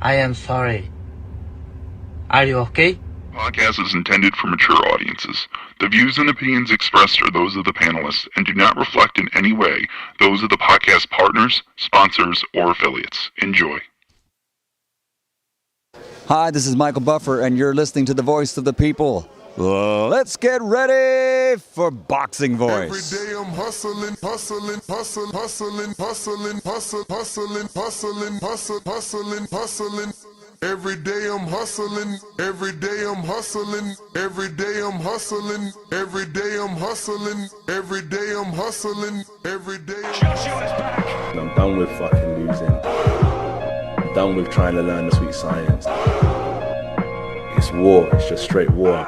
I am sorry. Are you okay? Podcast is intended for mature audiences. The views and opinions expressed are those of the panelists and do not reflect in any way those of the podcast partners, sponsors, or affiliates. Enjoy. Hi, this is Michael Buffer, and you're listening to the voice of the people. Let's get ready for Boxing Voice. Every day I'm hustling. Every day I'm hustling. Every day I'm hustling. Every day I'm hustling. Every day I'm hustling. Every day I'm hustling. Every day. Joshua's back. I'm done with fucking losing. I'm done with trying to learn the sweet science. It's war. It's just straight war.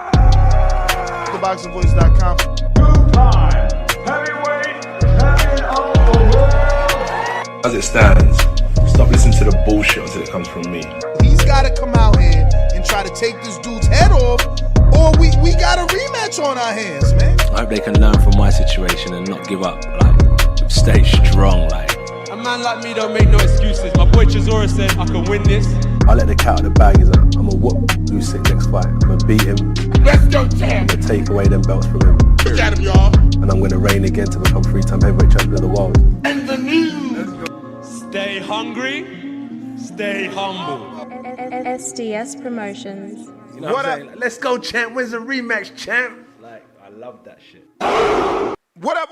TheBoxingVoice.com. Two-time heavyweight champion of the world. As it stands, stop listening to the bullshit until it comes from me. He's got to come out here and try to take this dude's head off, or we got a rematch on our hands, man. I hope they can learn from my situation and not give up. Like, stay strong. Like, a man like me don't make no excuses. My boy Chisora said I can win this. I let the cat out of the bag. Is I'm gonna whoop Usyk next fight. I'm gonna beat him. Let's go, champ. I'm gonna take away them belts from him. Look at him, y'all. And I'm gonna reign again to become 3-time heavyweight champion of the world. And the news. Stay hungry, stay humble. SDS Promotions. You know what I'm saying? Like, let's go, champ. Where's the rematch, champ? Like, I love that shit. What up?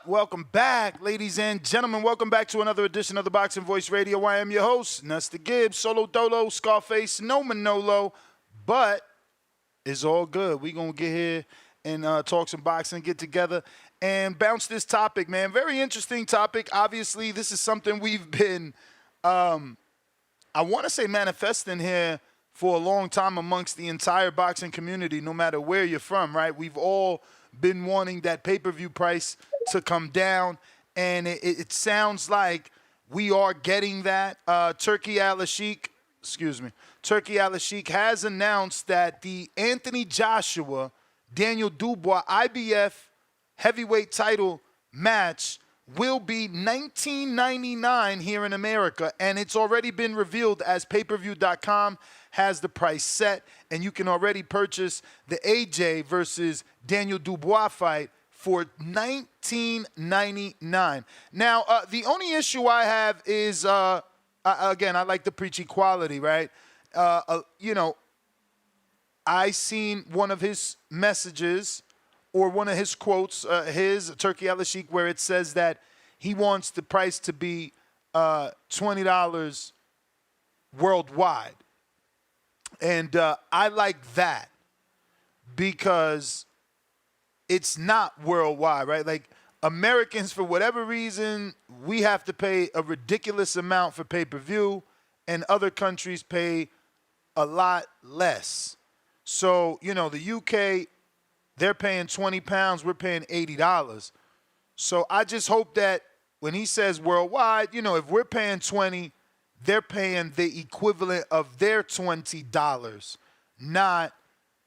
Welcome back, ladies and gentlemen. Welcome back to another edition of the Boxing Voice Radio. I am your host, Nuster Gibbs, Solo Dolo, Scarface, no Manolo, but it's all good. We're going to get here and talk some boxing, get together, and bounce this topic, man. Very interesting topic. Obviously, this is something we've been, I want to say, manifesting here for a long time amongst the entire boxing community, no matter where you're from, right? We've all been wanting that pay-per-view price to come down, and it sounds like we are getting that. Turki Al-Sheikh has announced that the Anthony Joshua, Daniel Dubois IBF heavyweight title match will be $19.99 here in America, and it's already been revealed as payperview.com has the price set, and you can already purchase the AJ versus Daniel Dubois fight for $19.99. Now, the only issue I have is, again, I like to preach equality, right? I seen one of his messages or one of his quotes, Turki Al-Sheikh, where it says that he wants the price to be $20 worldwide. And I like that because it's not worldwide, right? Like, Americans, for whatever reason, we have to pay a ridiculous amount for pay-per-view, and other countries pay a lot less. So, the UK, they're paying 20 pounds, we're paying $80. So I just hope that when he says worldwide, if we're paying 20, they're paying the equivalent of their $20, not,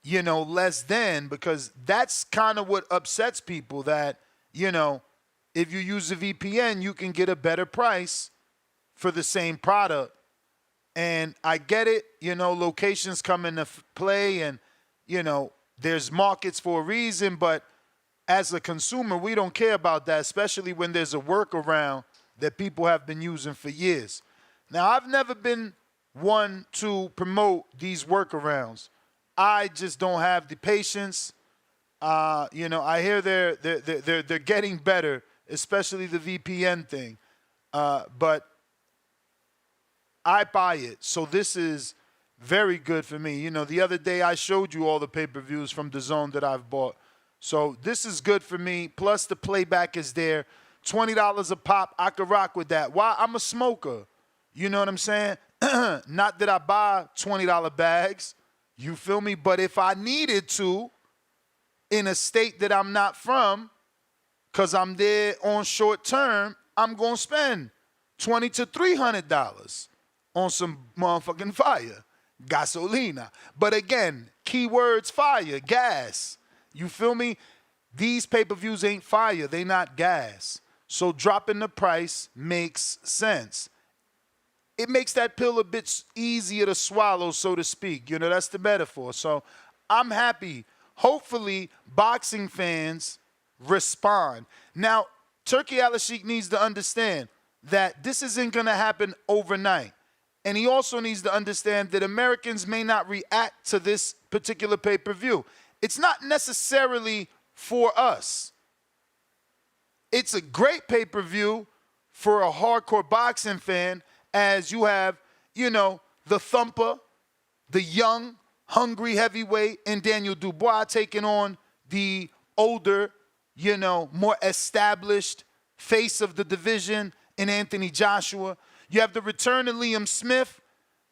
less than, because that's kind of what upsets people, that, if you use a VPN, you can get a better price for the same product. And I get it, locations come into play, and, there's markets for a reason, but as a consumer, we don't care about that, especially when there's a workaround that people have been using for years. Now, I've never been one to promote these workarounds. I just don't have the patience. I hear they're getting better, especially the VPN thing. But I buy it. So this is very good for me. The other day I showed you all the pay-per-views from DAZN that I've bought. So this is good for me. Plus the playback is there. $20 a pop. I could rock with that. Why? I'm a smoker. You know what I'm saying? Not that I buy $20 bags. You feel me? But if I needed to, in a state that I'm not from, because I'm there on short term, I'm going to spend $20 to $300 on some motherfucking fire. Gasolina. But again, keywords fire, gas. You feel me? These pay-per-views ain't fire. They not gas. So dropping the price makes sense. it makes that pill a bit easier to swallow, so to speak. You know, that's the metaphor. So I'm happy. Hopefully, boxing fans respond. Now, Turkey Al-Sheikh needs to understand that this isn't going to happen overnight. And he also needs to understand that Americans may not react to this particular pay-per-view. It's not necessarily for us. It's a great pay-per-view for a hardcore boxing fan, as you have, you know, the thumper, the young, hungry heavyweight, and Daniel Dubois taking on the older, you know, more established face of the division in Anthony Joshua. You have the return of Liam Smith.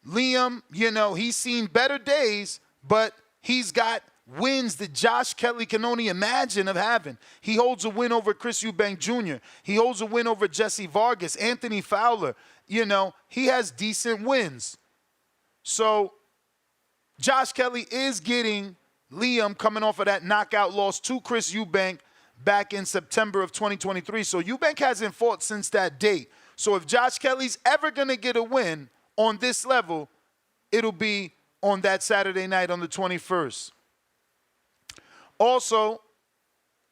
Liam, you know, he's seen better days, but he's got wins that Josh Kelly can only imagine of having. He holds a win over Chris Eubank Jr. He holds a win over Jesse Vargas, Anthony Fowler. You know, he has decent wins. So Josh Kelly is getting Liam coming off of that knockout loss to Chris Eubank back in September of 2023. So Eubank hasn't fought since that date. So if Josh Kelly's ever going to get a win on this level, it'll be on that Saturday night on the 21st. Also,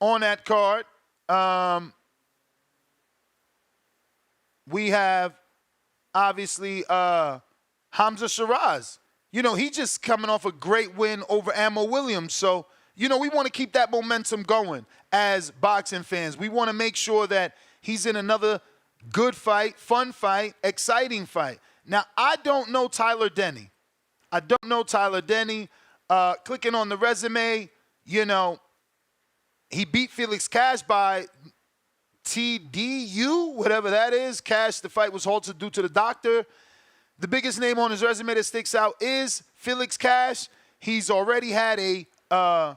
on that card, we have, obviously, Hamza Shiraz. You know, he just coming off a great win over Ammo Williams. So, you know, we want to keep that momentum going as boxing fans. We want to make sure that he's in another good fight, fun fight, exciting fight. Now, I don't know Tyler Denny. Clicking on the resume, you know, he beat Felix Cash by TDU, whatever that is. Cash, the fight was halted due to the doctor. The biggest name on his resume that sticks out is Felix Cash. He's already had a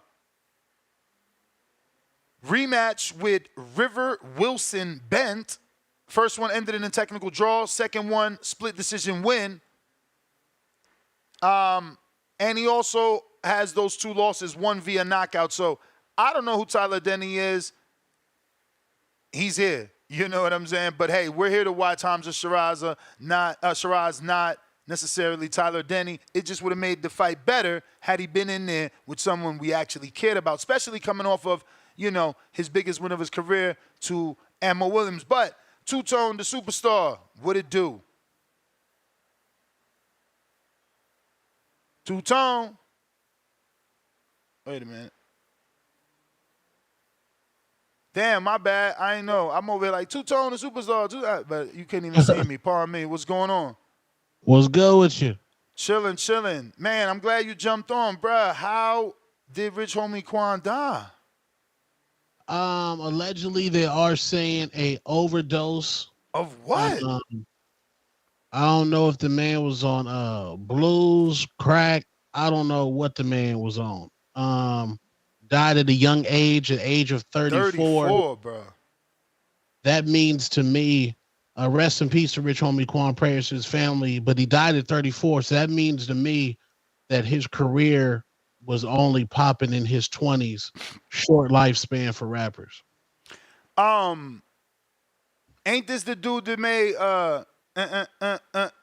rematch with River Wilson Bent. First one ended in a technical draw. Second one, split decision win. And he also has those two losses, one via knockout. So I don't know who Tyler Denny is. He's here. You know what I'm saying? But, hey, we're here to watch Hamza Shiraz, not necessarily Tyler Denny. It just would have made the fight better had he been in there with someone we actually cared about, especially coming off of, you know, his biggest win of his career to Ammo Williams. But Two-Tone, the superstar, what it do? Two-Tone. Wait a minute. Damn, my bad. I ain't know. I'm over here like Two-Tone, the superstar. But you couldn't even see me. Pardon me. What's going on? What's good with you? Chilling. Man, I'm glad you jumped on, bruh. How did Rich Homie Quan die? Allegedly, they are saying a overdose. Of what? I don't know if the man was on blues, crack. I don't know what the man was on. Died at a young age, at the age of 34. 34, bro. That means to me, rest in peace to Rich Homie Quan, prayers to his family, but he died at 34. So that means to me that his career was only popping in his 20s. Short lifespan for rappers. Ain't this the dude that made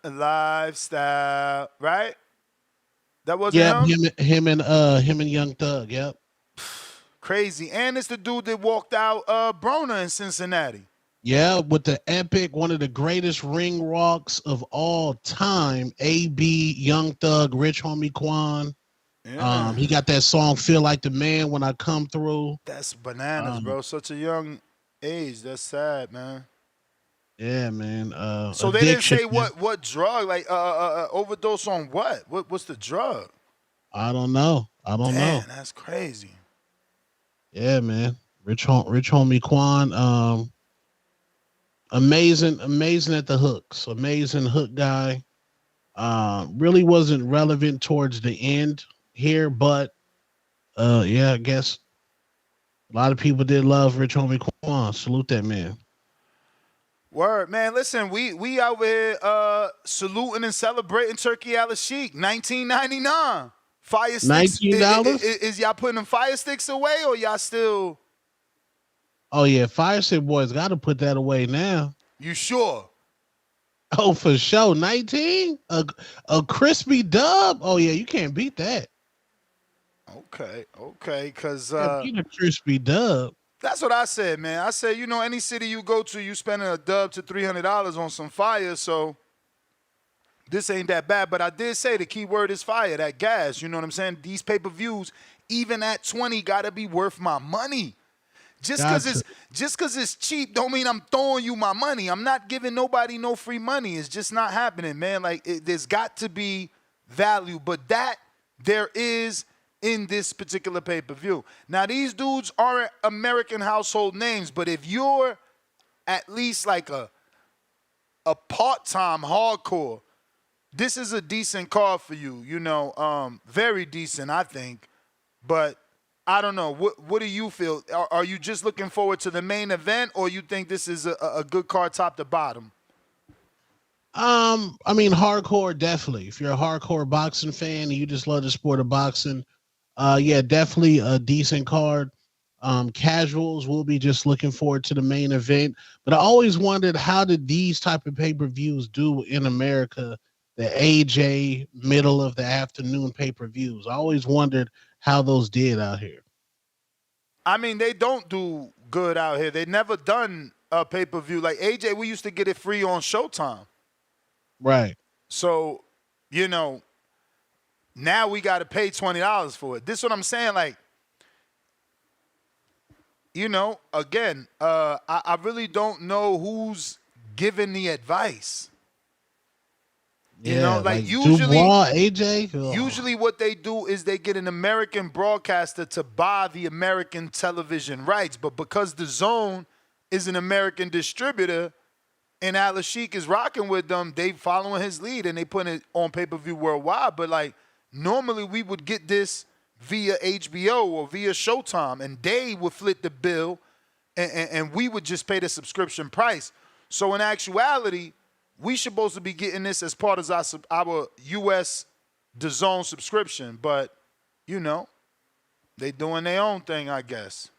Lifestyle, right? That wasn't him and Young Thug, yep. Crazy. And it's the dude that walked out Broner in Cincinnati. Yeah, with the epic, one of the greatest ring walks of all time, AB, Young Thug, Rich Homie Quan. Yeah. He got that song, Feel Like the Man When I Come Through. That's bananas, bro. Such a young age. That's sad, man. Yeah, man. So they didn't say what drug, like overdose on what? What's the drug? I don't know. Damn, that's crazy. Yeah, man. Rich Homie Quan. Amazing at the hooks. Amazing hook guy. Really wasn't relevant towards the end here, but yeah, I guess a lot of people did love Rich Homie Quan. Salute that man. Word, man. Listen, we out here saluting and celebrating Turkey Al-Sheikh, 1999. Fire sticks. $19? Is y'all putting them fire sticks away, or y'all still? Oh yeah, Fire Stick Boys got to put that away now. You sure? Oh, for sure. 19? A crispy dub? Oh, yeah, you can't beat that. Okay, because Can't beat a crispy dub. that's what I said, man. I said, any city you go to, you spending a dub to $300 on some fire, so this ain't that bad. But I did say the key word is fire, that gas. You know what I'm saying? These pay-per-views, even at 20, gotta be worth my money. Just because it's cheap don't mean I'm throwing you my money. I'm not giving nobody no free money. It's just not happening, man. Like, there's got to be value, but that there is in this particular pay-per-view. Now, these dudes aren't American household names, but if you're at least like a part-time hardcore, this is a decent card for you, very decent, I think. But I don't know. What do you feel? Are you just looking forward to the main event, or you think this is a good card top to bottom? I mean, hardcore, definitely. If you're a hardcore boxing fan and you just love the sport of boxing, yeah, definitely a decent card. Casuals will be just looking forward to the main event. But I always wondered, how did these type of pay-per-views do in America, the AJ middle of the afternoon pay-per-views? I always wondered how those did out here. I mean, they don't do good out here. They never done a pay-per-view. Like AJ, we used to get it free on Showtime. Right. So, now we got to pay $20 for it. This is what I'm saying. Like, again, I really don't know who's giving the advice. Like usually, Dubois, AJ. Usually what they do is they get an American broadcaster to buy the American television rights. But because the Zone is an American distributor and Alex Sheik is rocking with them, they following his lead and they put it on pay-per-view worldwide. But like normally we would get this via HBO or via Showtime, and they would flip the bill and we would just pay the subscription price. So in actuality, we supposed to be getting this as part of our U.S. DAZN subscription, but, they doing their own thing, I guess.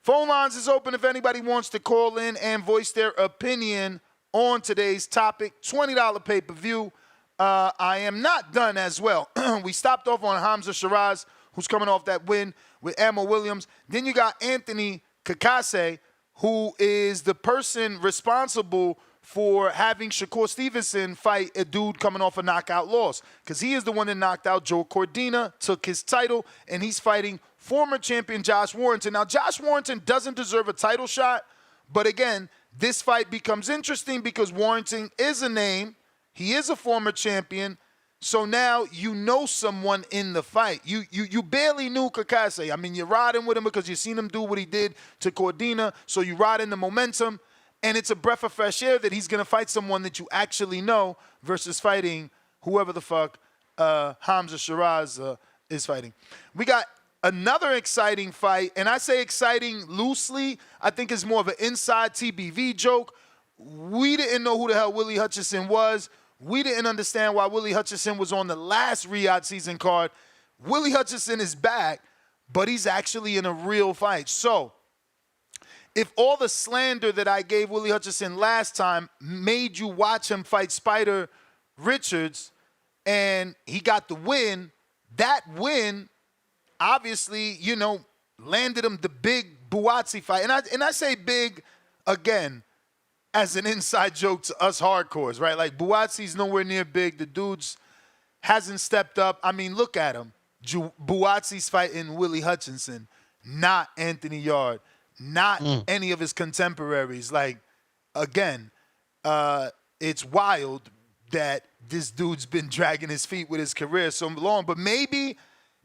Phone lines is open if anybody wants to call in and voice their opinion on today's topic. $20 pay-per-view. I am not done as well. We stopped off on Hamza Shiraz, who's coming off that win with Emma Williams. Then you got Anthony Kakase, who is the person responsible for having Shakur Stevenson fight a dude coming off a knockout loss, because he is the one that knocked out Joe Cordina, took his title, and he's fighting former champion Josh Warrington. Now, Josh Warrington doesn't deserve a title shot, but again, this fight becomes interesting because Warrington is a name. He is a former champion, so now you know someone in the fight. You barely knew Kakase. I mean, you're riding with him because you've seen him do what he did to Cordina, so you ride in the momentum. And it's a breath of fresh air that he's going to fight someone that you actually know versus fighting whoever the fuck Hamza Shiraz is fighting. We got another exciting fight, and I say exciting loosely. I think it's more of an inside TBV joke. We didn't know who the hell Willie Hutchinson was. We didn't understand why Willie Hutchinson was on the last Riyadh season card. Willie Hutchinson is back, but he's actually in a real fight. So, if all the slander that I gave Willie Hutchinson last time made you watch him fight Spider Richards and he got the win, that win obviously, landed him the big Buatsi fight. And I say big, again, as an inside joke to us hardcores, right? Like, Buatsi's nowhere near big. The dude's hasn't stepped up. I mean, look at him. Buatsi's fighting Willie Hutchinson, not Anthony Yard. Not any of his contemporaries. Like, again, it's wild that this dude's been dragging his feet with his career so long. But maybe,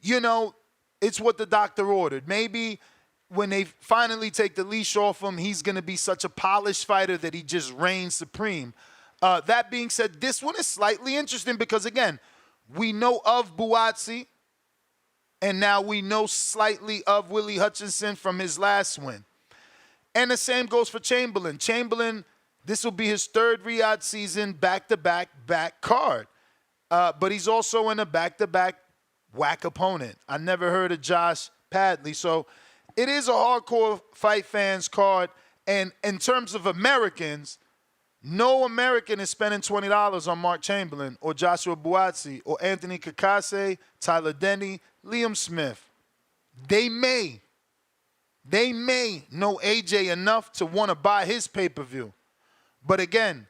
it's what the doctor ordered. Maybe when they finally take the leash off him, he's going to be such a polished fighter that he just reigns supreme. That being said, this one is slightly interesting because, again, we know of Buatsi. And now we know slightly of Willie Hutchinson from his last win. And the same goes for Chamberlain. Chamberlain, this will be his third Riyadh season back-to-back card. But he's also in a back-to-back whack opponent. I never heard of Josh Padley. So it is a hardcore fight fans card. And in terms of Americans, No American is spending $20 on Mark Chamberlain or Joshua-Dubois or Anthony Kakase, Tyler Denny, Liam Smith. They may know AJ enough to want to buy his pay-per-view. But again,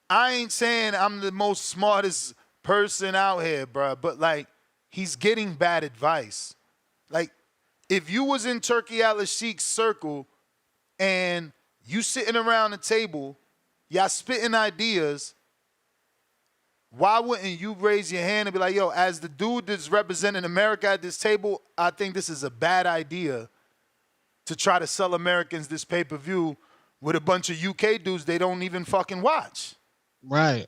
I ain't saying I'm the most smartest person out here, bro, but like, he's getting bad advice. Like, if you was in Turkey Al-Sheikh's circle and you sitting around the table, y'all spitting ideas, why wouldn't you raise your hand and be like, yo, as the dude that's representing America at this table, I think this is a bad idea to try to sell Americans this pay-per-view with a bunch of UK dudes they don't even fucking watch. Right.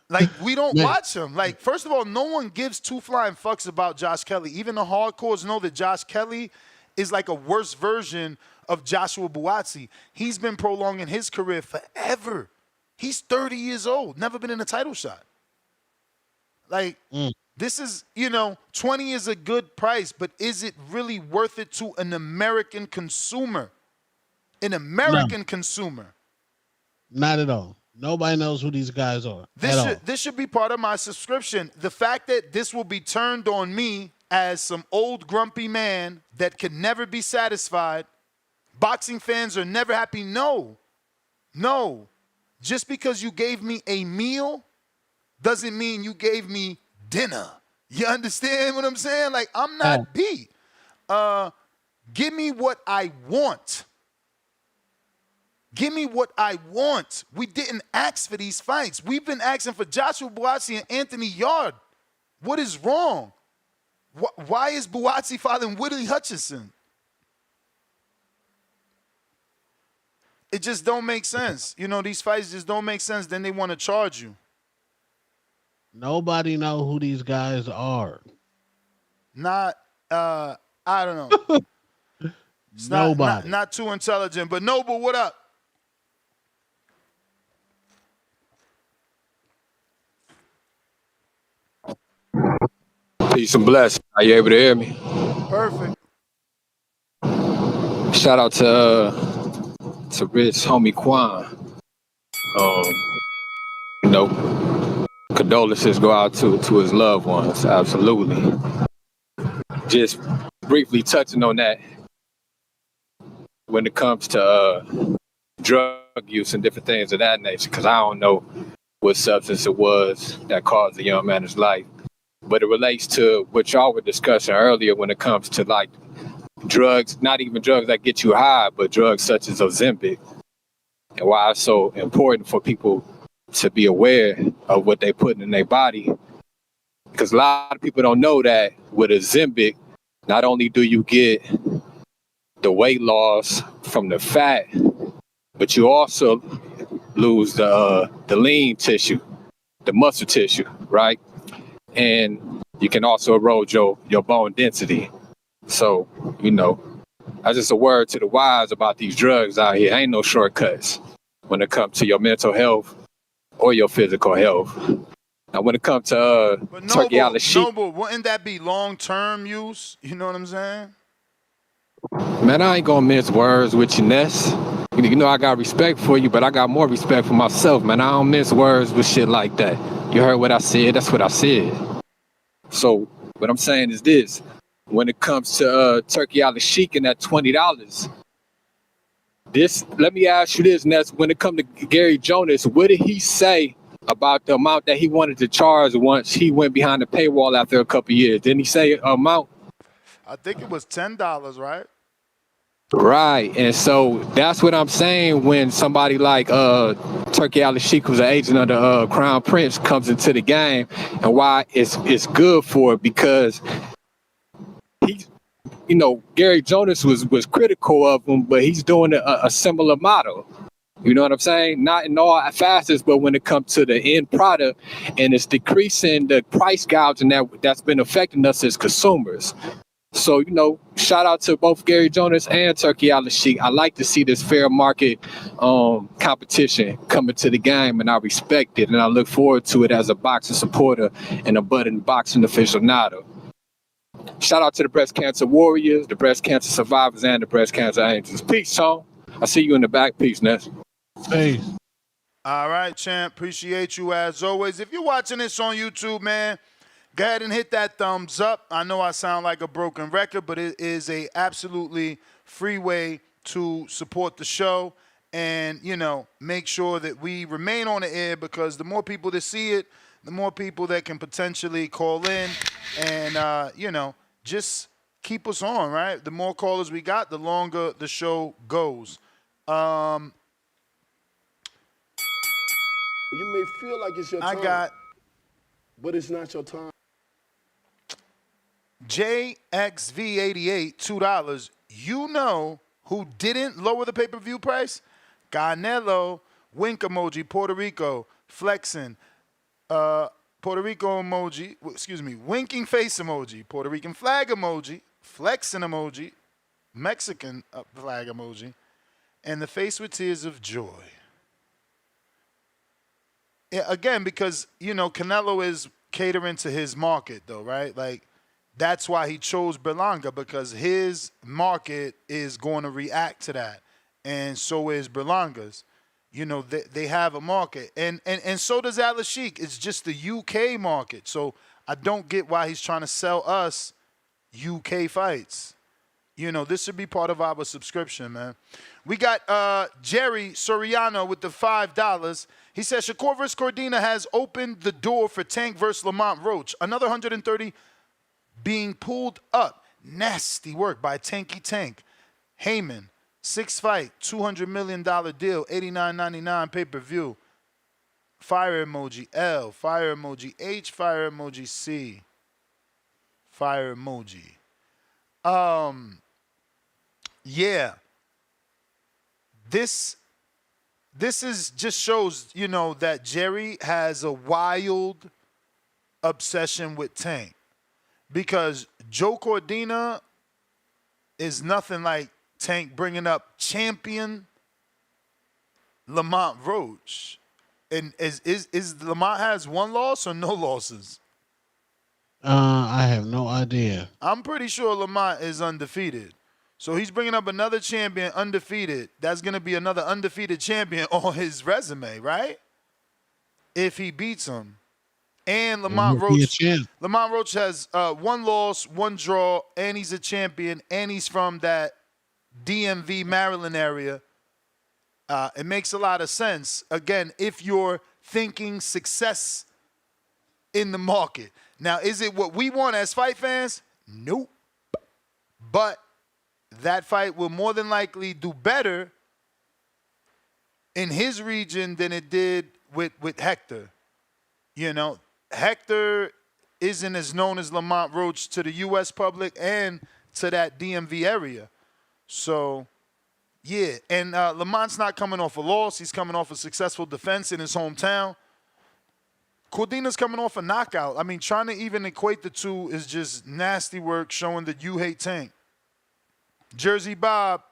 Like, we don't watch him. Like, first of all, no one gives two flying fucks about Josh Kelly. Even the hardcores know that Josh Kelly is like a worse version of Joshua-Dubois. He's been prolonging his career forever. He's 30 years old, never been in a title shot. Like, this is, 20 is a good price, but is it really worth it to an American consumer? An American consumer. Not at all. Nobody knows who these guys are. This should be part of my subscription. The fact that this will be turned on me as some old grumpy man that can never be satisfied. Boxing fans are never happy. No. Just because you gave me a meal doesn't mean you gave me dinner. You understand what I'm saying? Like, I'm not beat. Give me what I want. Give me what I want. We didn't ask for these fights. We've been asking for Joshua-Dubois and Anthony Yard. What is wrong? Why is Buatsi fighting Whitley Hutchinson? It just don't make sense. These fights just don't make sense. Then they want to charge you. Nobody know who these guys are. I don't know. It's Nobody. Not too intelligent. But Noble, what up? Peace and blessings. Are you able to hear me? Perfect. Shout out to Rich homie Quan. Condolences go out to his loved ones. Absolutely. Just briefly touching on that, when it comes to drug use and different things of that nature, because I don't know what substance it was that caused the young man's life. But it relates to what y'all were discussing earlier when it comes to like drugs, not even drugs that get you high, but drugs such as Ozempic, and why it's so important for people to be aware of what they put in their body. Because a lot of people don't know that with Ozempic, not only do you get the weight loss from the fat, but you also lose the lean tissue, the muscle tissue, right? And you can also erode your bone density. So, that's just a word to the wise about these drugs out here. Ain't no shortcuts when it comes to your mental health or your physical health. Now, when it comes to Turkey Al-Sheikh, Noble, wouldn't that be long-term use? You know what I'm saying? Man, I ain't gonna mince words with you, Ness. I got respect for you, but I got more respect for myself, man. I don't mince words with shit like that. You heard what I said, that's what I said. So what I'm saying is this. When it comes to Turkey Al-Sheikh and that $20, let me ask you this, Ness. When it comes to Gary Jonas, what did he say about the amount that he wanted to charge once he went behind the paywall after a couple of years? Didn't he say an amount? I think it was $10, right? Right, and so that's what I'm saying when somebody like Turkey Al-Sheikh, who's an agent of the Crown Prince, comes into the game, and why it's good for it, because Gary Jonas was critical of him, but he's doing a similar model. You know what I'm saying? Not in all facets, but when it comes to the end product, and it's decreasing the price gouging that's been affecting us as consumers. So, shout out to both Gary Jonas and Turkey Al-Sheikh. I like to see this fair market competition coming to the game, and I respect it, and I look forward to it as a boxing supporter and a budding boxing aficionado. Shout out to the breast cancer warriors, the breast cancer survivors, and the breast cancer angels. Peace, Tone. I see you in the back. Peace, Ness. Peace. All right, champ. Appreciate you as always. If you're watching this on YouTube, man, go ahead and hit that thumbs up. I know I sound like a broken record, but it is a absolutely free way to support the show and, you know, make sure that we remain on the air, because the more people that see it, the more people that can potentially call in and, you know, just keep us on, right? The more callers we got, the longer the show goes. You may feel like it's your time. I got but it's not your time. JXV88, $2. You know who didn't lower the pay-per-view price? Canelo, wink emoji, Puerto Rico, flexing, Puerto Rico emoji, excuse me, winking face emoji, Puerto Rican flag emoji, flexing emoji, Mexican flag emoji, and the face with tears of joy. Yeah, again, because, you know, Canelo is catering to his market, though, right? Like, that's why he chose Berlanga, because his market is going to react to that. And so is Berlanga's. You know, they have a market. And so does Atlas Sheik. It's just the UK market. So I don't get why he's trying to sell us UK fights. You know, this should be part of our subscription, man. We got Jerry Soriano with the $5. He says, Shakur vs. Cordina has opened the door for Tank versus Lamont Roach. Another 130 being pulled up. Nasty work by Tanky Tank. Heyman, 6-fight, $200 million deal, $89.99 pay-per-view. Fire emoji L, fire emoji H, fire emoji C. Fire emoji. Yeah. This is just shows, you know, that Jerry has a wild obsession with Tank. Because Joe Cordina is nothing like Tank bringing up champion Lamont Roach. And is Lamont has one loss or no losses? I have no idea. I'm pretty sure Lamont is undefeated. So he's bringing up another champion undefeated. That's going to be another undefeated champion on his resume, right? If he beats him. And Lamont Roach has one loss, one draw, and he's a champion, and he's from that DMV, Maryland area. It makes a lot of sense, again, if you're thinking success in the market. Now, is it what we want as fight fans? Nope. But that fight will more than likely do better in his region than it did with Hector. You know, Hector isn't as known as Lamont Roach to the U.S. public and to that DMV area. So, yeah. And Lamont's not coming off a loss. He's coming off a successful defense in his hometown. Cordina's coming off a knockout. I mean, trying to even equate the two is just nasty work, showing that you hate Tank. Jersey Bob.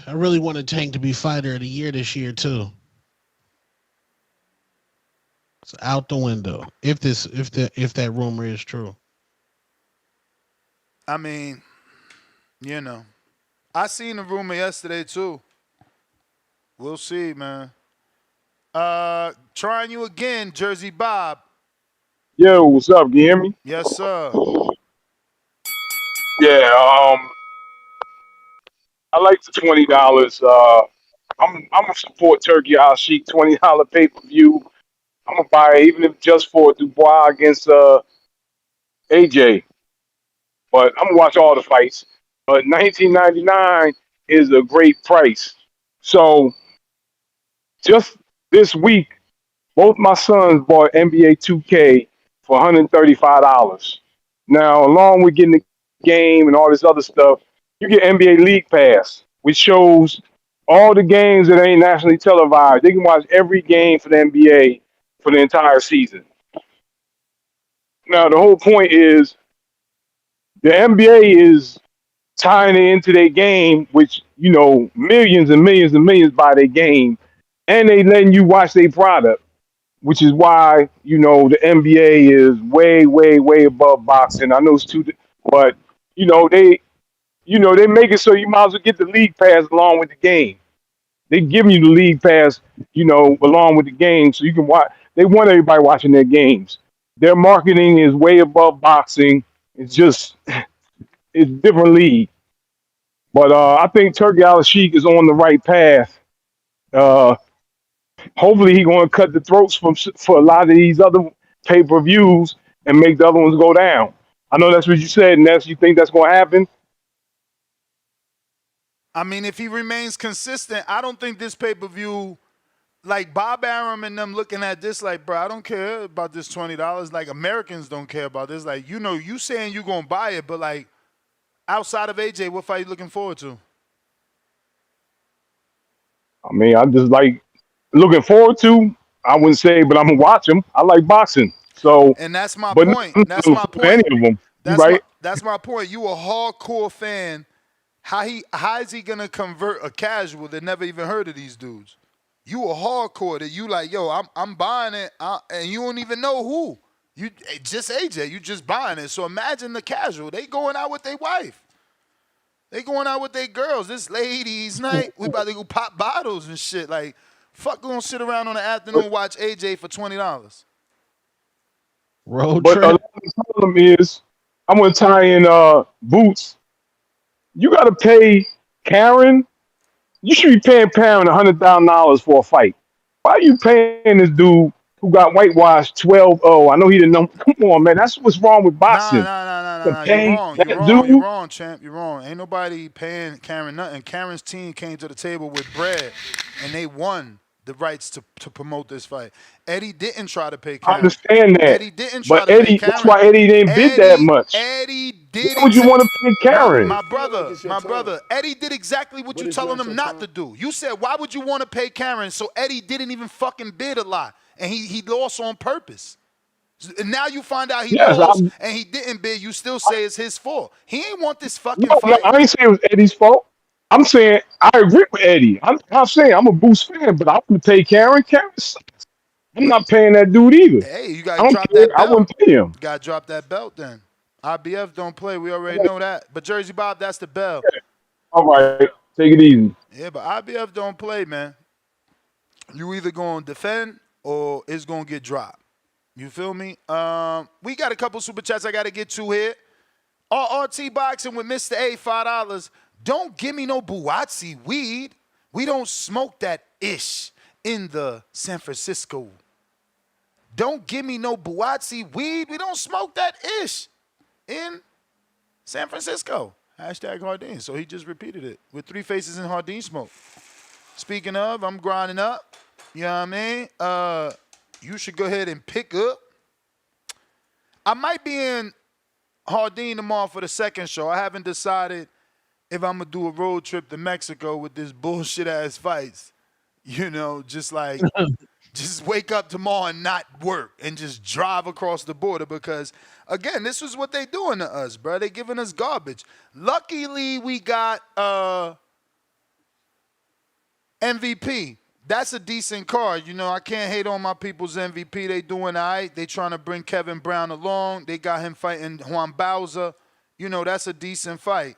I really wanted Tank to be fighter of the year this year too. It's out the window. If that rumor is true. I mean, you know, I seen the rumor yesterday too. We'll see, man. Trying you again, Jersey Bob. Yo, what's up? Can you hear me? Yes, sir. Yeah, I like the $20. I'm gonna support Turkey Al Sheik $20 pay-per-view. I'm gonna buy it, even if just for Dubois against AJ. But I'm gonna watch all the fights. But $19.99 is a great price. So just this week, both my sons bought NBA 2K for $135. Now, along with getting the game and all this other stuff, you get NBA League Pass, which shows all the games that ain't nationally televised. They can watch every game for the NBA for the entire season. Now, the whole point is the NBA is tying it into their game, which, you know, millions and millions and millions buy their game. and they letting you watch their product, which is why the NBA is way, way, way above boxing. I know it's two, but they they make it so you might as well get the league pass along with the game. They giving you the league pass, along with the game, so you can watch. They want everybody watching their games. Their marketing is way above boxing. It's just it's a different league. But I think Turkey Al Sheik is on the right path. Uh, Hopefully, he's going to cut the throats for a lot of these other pay-per-views and make the other ones go down. I know that's what you said, and you think that's going to happen. I mean, if he remains consistent, I don't think this pay-per-view, like Bob Arum and them looking at this like, bro, I don't care about this $20. Like, Americans don't care about this. Like, you saying you're going to buy it, but, like, outside of AJ, what fight you looking forward to? I mean, I'm just, like, looking forward to, I wouldn't say, but I'm going to watch them. I like boxing. So, and that's my but point. That's my point. Any of them, that's my point. You a hardcore fan. How is he gonna convert a casual that never even heard of these dudes? You a hardcore that you like, yo, I'm buying it, and you don't even know who. You just AJ, you just buying it. So imagine the casual. They going out with their wife. They going out with their girls. This ladies' night. We about to go pop bottles and shit. Like, fuck, gonna sit around on the afternoon and watch AJ for $20. Road but trip. The problem is, I'm gonna tie in Boots. You gotta pay Karen. You should be paying Karen $100,000 for a fight. Why are you paying this dude who got whitewashed 12-0? I know he didn't know. Come on, man. That's what's wrong with boxing. Nah. You're wrong, champ. You're wrong. Ain't nobody paying Karen nothing. Karen's team came to the table with bread, and they won the rights to promote this fight. Eddie didn't try to pay Karen. I understand that. Eddie didn't try but to Eddie, pay Karen. That's why Eddie didn't bid that much. Eddie did. Why would you want to pay Karen? My brother. Eddie did exactly what you telling him not to do. You said, why would you want to pay Karen? So Eddie didn't even fucking bid a lot. And he lost on purpose. And now you find out he lost and he didn't bid. You still say it's his fault. He ain't want this fucking fight. No, I ain't saying it was Eddie's fault. I'm saying I agree with Eddie. I'm saying I'm a Boost fan, but I'm going to pay Karen. Karen sucks. I'm not paying that dude either. Hey, you got to drop that belt. I wouldn't pay him. You got to drop that belt then. IBF don't play. We already know that. But Jersey Bob, that's the bell. Yeah. All right. Take it easy. Yeah, but IBF don't play, man. You either going to defend or it's going to get dropped. You feel me? We got a couple super chats I got to get to here. RT Boxing with Mr. A, $5. Don't give me no Buatsi weed. We don't smoke that ish in the San Francisco. Don't give me no Buatsi weed. We don't smoke that ish in San Francisco. Hashtag Hardin. So he just repeated it with 3 faces in Hardin smoke. Speaking of, I'm grinding up. You know what I mean? You should go ahead and pick up. I might be in Hardin tomorrow for the second show. I haven't decided if I'm going to do a road trip to Mexico with this bullshit-ass fights. You know, just like, just wake up tomorrow and not work and just drive across the border because, again, this is what they doing to us, bro. They giving us garbage. Luckily, we got MVP. That's a decent card. You know, I can't hate on my people's MVP. They doing all right. They trying to bring Kevin Brown along. They got him fighting Juan Bauza. You know, that's a decent fight.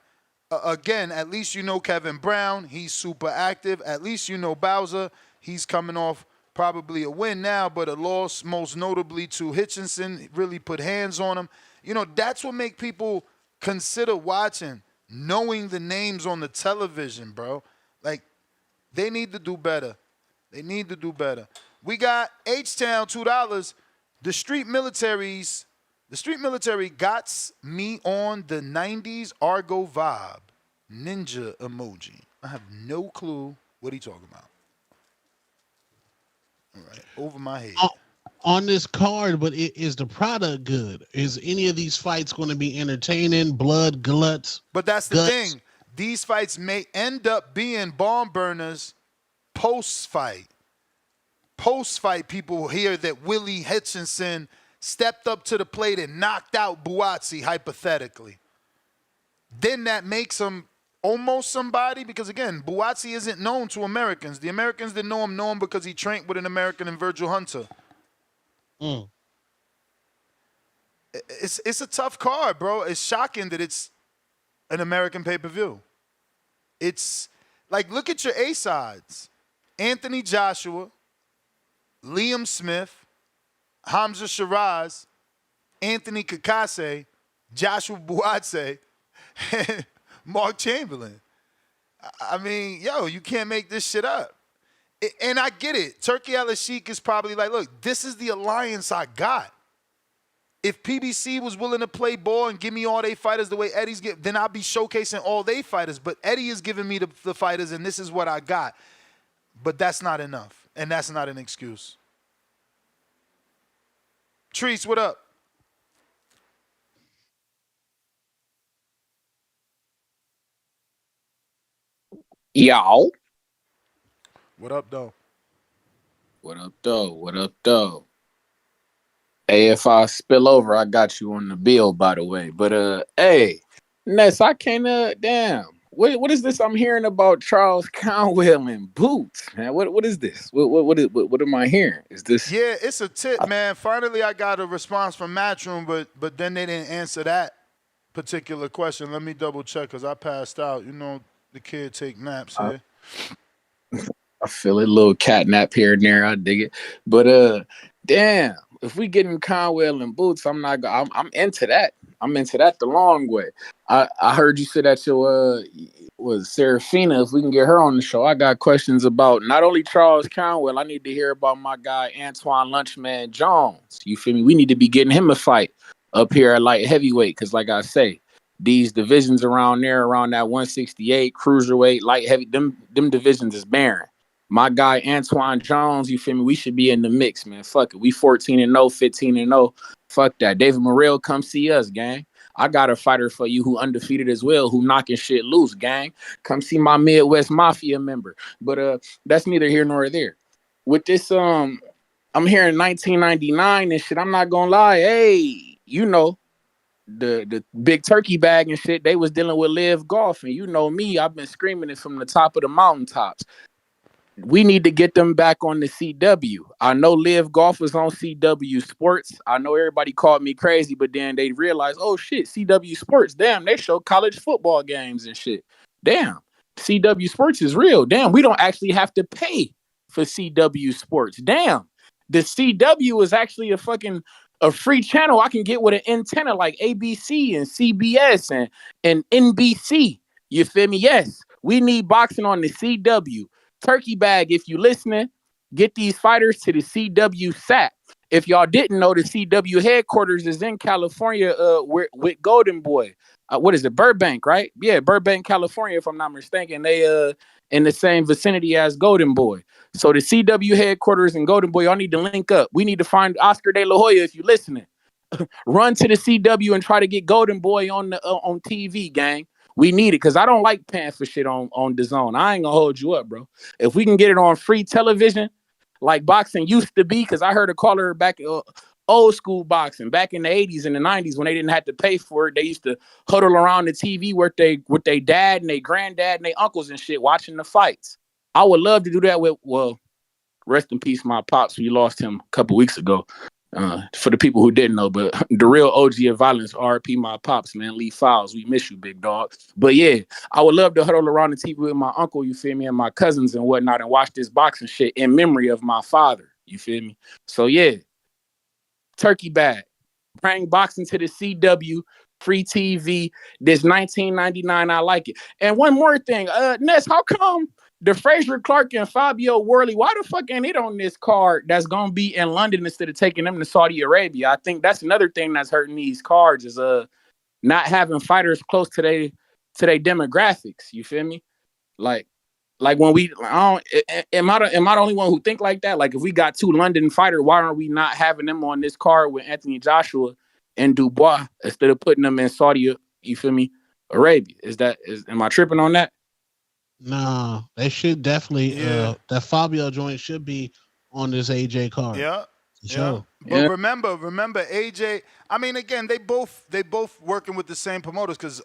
Again, at least you know Kevin Brown. He's super active. At least you know Bauza. He's coming off probably a win now, but a loss most notably to Hitchinson. Really put hands on him. You know, that's what make people consider watching, knowing the names on the television, bro. Like, they need to do better. They need to do better. We got H-Town, $2. The street military got me on the 90s Argo vibe. Ninja emoji. I have no clue what he talking about. All right, over my head. On this card, but is the product good? Is any of these fights going to be entertaining? Blood, gluts? But that's the thing. These fights may end up being bomb burners post-fight. Post-fight, people hear that Willie Hutchinson stepped up to the plate and knocked out Buatsi, hypothetically. Then that makes them almost somebody, because again, Buatsi isn't known to Americans. The Americans that know him because he trained with an American in Virgil Hunter. It's a tough card, bro. It's shocking that it's an American pay-per-view. It's like, look at your A-sides. Anthony Joshua, Liam Smith, Hamza Shiraz, Anthony Kakase, Joshua Buatsi, and Mark Chamberlain. I mean, yo, you can't make this shit up. And I get it. Turki Al-Sheikh is probably like, look, this is the alliance I got. If PBC was willing to play ball and give me all they fighters the way Eddie's get, then I'll be showcasing all they fighters. But Eddie is giving me the fighters, and this is what I got. But that's not enough, and that's not an excuse. Treese, what up? Y'all. What up, though? What up, though? What up, though? Hey, if I spill over, I got you on the bill, by the way. But hey, Ness, I can't damn. What is this I'm hearing about Charles Conwell and boots, man? What is this? What am I hearing? Is this? Yeah, it's a tip, man. Finally, I got a response from Matchroom, but then they didn't answer that particular question. Let me double check because I passed out. You know, the kid take naps here. I feel it, a little cat nap here and there. I dig it. But damn, if we getting Conwell and boots, I'm into that. I'm into that the long way. I heard you say that your was Serafina. If we can get her on the show, I got questions about not only Charles Conwell. I need to hear about my guy Antoine Lunchman Jones. You feel me? We need to be getting him a fight up here at light heavyweight because, like I say, these divisions around there, around that 168, cruiserweight, light heavy, them divisions is barren. My guy Antoine Jones, you feel me? We should be in the mix, man. Fuck it. We 14-0, 15-0. Fuck that. David Morrell, come see us, gang. I got a fighter for you who undefeated as well, who knocking shit loose, gang. Come see my Midwest Mafia member. But that's neither here nor there. With this, I'm hearing 1999 and shit. I'm not gonna lie. Hey, you know, the big turkey bag and shit, they was dealing with Live Golf. And you know me, I've been screaming it from the top of the mountaintops. We need to get them back on the CW. I know Live Golf was on CW Sports. I know everybody called me crazy, but then they realized, oh shit, CW Sports, damn, they show college football games and shit. Damn, CW Sports is real. Damn, we don't actually have to pay for CW Sports. Damn, the CW is actually a free channel I can get with an antenna like ABC and CBS and NBC. You feel me? Yes, we need boxing on the CW. Turkey bag, if you listening, get these fighters to the CW SAP. If y'all didn't know, the CW headquarters is in California with Golden Boy. What is it? Burbank, right? Yeah, Burbank, California, if I'm not mistaken. They in the same vicinity as Golden Boy. So the CW headquarters and Golden Boy, y'all need to link up. We need to find Oscar De La Hoya if you listening. Run to the CW and try to get Golden Boy on TV, gang. We need it because I don't like paying for shit on DAZN. I ain't gonna hold you up, bro. If we can get it on free television, like boxing used to be, because I heard a caller back old school boxing back in the 80s and the 90s when they didn't have to pay for it. They used to huddle around the TV with their dad and their granddad and their uncles and shit watching the fights. I would love to do that with, well, rest in peace, my pops. We lost him a couple weeks ago. For the people who didn't know, but the real OG of violence, RP my pops, man, Lee Files. We miss you, big dog. But yeah, I would love to huddle around the TV with my uncle, you feel me, and my cousins and whatnot and watch this boxing shit in memory of my father, you feel me? So yeah, turkey bag, bring boxing to the CW, free TV, this 1999, I like it. And one more thing, Ness, how come the Fraser Clark and Fabio Worley, why the fuck ain't it on this card that's going to be in London instead of taking them to Saudi Arabia? I think that's another thing that's hurting these cards is not having fighters close to their demographics. You feel me? Like when we, am I the only one who think like that? Like if we got two London fighters, why aren't we not having them on this card with Anthony Joshua and Dubois instead of putting them in Saudi, you feel me, Arabia? Am I tripping on that? No, they should definitely. That Fabio joint should be on this AJ card. Yeah. Sure. But remember, AJ. I mean, again, they both working with the same promoters because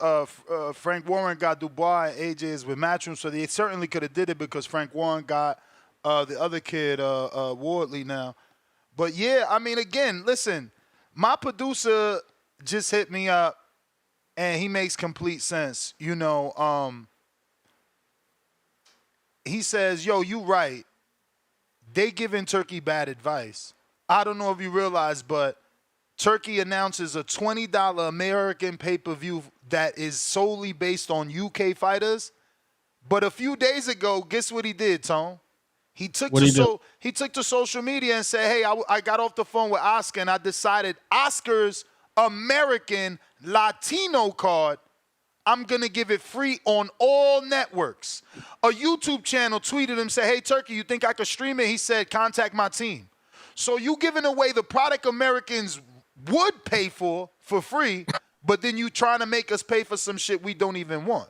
Frank Warren got Dubois and AJ is with Matchroom, so they certainly could have did it because Frank Warren got the other kid Wardley now. But yeah, I mean, again, listen, my producer just hit me up, and he makes complete sense. You know, he says, "Yo, you right. They giving Turkey bad advice." I don't know if you realize, but Turkey announces a $20 American pay-per-view that is solely based on UK fighters. But a few days ago, guess what he did, Tone? He took to social media and said, "Hey, I got off the phone with Oscar and I decided Oscar's American Latino card, I'm going to give it free on all networks." A YouTube channel tweeted him, said, "Hey, Turkey, you think I could stream it?" He said, "Contact my team." So you giving away the product Americans would pay for free, but then you trying to make us pay for some shit we don't even want.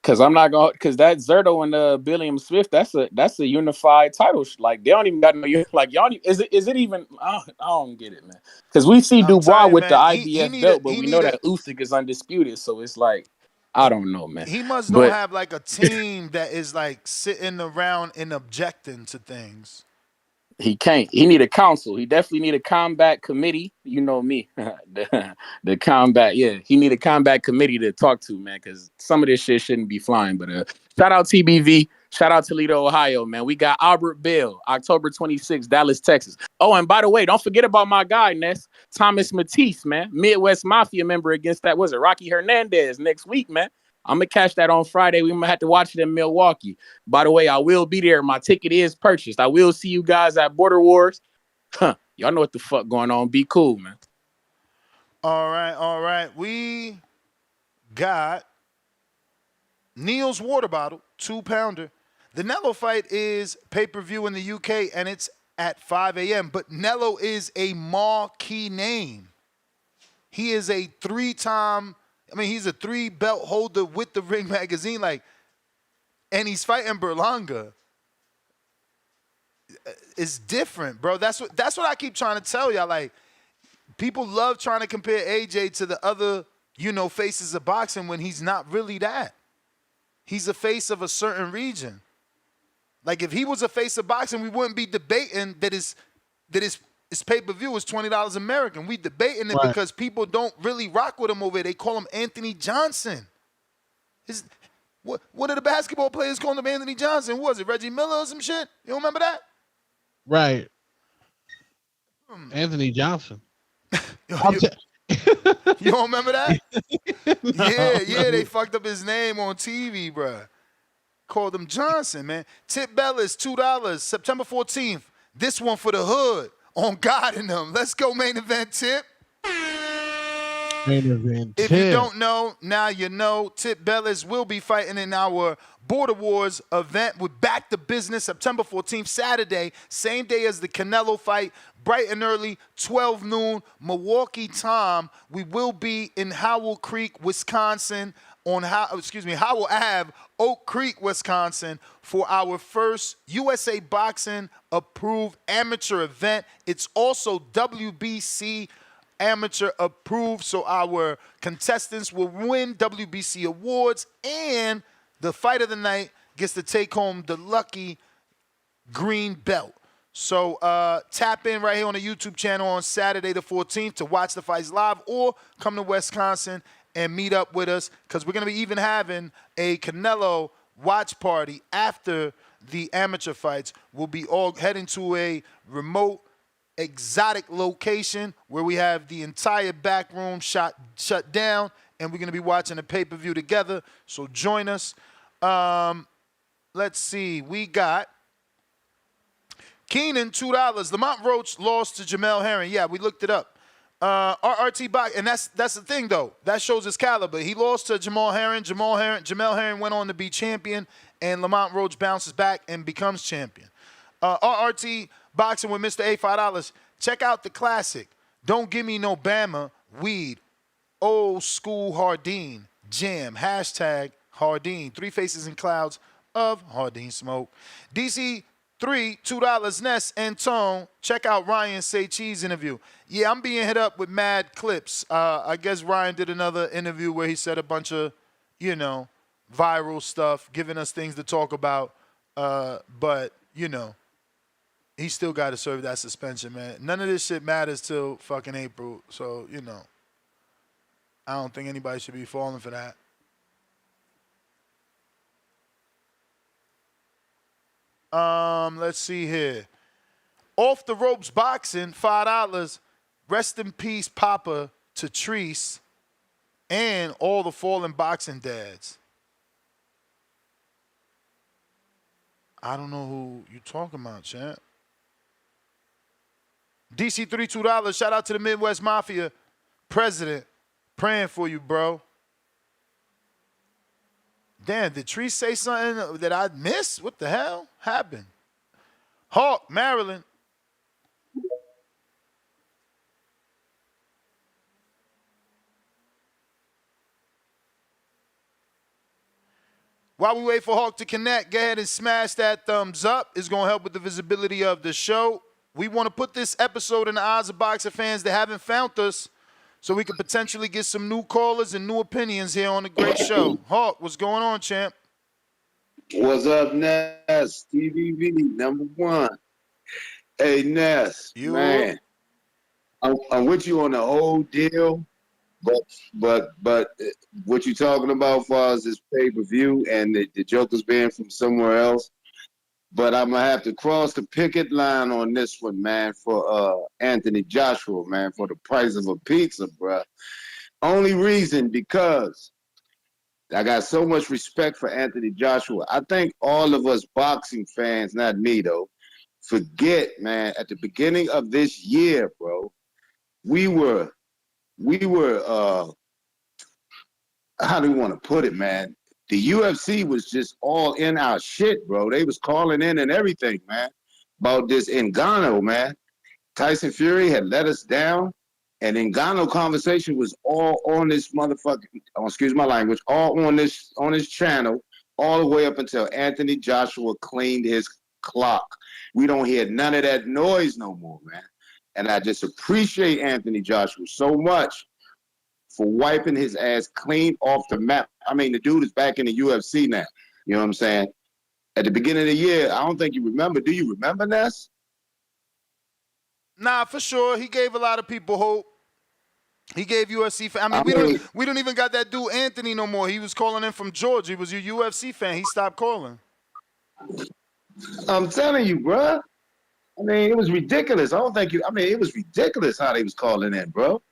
Cause I'm not gonna, cause that Zerto and Billiam Swift, that's a unified title. Like they don't even got no, like y'all. Is it even? I don't get it, man. Cause we see Dubois with the IBF belt, but we know that Usyk is undisputed. So it's like, I don't know, man. He must don't have like a team that is like sitting around and objecting to things. He can't. He need a council. He definitely need a combat committee. You know me, the combat. Yeah, he need a combat committee to talk to, man. Because some of this shit shouldn't be flying. But shout out TBV. Shout out Toledo, Ohio, man. We got Albert Bell, October 26th, Dallas, Texas. Oh, and by the way, don't forget about my guy, Ness, Thomas Matisse, man. Midwest Mafia member against that, was it Rocky Hernandez next week, man. I'm going to catch that on Friday. We might have to watch it in Milwaukee. By the way, I will be there. My ticket is purchased. I will see you guys at Border Wars. Y'all know what the fuck going on. Be cool, man. All right. We got Neil's water bottle, 2-pounder. The Nello fight is pay-per-view in the UK, and it's at 5 a.m. But Nello is a marquee name. He is a he's a 3-belt holder with the Ring magazine, and he's fighting Berlanga. It's different, bro. That's what I keep trying to tell y'all. Like, people love trying to compare AJ to the other, faces of boxing when he's not really that. He's a face of a certain region. Like, if he was a face of boxing, we wouldn't be debating that his pay-per-view is $20 American. We debating it because people don't really rock with him over there. They call him Anthony Johnson. What are the basketball players calling him Anthony Johnson? What was it, Reggie Miller or some shit? You don't remember that? Right. Anthony Johnson. You don't remember that? Yeah, they fucked up his name on TV, bro. Called him Johnson, man. Tip Bell is $2, September 14th. This one for the hood. On God in them. Let's go, main event, Tip. Main event, If you don't know, now you know. Tip Bellis will be fighting in our Border Wars event. We're back to business September 14th, Saturday, same day as the Canelo fight, bright and early, 12 noon, Milwaukee time. We will be in Howell Creek, Wisconsin, Howell Ave, Oak Creek, Wisconsin, for our first USA Boxing approved amateur event. It's also WBC amateur approved, so our contestants will win WBC awards, and the fight of the night gets to take home the lucky green belt. So tap in right here on the YouTube channel on Saturday the 14th to watch the fights live, or come to Wisconsin and meet up with us, because we're going to be even having a Canelo watch party after the amateur fights. We'll be all heading to a remote, exotic location where we have the entire back room shut down, and we're going to be watching a pay-per-view together. So join us. Let's see. We got Keenan, $2. Lamont Roach lost to Jamel Herring. Yeah, we looked it up. RRT Box, and that's the thing though. That shows his caliber. He lost to Jamel Herring went on to be champion, and Lamont Roach bounces back and becomes champion. RRT Boxing with Mr. A, $5. Check out the classic. Don't give me no Bama weed. Old school Hardin jam. # Hardin. 3 faces and clouds of Hardin smoke. DC 3, $2 Ness and Tone. Check out Ryan Say Cheese interview. Yeah, I'm being hit up with mad clips. I guess Ryan did another interview where he said a bunch of, viral stuff, giving us things to talk about. But, he still got to serve that suspension, man. None of this shit matters till fucking April. So, I don't think anybody should be falling for that. Let's see here. Off the Ropes Boxing, $5. Rest in peace, Papa, to Treese, and all the fallen boxing dads. I don't know who you talking about, champ. DC3, $2. Shout out to the Midwest Mafia president. Praying for you, bro. Damn, did Treese say something that I missed? What the hell happened? Hawk, Maryland. While we wait for Hawk to connect, go ahead and smash that thumbs up. It's going to help with the visibility of the show. We want to put this episode in the eyes of boxing fans that haven't found us so we can potentially get some new callers and new opinions here on the great show. Hawk, what's going on, champ? What's up, Ness? PPV, #1. Hey, Ness, man, I'm with you on the whole deal, but what you talking about as far as this pay-per-view and the Joker's being from somewhere else, but I'm going to have to cross the picket line on this one, man, for Anthony Joshua, man, for the price of a pizza, bruh. Only reason, because I got so much respect for Anthony Joshua. I think all of us boxing fans, not me though, forget, man, at the beginning of this year, bro, we were how do you want to put it, man? The UFC was just all in our shit, bro. They was calling in and everything, man, about this Ngannou, man. Tyson Fury had let us down, and Ngannou conversation was all on this motherfucking, excuse my language, all on this channel, all the way up until Anthony Joshua cleaned his clock. We don't hear none of that noise no more, man. And I just appreciate Anthony Joshua so much for wiping his ass clean off the map. I mean, the dude is back in the UFC now. You know what I'm saying? At the beginning of the year, I don't think you remember. Do you remember, Ness? Nah, for sure. He gave a lot of people hope. He gave UFC fans. We don't even got that dude Anthony no more. He was calling in from Georgia. He was a UFC fan. He stopped calling. I'm telling you, bro. I mean, it was ridiculous. It was ridiculous how they was calling in, bro.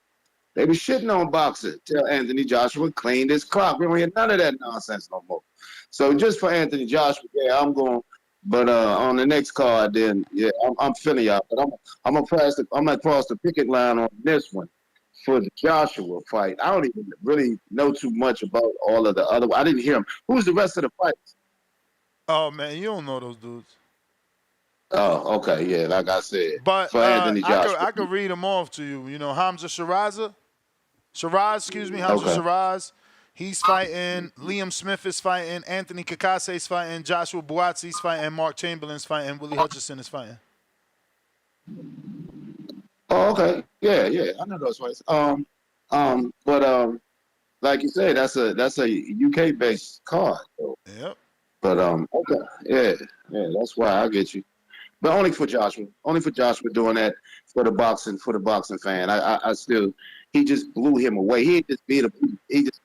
They was shitting on boxing till Anthony Joshua cleaned his clock. We don't hear none of that nonsense no more. So just for Anthony Joshua, yeah, I'm going. But on the next card, then yeah, I'm feeling y'all. But I'm gonna cross the picket line on this one for the Joshua fight. I don't even really know too much about all of the other. I didn't hear him. Who's the rest of the fights? Oh man, you don't know those dudes. Oh, okay, yeah, like I said. But for Anthony Joshua, I could read them off to you. You know, Hamza Shiraz, Shiraz. He's fighting. Liam Smith is fighting. Anthony Kakase is fighting. Joshua Buatsi is fighting. Mark Chamberlain's fighting. Willie Hutchinson is fighting. Oh, okay. Yeah. I know those fights. But like you said, that's a UK based card. So. Yep. But okay. Yeah. That's why I get you. But only for Joshua doing that for the boxing fan. I still, he just blew him away. He just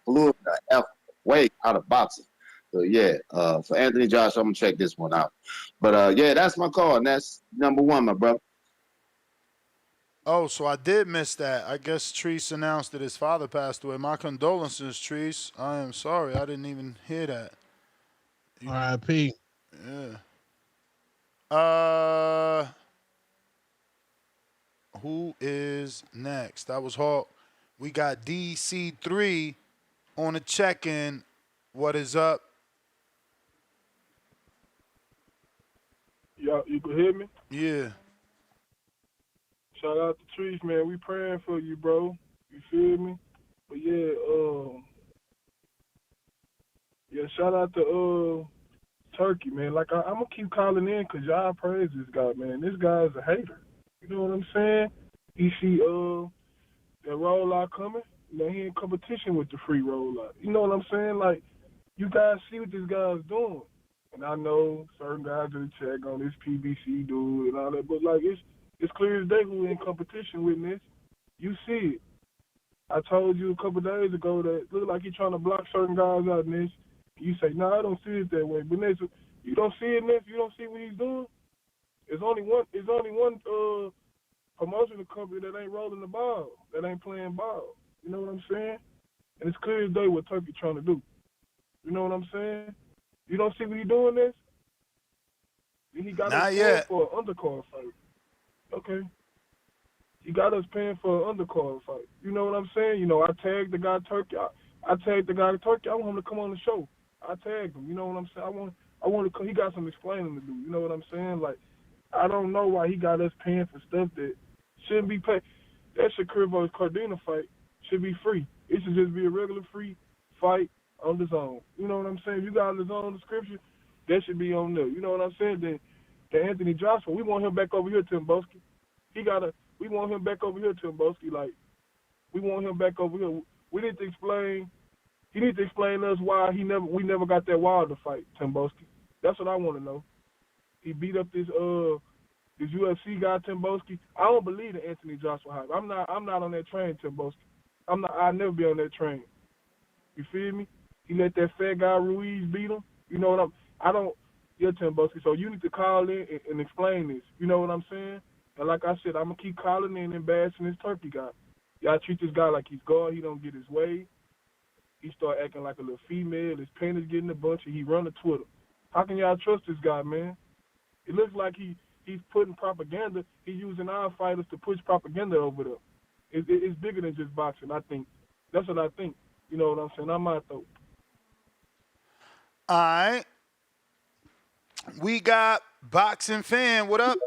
blew him the F away out of boxing. So yeah, for Anthony Joshua, I'm gonna check this one out. But yeah, that's my call, and that's #1, my brother. Oh, so I did miss that. I guess Treese announced that his father passed away. My condolences, Treese. I am sorry. I didn't even hear that. R.I.P. Yeah. Who is next? That was Hawk. We got DC3 on the check-in. What is up? Y'all, you can hear me? Yeah. Shout out to Trees, man. We praying for you, bro. You feel me? But yeah, shout out to Turkey, man. Like I'm gonna keep calling in because y'all praise this guy, man. This guy's a hater. You know what I'm saying? He see that rollout coming. You know, he in competition with the free rollout. You know what I'm saying? Like, you guys see what this guy's doing. And I know certain guys do check on this PBC dude and all that, but like it's clear as day who in competition with this. You see it. I told you a couple days ago that it look like he's trying to block certain guys out in this. You say, no, I don't see it that way. But Ness, you don't see it, Ness? You don't see what he's doing? It's only one promotional company that ain't rolling the ball, that ain't playing ball. You know what I'm saying? And it's clear as day what Turkey trying to do. You know what I'm saying? You don't see what he doing, this? He got us paying for an undercard fight. Okay. He got us paying for an undercard fight. You know what I'm saying? You know, I tagged the guy Turkey. I tagged the guy Turkey. I want him to come on the show. I tagged him. You know what I'm saying? I want to. He got some explaining to do. You know what I'm saying? Like, I don't know why he got us paying for stuff that shouldn't be paid. That Shakur vs. Cardina fight should be free. It should just be a regular free fight on the zone. You know what I'm saying? If you got the zone description, that should be on there. You know what I'm saying? Then the Anthony Joshua, we want him back over here, Timboski. We want him back over here, Timboski. Like, we want him back over here. We need to explain. He needs to explain to us why we never got that Wilder fight, Timboski. That's what I want to know. He beat up this UFC guy, Timboski. I don't believe in Anthony Joshua hype. I'm not on that train, Timboski. I'll never be on that train. You feel me? He let that fat guy Ruiz beat him. You know what yeah, Timboski. So you need to call in and explain this. You know what I'm saying? And like I said, I'm going to keep calling in and bashing this Turkey guy. Y'all treat this guy like he's God. He don't get his way. He start acting like a little female. His pen is getting a bunch, and he run to Twitter. How can y'all trust this guy, man? It looks like he's putting propaganda. He's using our fighters to push propaganda over there. It's bigger than just boxing, I think. That's what I think. You know what I'm saying? I'm out, though. All right. We got Boxing Fan. What up?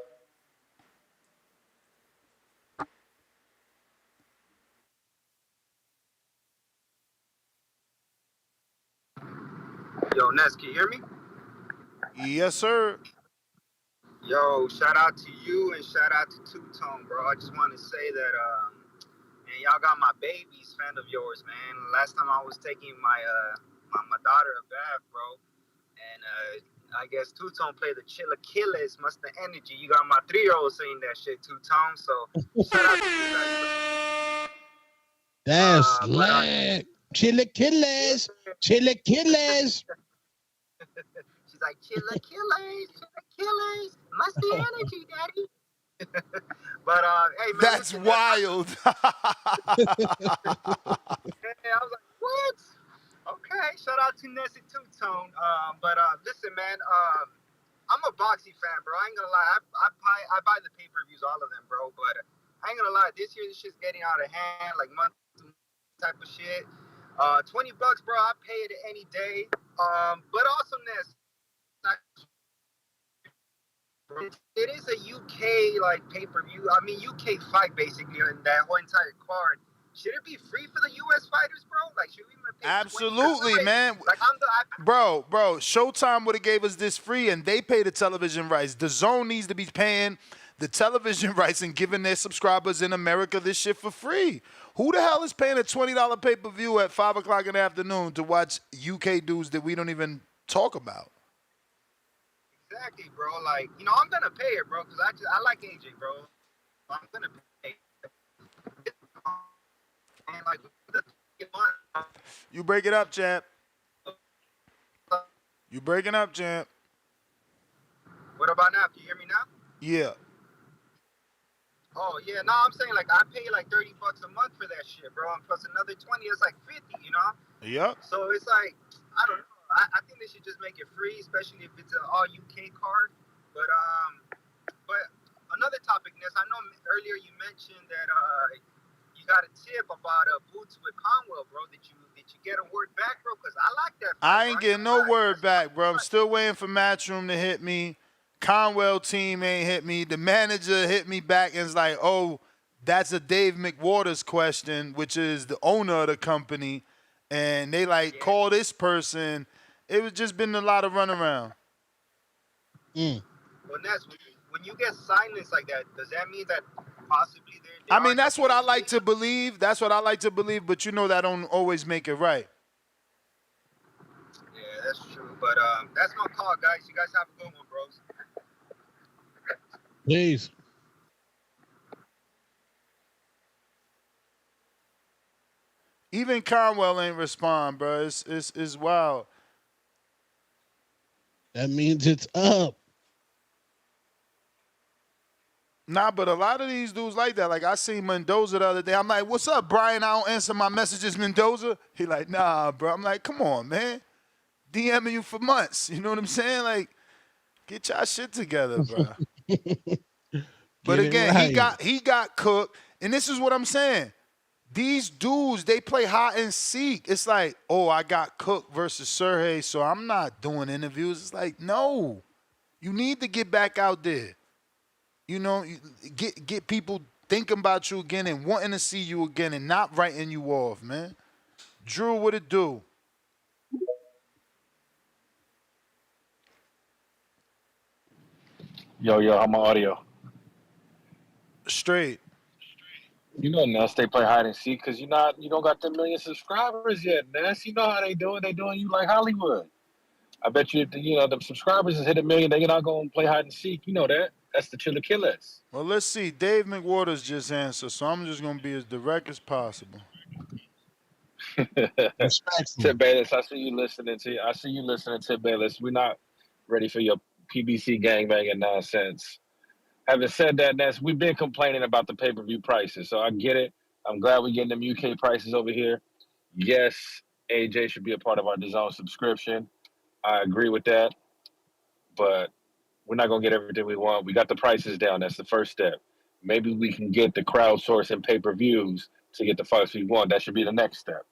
Yo, Ness, can you hear me? Yes, sir. Yo, shout out to you and shout out to Two Tone, bro. I just want to say that, man, y'all got my baby's fan of yours, man. Last time I was taking my daughter a bath, bro, and I guess Two Tone played the Chilaquiles, must the energy. You got my 3-year-old saying that shit, Two Tone. So shout out to you guys. That's lag. Chilaquiles, Chilaquiles. She's like, Chilaquiles, must be energy, daddy. But hey, man, that's listen, wild. I was like, what? Okay, shout out to Nessie Two Tone. But listen, man, I'm a boxing fan, bro. I ain't gonna lie. I buy the pay-per-views, all of them, bro. But I ain't gonna lie. This year, this shit's getting out of hand, like month type of shit. $20, bro. I pay it any day. But awesomeness. It is a UK like pay-per-view. I mean, UK fight basically, and that whole entire card. Should it be free for the US fighters, bro? Like, should we pay Absolutely, $20? man. Like, Bro, Showtime would have gave us this free, and they pay the television rights. The Zone needs to be paying the television rights and giving their subscribers in America this shit for free. Who the hell is paying a $20 pay-per-view at 5 o'clock in the afternoon to watch UK dudes that we don't even talk about? Exactly, bro. Like, you know, I'm gonna pay it, bro, because I like AJ, bro. I'm gonna pay. And like, you break it up, champ. You breaking up, champ. What about now? Can you hear me now? Yeah. Oh yeah, no, I'm saying like I pay like $30 a month for that shit, bro, and plus another 20, it's like 50, you know? Yep. So it's like, I don't know. I think they should just make it free, especially if it's an all UK card. But another topic, Ness, I know earlier you mentioned that you got a tip about Boots with Conwell, bro. Did you get a word back, bro? Because I like that. I ain't getting no word back, bro. I'm still waiting for Matchroom to hit me. Conwell team ain't hit me. The manager hit me back and is like, oh, that's a Dave McWaters question, which is the owner of the company. And they call this person. It was just been a lot of runaround. Well, Ness, when you get silence like that, does that mean that possibly there I are mean, that's nothing what I in like to believe. That's what I like to believe, but you know that don't always make it right. Yeah, that's true. But that's my call, guys. You guys have a good one, bros. Please. Even Conwell ain't respond, bro. It's wild. That means it's up. Nah, but a lot of these dudes like that. Like I seen Mendoza the other day. I'm like, "What's up, Brian? I don't answer my messages, Mendoza." He like, "Nah, bro." I'm like, "Come on, man. DMing you for months. You know what I'm saying? Like, get y'all shit together, bro." But Get it again, right. he got cooked, and this is what I'm saying. These dudes, they play hide and seek. It's like, oh, I got cooked versus Sergey, so I'm not doing interviews. It's like, no, you need to get back out there. You know, get people thinking about you again and wanting to see you again and not writing you off, man. Drew, what it do? Yo, how my audio? Straight. You know, Ness, they play hide and seek because you don't got the million subscribers yet, Ness. You know how they do it. They doing you like Hollywood. I bet you, the subscribers has hit a million. They're not going to play hide and seek. You know that. That's the Chiller Killers. Well, let's see. Dave McWaters just answered, so I'm just going to be as direct as possible. Tip Bayless, I see you listening Tip Bayless. We're not ready for your PBC gangbanging nonsense. Having said that, Ness, we've been complaining about the pay-per-view prices, so I get it. I'm glad we're getting them UK prices over here. Yes, AJ should be a part of our DAZN subscription. I agree with that, but we're not going to get everything we want. We got the prices down. That's the first step. Maybe we can get the crowdsourcing pay-per-views to get the fights we want. That should be the next step.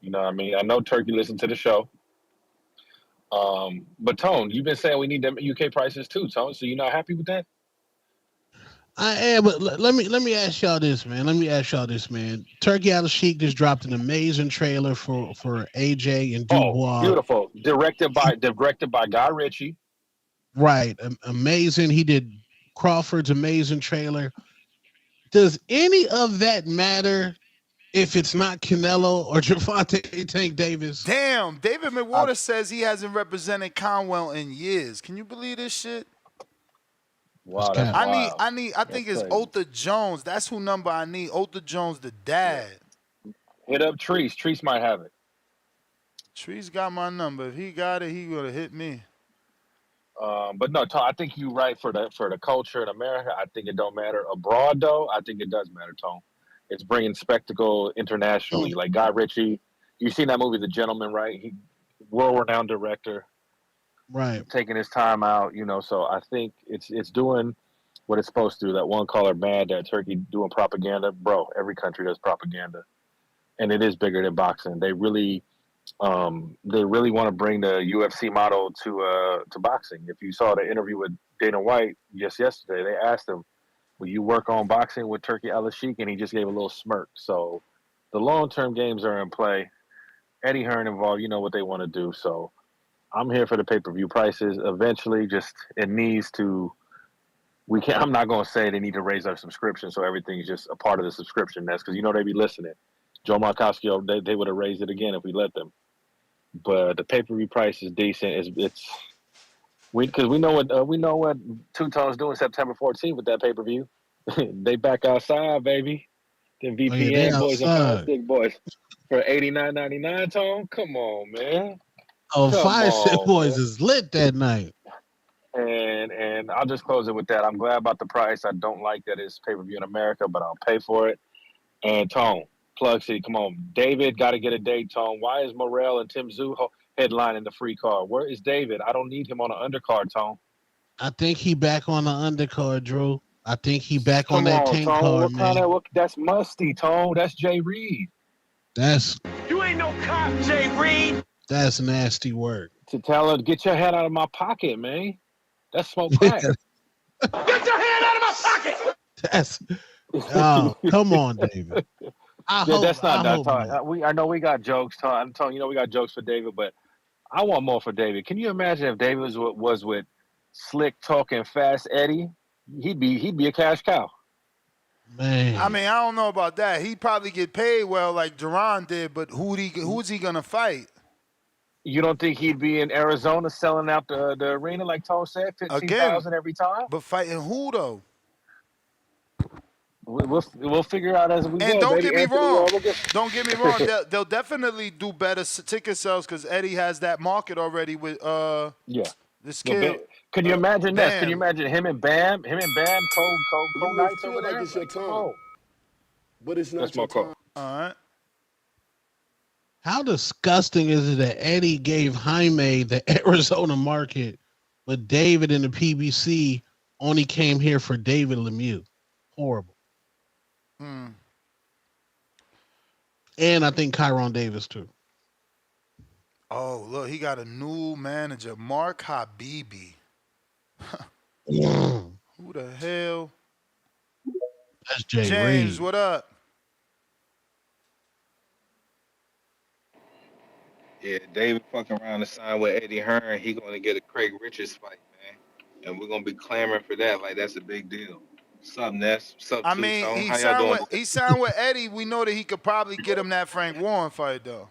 You know what I mean? I know Turkey listened to the show. But Tone, you've been saying we need them UK prices too, Tone. So you're not happy with that? I am, but let me ask y'all this, man. Turkey Al Sheik just dropped an amazing trailer for AJ and Dubois. Oh, beautiful. Directed by Guy Ritchie. Right, amazing. He did Crawford's amazing trailer. Does any of that matter if it's not Canelo or Gervonta Tank Davis? Damn, David McWaters says he hasn't represented Conwell in years. Can you believe this shit? Wow, that's wild. I think it's Otha Jones. That's who number I need. Otha Jones, the dad. Hit up Treese. Treese might have it. Treese got my number. If he got it, he gonna hit me. But no, Tone, I think you're right for the culture in America. I think it don't matter. Abroad, though, I think it does matter, Tone. It's bringing spectacle internationally. Like Guy Ritchie, you've seen that movie, The Gentleman, right? He world-renowned director. Right. Taking his time out, so I think it's doing what it's supposed to do. That one caller mad that Turkey doing propaganda. Bro, every country does propaganda. And it is bigger than boxing. They really want to bring the UFC model to boxing. If you saw the interview with Dana White just yesterday, they asked him, will you work on boxing with Turkey Al Sheik? And he just gave a little smirk. So the long-term games are in play. Eddie Hearn involved, you know what they want to do. So I'm here for the pay-per-view prices. Eventually, it needs to. I'm not going to say they need to raise our subscription so everything's just a part of the subscription. That's because they be listening. Joe Markowski, they would have raised it again if we let them. But the pay-per-view price is decent. Because we know what Two Tone's doing September 14th with that pay-per-view. They back outside, baby. Them VPN boys and Fire Stick boys for $89.99. Tone, come on, man. Oh, Fire Stick Boys is lit that night. And I'll just close it with that. I'm glad about the price. I don't like that it's pay-per-view in America, but I'll pay for it. And Tone, Plug City, come on. David got to get a date, Tone. Why is Morrell and Tim Tszyu headlining the free card? Where is David? I don't need him on an undercard, Tone. I think he back on the undercard, Drew. I think he back on that tank card, man. That's musty, Tone. That's Jay Reed. You ain't no cop, Jay Reed. That's nasty work. To tell her, get your head out of my pocket, man. That's smoke crack. Get your hand out of my pocket. Come on, David. That's not that. I know we got jokes. I'm telling we got jokes for David, but I want more for David. Can you imagine if David was with slick talking fast Eddie, he'd be a cash cow. Man. I mean, I don't know about that. He'd probably get paid well like Duran did, but who's he gonna fight? You don't think he'd be in Arizona selling out the arena like Tone said, 15,000 every time? But fighting who though? We'll figure out as we go. And don't get me wrong. We'll Don't get me wrong. They'll definitely do better ticket sales because Eddie has that market already with this kid. Can you imagine this? Bam. Can you imagine him and Bam co-nights over there? It's your time, but it's not That's your my call. time. All right. How disgusting is it that Eddie gave Jaime the Arizona market, but David and the PBC only came here for David Lemieux? Horrible. And I think Kyron Davis too. Oh, look, he got a new manager, Mark Habibi. Who the hell? That's Jay James, Reed. what up? Yeah, David fucking around and sign with Eddie Hearn. He gonna get a Craig Richards fight, man, and we're gonna be clamoring for that. Like that's a big deal. What's up, Ness? What's up, I Two mean, Tone? he How y'all doing? signed with Eddie. We know that he could probably get him that Frank Warren fight, though.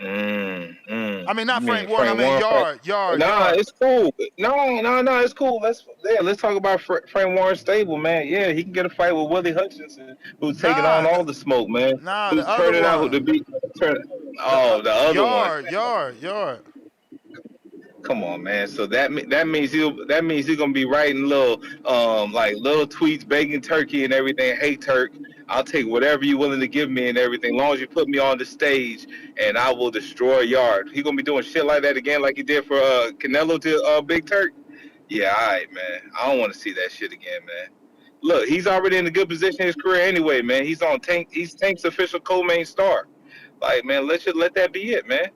I mean, not Frank Warren. I mean, Yard. Nah, it's cool. No, it's cool. Let's talk about Frank Warren stable, man. Yeah, he can get a fight with Willie Hutchinson, who's taking on all the smoke, man. Nah, who's the other one. the other one. Yard. Come on, man. So that means he's gonna be writing little tweets, begging Turkey and everything. Hey, Turk, I'll take whatever you're willing to give me and everything, as long as you put me on the stage, and I will destroy Yard. He gonna be doing shit like that again, like he did for Canelo to Big Turk. Yeah, all right, man. I don't want to see that shit again, man. Look, he's already in a good position in his career anyway, man. He's Tank's official co-main star. Like, man, let that be it, man.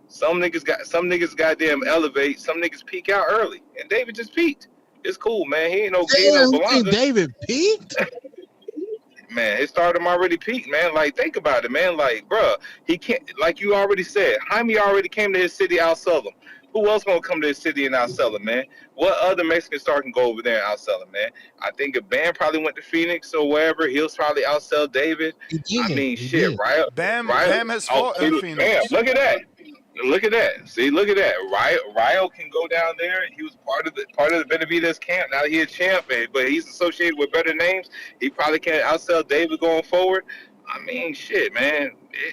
Some niggas goddamn elevate. Some niggas peak out early, and David just peaked. It's cool, man. He ain't no Belonga. David peaked. Man, his stardom already peaked, man. Like, think about it, man. Like, bruh, he can't. Like you already said, Jaime already came to his city, outsell him. Who else gonna come to his city and outsell him, man? What other Mexican star can go over there and outsell him, man? I think if Bam probably went to Phoenix or wherever, he'll probably outsell David. Bam has fought in Phoenix. Bam, look at that. Look at that. See, look at that. Ryo can go down there. He was part of the Benavidez camp. Now he's a champ, but he's associated with better names. He probably can't outsell David going forward. I mean, shit, man.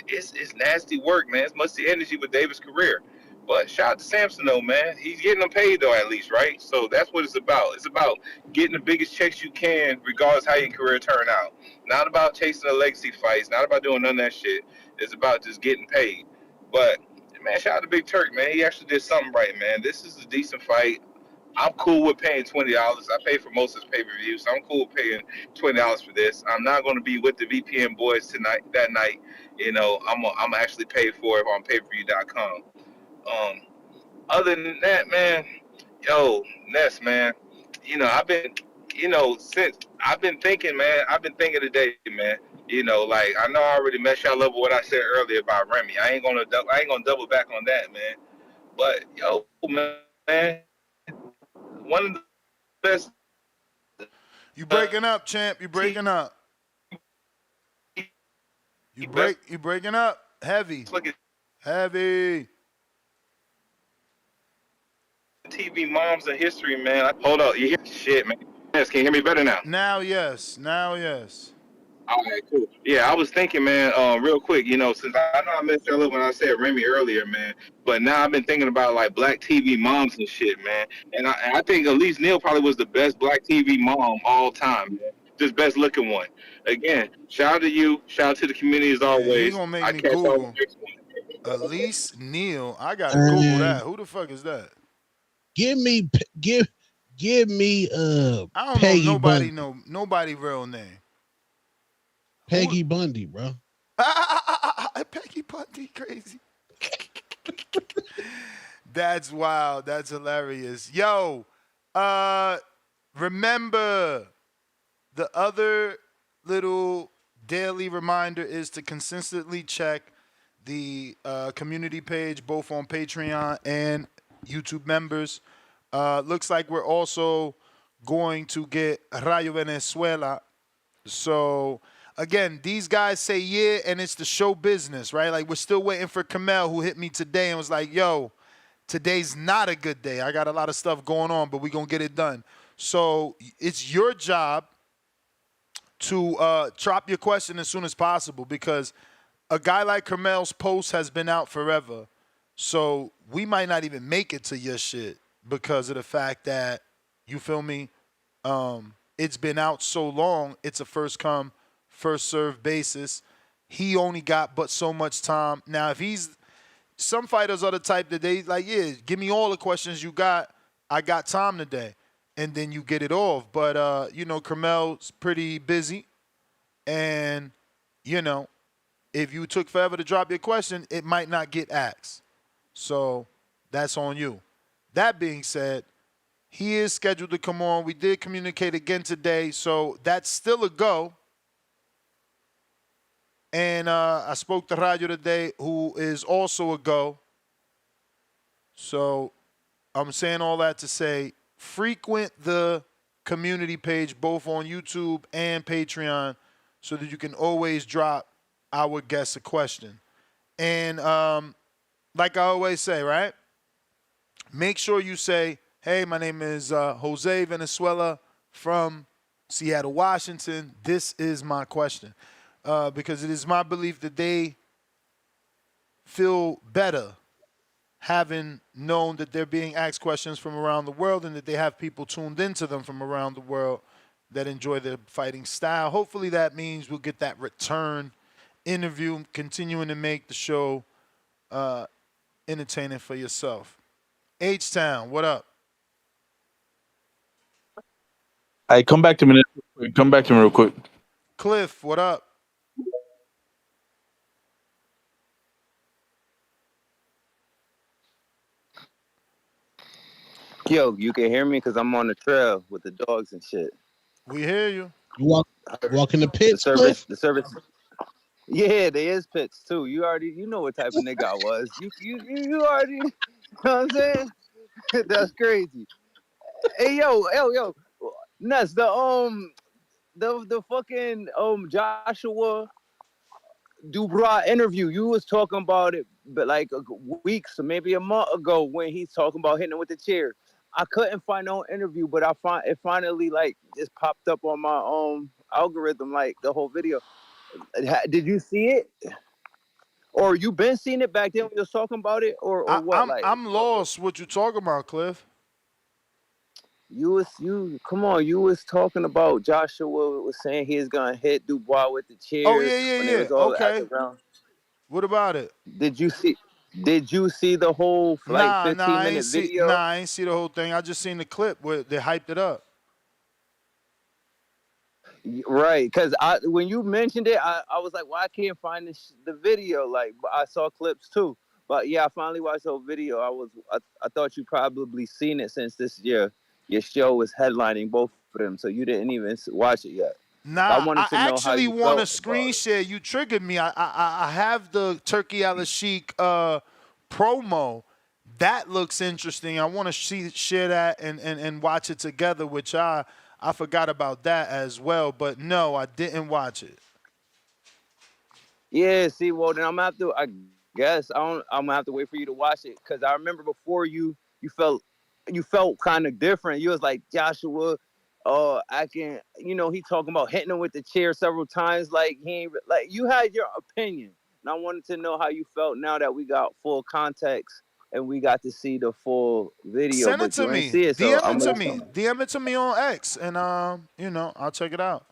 It's nasty work, man. It's musty energy with David's career. But shout out to Samson, though, man. He's getting them paid, though, at least, right? So that's what it's about. It's about getting the biggest checks you can, regardless how your career turn out. Not about chasing the legacy fights. Not about doing none of that shit. It's about just getting paid. But man, shout out to Big Turk, man. He actually did something right, man. This is a decent fight. I'm cool with paying $20. I pay for most of his pay-per-view, so I'm cool with paying $20 for this. I'm not going to be with the VPN boys that night. You know, I'm actually paid for it on payperview.com. Other than that, man, Ness, man, I've been thinking today, man. Like, I know I already messed y'all up with what I said earlier about Remy. I ain't gonna double back on that, man. But man, one of the best. You breaking up, champ? You breaking up? You breaking up? Heavy. Heavy. TV moms in history, man. Hold up, you hear shit, man? Yes, can you hear me better now? Now, yes. All right, cool. Yeah, I was thinking, man, real quick, since I know I messed y'all up when I said Remy earlier, man, but now I've been thinking about, like, black TV moms and shit, man. And I think Elise Neal probably was the best black TV mom all time, man. Just best looking one. Again, shout out to you. Shout out to the community as always. You gonna make me Google Elise Neal. I gotta Google that. Who the fuck is that? Give me I don't Peggy know Bundy. nobody real name. Peggy Bundy, bro. Peggy Bundy, crazy. That's wild. That's hilarious. Yo, remember the other little daily reminder is to consistently check the community page, both on Patreon and YouTube members. Looks like we're also going to get Rayo Venezuela. So again, these guys say yeah, and it's the show business, right? Like we're still waiting for Kamel, who hit me today and was like, yo, today's not a good day. I got a lot of stuff going on, but we're going to get it done. So it's your job to drop your question as soon as possible, because a guy like Kamel's post has been out forever. So we might not even make it to your shit because of the fact that, you feel me, it's been out so long, it's a first come, first served basis. He only got but so much time. Now, if some fighters are the type that they like, yeah, give me all the questions you got. I got time today. And then you get it off. But, Kamel's pretty busy. And, if you took forever to drop your question, it might not get asked. So that's on you. That being said, he is scheduled to come on. We did communicate again today, so that's still a go. And I spoke to Rayo today, who is also a go. So I'm saying all that to say, frequent the community page, both on YouTube and Patreon, so that you can always drop our guests a question. And like I always say, right? Make sure you say, hey, my name is Jose Venezuela from Seattle, Washington. This is my question. Because it is my belief that they feel better having known that they're being asked questions from around the world, and that they have people tuned into them from around the world that enjoy their fighting style. Hopefully that means we'll get that return interview, continuing to make the show entertaining for yourself. H-Town, what up? Hey, come back to me real quick. Cliff, what up? Yo, you can hear me because I'm on the trail with the dogs and shit. We hear you. You walking the pits, The service. Yeah, there is pits too. You know what type of nigga I was. You already, you know what I'm saying? That's crazy. Hey, yo, Ness, the fucking Joshua-Dubois interview, you was talking about it, but like weeks or maybe a month ago when he's talking about hitting him with the chair. I couldn't find no interview, but it finally like just popped up on my algorithm, like the whole video. Did you see it? Or you been seeing it back then when you was talking about it, or what? I'm lost. What you talking about, Cliff? You was talking about Joshua was saying he was gonna hit Dubois with the chair. Oh yeah. Okay. What about it? Did you see the whole 15-minute video? I ain't see the whole thing. I just seen the clip where they hyped it up. Right, because when you mentioned it, I was like, well, I can't find the video. Like, I saw clips too, but yeah, I finally watched the whole video. I thought you probably seen it since this year. Your show was headlining both of them, so you didn't even watch it yet. Nah, I actually want to screen share. You triggered me. I have the Turkey Al Sheik promo. That looks interesting. I want to share that and watch it together, which I forgot about that as well. But no, I didn't watch it. Yeah, see, well, then I'm gonna have to. I guess I'm gonna have to wait for you to watch it, because I remember before you felt kind of different. You was like, Joshua, I can, he talking about hitting him with the chair several times. Like, he ain't, like, you had your opinion, and I wanted to know how you felt now that we got full context and we got to see the full video. Send it to me. DM it to me on X, and I'll check it out.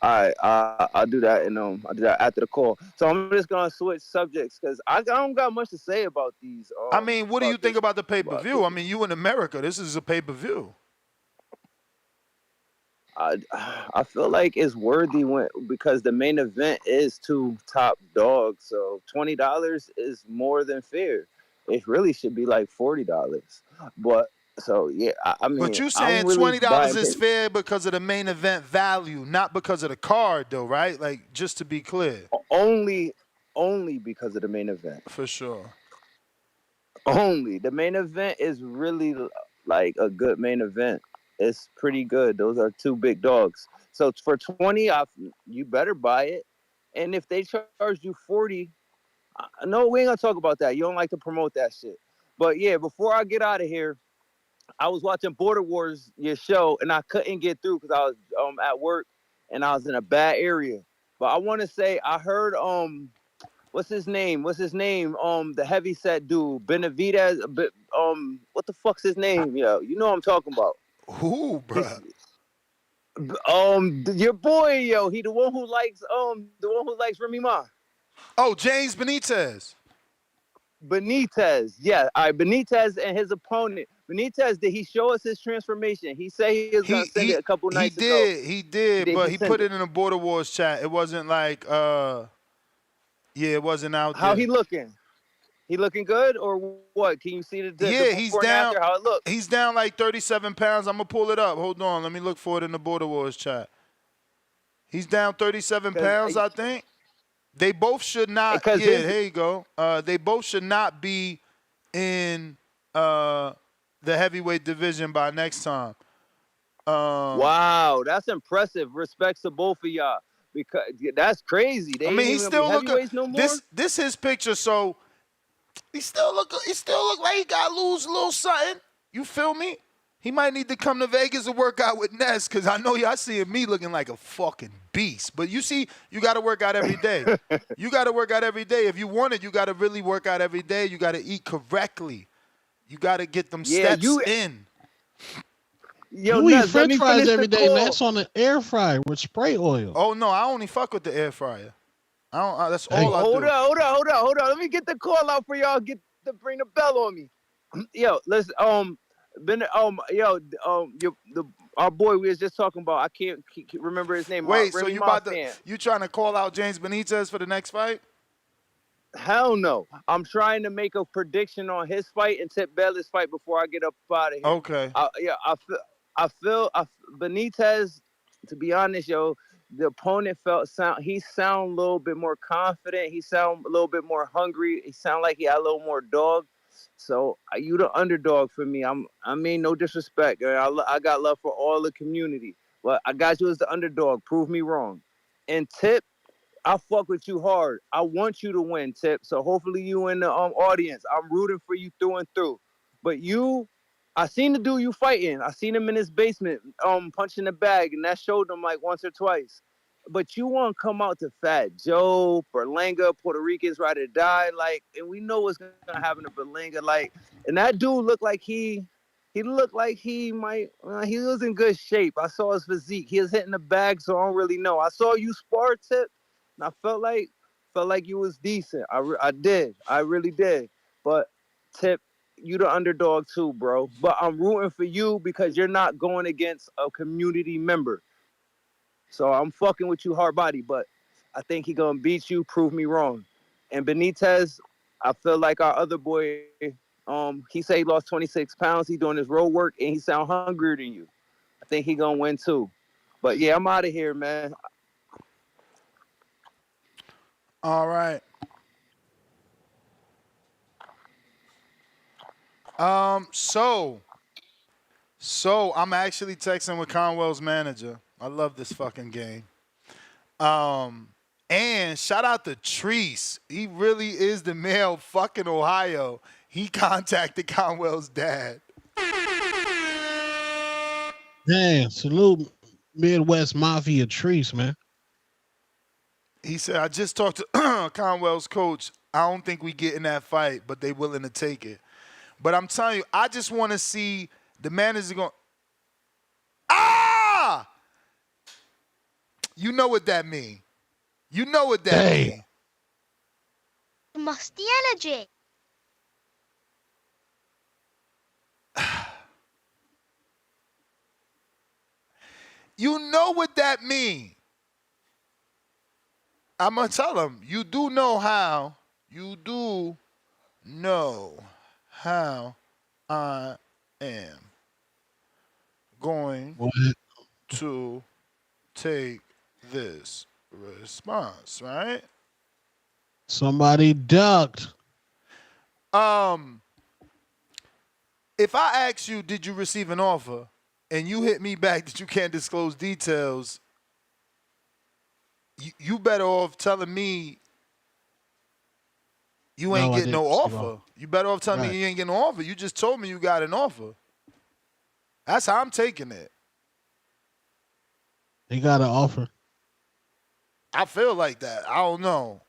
All right, I'll do that, and I'll do that after the call. So I'm just gonna switch subjects because I don't got much to say about these. I mean, what do you think about the pay-per-view? I mean, you in America, this is a pay-per-view. I feel like it's worthy because the main event is 2 top dogs, so $20 is more than fair. It really should be like $40, but. So yeah, I mean, but you saying really $20 is fair because of the main event value, not because of the card, though, right? Like, just to be clear. Only because of the main event. For sure. Only the main event is really like a good main event. It's pretty good. Those are two big dogs. So for 20, you better buy it. And if they charge you 40, no, we ain't gonna talk about that. You don't like to promote that shit. But yeah, before I get out of here, I was watching Border Wars, your show, and I couldn't get through because I was at work and I was in a bad area. But I want to say I heard what's his name? The heavyset dude, Benavidez. What the fuck's his name? Yo, you know what I'm talking about. Who, bro? Your boy, yo, he the one who likes Remy Ma. Oh, James Benitez. Benitez, yeah. All right, Benitez and his opponent. Benitez, did he show us his transformation? He said he was gonna send it a couple nights ago. He did, but he put it in a Border Wars chat. It wasn't like it wasn't out there. How he looking? He looking good or what? Can you see the he's before down. and after, how it look? He's down like 37 pounds. I'm gonna pull it up. Hold on, let me look for it in the Border Wars chat. He's down 37 pounds, I think. They both should not. Yeah, here you go. They both should not be in the heavyweight division by next time. Wow, that's impressive. Respects to both of y'all because that's crazy. They ain't he's even still heavyweights no more. This his picture, so he still look like he got to lose a little something. You feel me? He might need to come to Vegas and work out with Ness because I know y'all seeing me looking like a fucking beast. But you see, you got to work out every day. You got to work out every day. If you want it, you got to really work out every day. You got to eat correctly. You got to get them steps in. Yo, you eat French fries every day, and that's on the air fryer with spray oil. Oh no, I only fuck with the air fryer. I don't. That's all I do. Hold on. Let me get the call out for y'all. Get to bring the bell on me. Yo, listen. Our boy we was just talking about. I can't remember his name. Wait, so you trying to call out James Benitez for the next fight? Hell no. I'm trying to make a prediction on his fight and Tip Bayless fight before I get up out of here. Okay. I feel Benitez, to be honest, yo, the opponent he sound a little bit more confident. He sound a little bit more hungry. He sound like he had a little more dog. So you the underdog for me. I mean, no disrespect. I got love for all the community, but I got you as the underdog. Prove me wrong. And Tip, I fuck with you hard. I want you to win, Tip. So hopefully you in the audience. I'm rooting for you through and through. But I seen the dude you fighting. I seen him in his basement, punching the bag, and that showed him like once or twice. But you want to come out to Fat Joe, Berlanga, Puerto Ricans ride or die, and we know what's gonna happen to Berlanga, and that dude looked like he looked like he was in good shape. I saw his physique. He was hitting the bag, so I don't really know. I saw you spar, Tip, and I felt like you was decent. I did. I really did. But Tip, you the underdog too, bro. But I'm rooting for you because you're not going against a community member. So I'm fucking with you hard body, but I think he gonna beat you, prove me wrong. And Benitez, I feel like our other boy, he said he lost 26 pounds. He doing his road work, and he sound hungrier than you. I think he gonna win too. But yeah, I'm out of here, man. All right. So I'm actually texting with Conwell's manager. I love this fucking game. And shout out to Treese. He really is the mayor of fucking Ohio. He contacted Conwell's dad. Damn, salute Midwest Mafia Treese, man. He said, I just talked to Conwell's coach. I don't think we get in that fight, but they willing to take it. But I'm telling you, I just want to see the manager going, ah! You know what that mean. You know what that mean. Musty energy. You know what that mean. I'm going to tell him, you do know how I am going to take this response, right? Somebody ducked. If I ask you, did you receive an offer, and you hit me back that you can't disclose details, you better off telling me you ain't No, I getting didn't no receive offer. offer. You better off telling Right. me you ain't getting no offer. You just told me you got an offer. That's how I'm taking it. He got an offer. I feel like that. I don't know.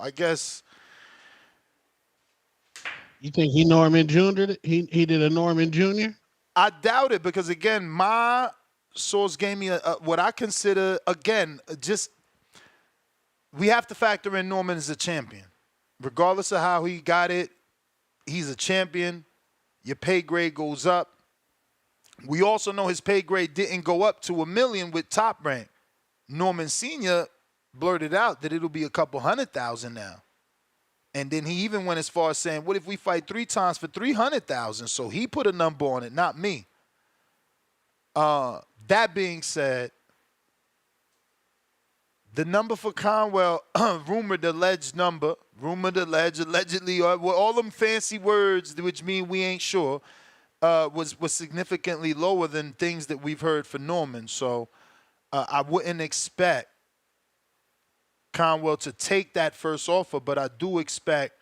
I guess. You think he Norman Jr.? He did a Norman Jr.? I doubt it because, again, my source gave me what I consider, again, just we have to factor in Norman as a champion. Regardless of how he got it, he's a champion. Your pay grade goes up. We also know his pay grade didn't go up to $1 million with Top Rank. Norman Sr. blurted out that it'll be a couple $100,000 now. And then he even went as far as saying, what if we fight 3 times for $300,000? So he put a number on it, not me. That being said, the number for Conwell, rumored alleged number, allegedly, all them fancy words which mean we ain't sure, was significantly lower than things that we've heard for Norman. So I wouldn't expect Conwell to take that first offer, but I do expect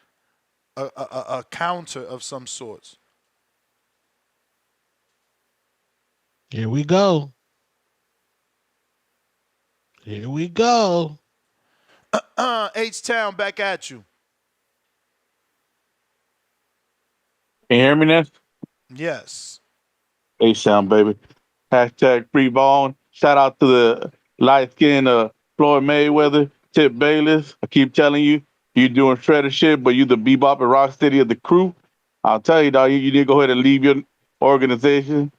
a counter of some sorts. Here we go. Here we go. H-Town, back at you. Can you hear me now? Yes. A-Sound, baby. Hashtag free ball. Shout out to the light skin Floyd Mayweather, Tip Bayless. I keep telling you, you're doing shredder shit, but you the bebop and rock steady of the crew. I'll tell you, dog, you need to go ahead and leave your organization.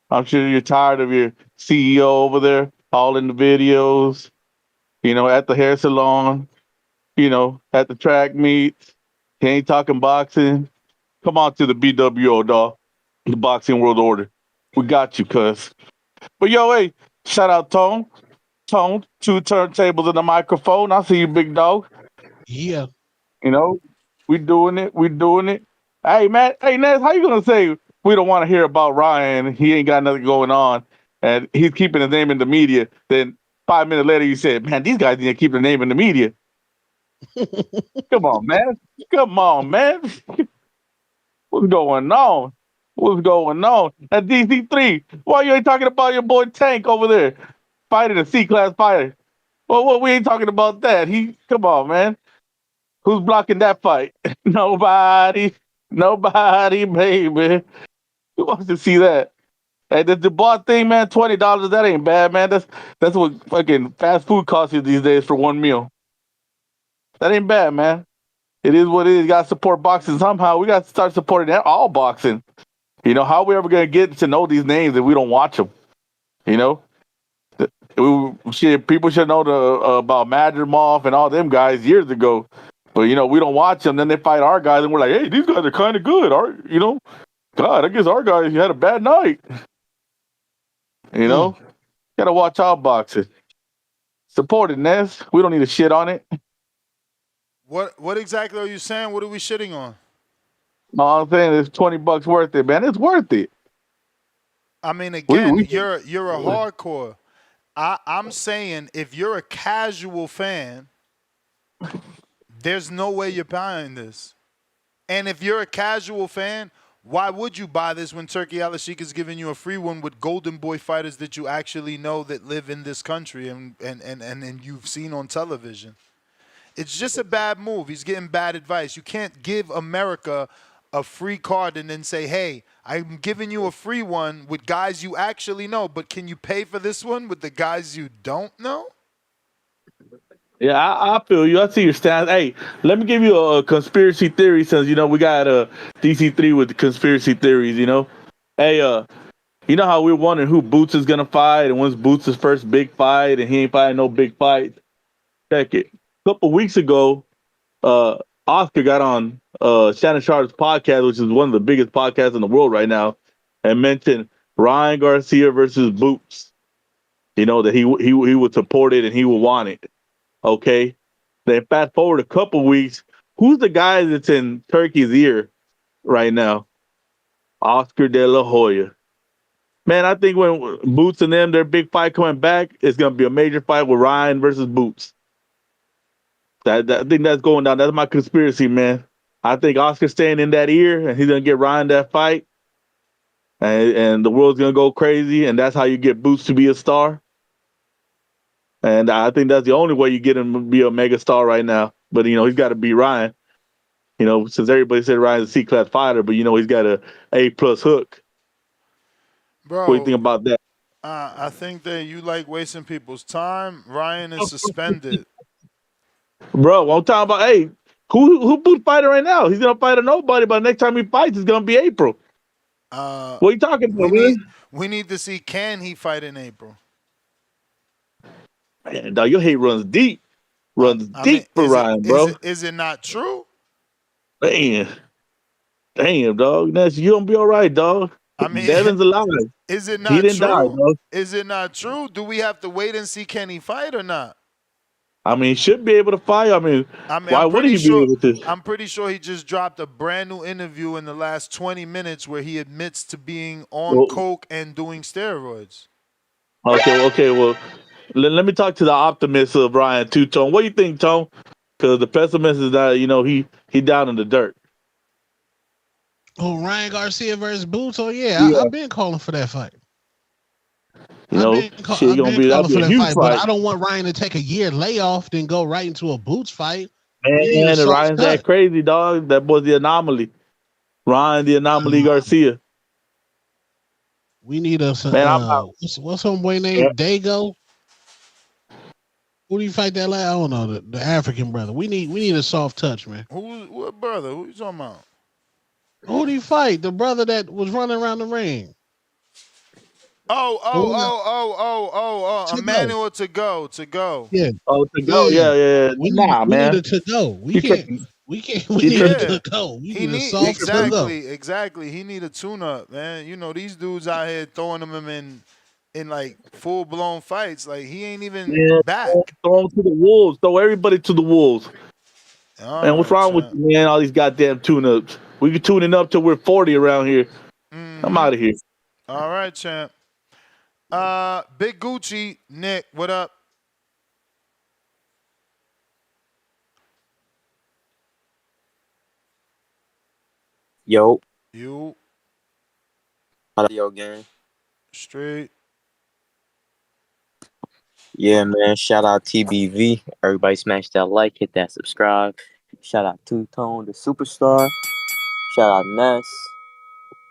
I'm sure you're tired of your CEO over there, all in the videos, at the hair salon, at the track meets. He ain't talking boxing. Come on to the BWO, dog. The Boxing World Order. We got you, cuz. But yo, hey, shout out Tone. Tone, 2 turntables and a microphone. I see you, big dog. Yeah. We doing it. We doing it. Hey, man. Hey, Nez, how you going to say we don't want to hear about Ryan? He ain't got nothing going on. And he's keeping his name in the media. Then 5 minutes later, you said, man, these guys need to keep their name in the media. Come on, man. Come on, man. What's going on? What's going on? At DC3, why you ain't talking about your boy Tank over there fighting a C-class fighter? Well, we ain't talking about that. Come on, man. Who's blocking that fight? Nobody. Nobody, baby. Who wants to see that? Hey, the Dubois thing, man, $20, that ain't bad, man. That's what fucking fast food costs you these days for one meal. That ain't bad, man. It is what it is. You got to support boxing somehow. We got to start supporting all boxing. How are we ever going to get to know these names if we don't watch them? People should know about Madrimov and all them guys years ago. But, we don't watch them. Then they fight our guys, and we're like, hey, these guys are kind of good. God, I guess our guys had a bad night. Got to watch our boxing. Support it, Ness. We don't need to shit on it. What exactly are you saying? What are we shitting on? No, I'm saying it's $20 worth it, man. It's worth it. I mean, again, you're a hardcore. I'm saying if you're a casual fan, there's no way you're buying this. And if you're a casual fan, why would you buy this when Turkey Al-Sheikh is giving you a free one with Golden Boy fighters that you actually know that live in this country and you've seen on television? It's just a bad move. He's getting bad advice. You can't give America a free card and then say, hey, I'm giving you a free one with guys you actually know, but can you pay for this one with the guys you don't know? Yeah, I feel you. I see your stance. Hey, let me give you a conspiracy theory since, we got DC3 with the conspiracy theories, Hey, you know how we're wondering who Boots is going to fight and when's Boots' first big fight and he ain't fighting no big fights? Check it. A couple weeks ago, Oscar got on Shannon Sharp's podcast, which is one of the biggest podcasts in the world right now, and mentioned Ryan Garcia versus Boots. That he would support it and he would want it. Okay. Then fast forward a couple weeks, who's the guy that's in Turkey's ear right now? Oscar De La Hoya. Man, I think when Boots and them, their big fight coming back, it's gonna be a major fight with Ryan versus Boots. I think that's going down. That's my conspiracy, man. I think Oscar's staying in that ear, and he's gonna get Ryan that fight, and the world's gonna go crazy, and that's how you get Boots to be a star. And I think that's the only way you get him to be a mega star right now. But he's got to beat Ryan. Since everybody said Ryan's a C-class fighter, but he's got a A+ hook. Bro, What do you think about that? I think that you like wasting people's time. Ryan is suspended. Bro, I'm talking about, hey, who Boots fighting right now? He's gonna fight a nobody, but next time he fights, it's gonna be April. What are you talking about, man? We need to see, can he fight in April? Man, dog, your hate runs deep. Runs deep for Ryan, bro. Is it not true? Man. Damn, dog. Ness, you gonna be all right, dog. Devin's alive. Is it He not didn't die, true? dog. Is it not true? Do we have to wait and see, can he fight or not? I mean, he should be able to fight. I mean, why wouldn't he be able to? I'm pretty sure he just dropped a brand new interview in the last 20 minutes where he admits to being on coke and doing steroids. Okay. Well, let me talk to the optimist of Ryan too, Tone. What do you think, Tone? Because the pessimist is that he down in the dirt. Oh, Ryan Garcia versus Boots. Oh yeah. I've been calling for that fight. That'd be a huge fight. But I don't want Ryan to take a year layoff, then go right into a Boots fight. Man, Ryan's that crazy, dog. That boy's the anomaly. Ryan, the anomaly Garcia. We need a what's some boy named Dago? Who do you fight that last? I don't know, the African brother. We need a soft touch, man. What brother? Who you talking about? Who do you fight? The brother that was running around the ring. Oh, Emmanuel to go. Yeah. Oh, to go. Yeah. We man. need a to go. We can't. We need a to go. We need a soft to go. Exactly. He need a tune-up, man. These dudes out here throwing him in like full-blown fights. Like, he ain't even back. Throw him to the wolves. Throw everybody to the wolves. Man, what's wrong with you, man? All these goddamn tune-ups. We can tune it up till we're 40 around here. I'm out of here. All right, champ. Big Gucci, Nick, what up? Yo. You. How yo, gang? Straight. Yeah, man. Shout out TBV. Everybody smash that like, hit that subscribe. Shout out Two Tone, the superstar. Shout out Ness.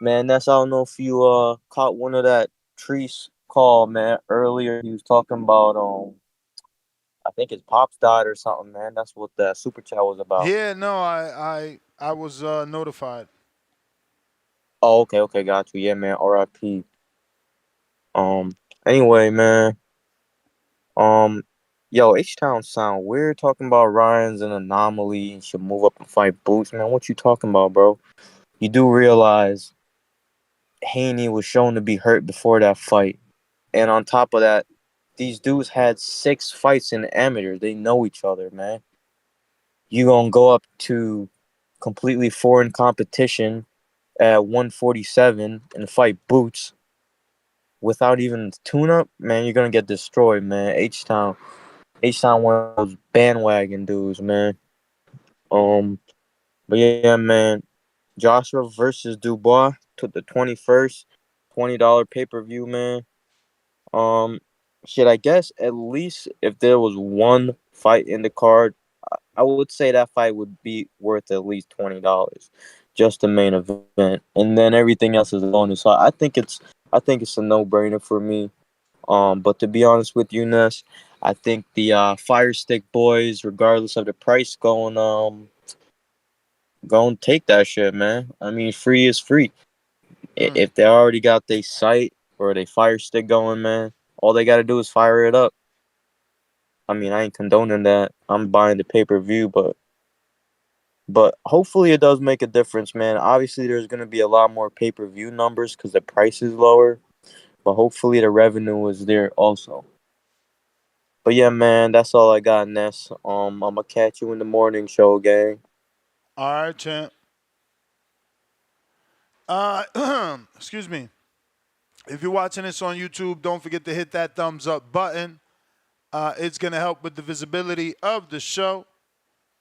Man, Ness, I don't know if you caught one of that Treese call, man, earlier. He was talking about I think his pops died or something, man. That's what that super chat was about. Yeah, no, I was notified. Oh, okay, got you. Yeah, man. R.I.P. Anyway, man. Yo, H-Town sound weird talking about Ryan's an anomaly and should move up and fight Boots, man. What you talking about, bro? You do realize Haney was shown to be hurt before that fight. And on top of that, these dudes had 6 fights in the amateur. They know each other, man. You gonna go up to completely foreign competition at 147 and fight Boots without even tune-up? Man, you're gonna get destroyed, man. H-Town one of those bandwagon dudes, man. But yeah, man. Joshua versus Dubois to the 21st, $20 pay-per-view, man. I guess at least if there was one fight in the card, I would say that fight would be worth at least $20, just the main event, and then everything else is a bonus. So I think it's a no-brainer for me. But to be honest with you, Ness, I think the Fire Stick boys, regardless of the price, going take that shit, man. I mean, free is free. If they already got their site or they Fire Stick going, man, all they got to do is fire it up. I mean, I ain't condoning that. I'm buying the pay-per-view, but hopefully it does make a difference, man. Obviously, there's going to be a lot more pay-per-view numbers because the price is lower, but hopefully the revenue is there also. But yeah, man, that's all I got, Ness. I'm going to catch you in the morning show, gang. All right, champ. Excuse me. If you're watching this on YouTube, don't forget to hit that thumbs up button. It's going to help with the visibility of the show.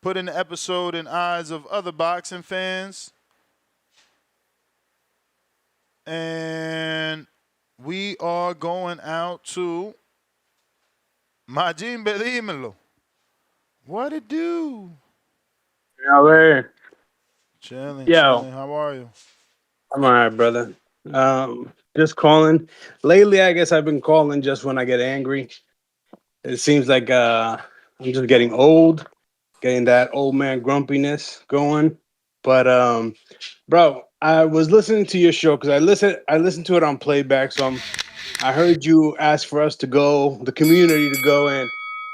Put in the episode in eyes of other boxing fans. And we are going out to Majin Bedímelo. What it do? LA. Chilling. Yo, How are you? I'm all right, brother. Just calling. Lately, I guess I've been calling just when I get angry. It seems like I'm just getting old, getting that old man grumpiness going. But bro, I was listening to your show because I listened to it on playback. So I heard you ask for us to go, the community to go and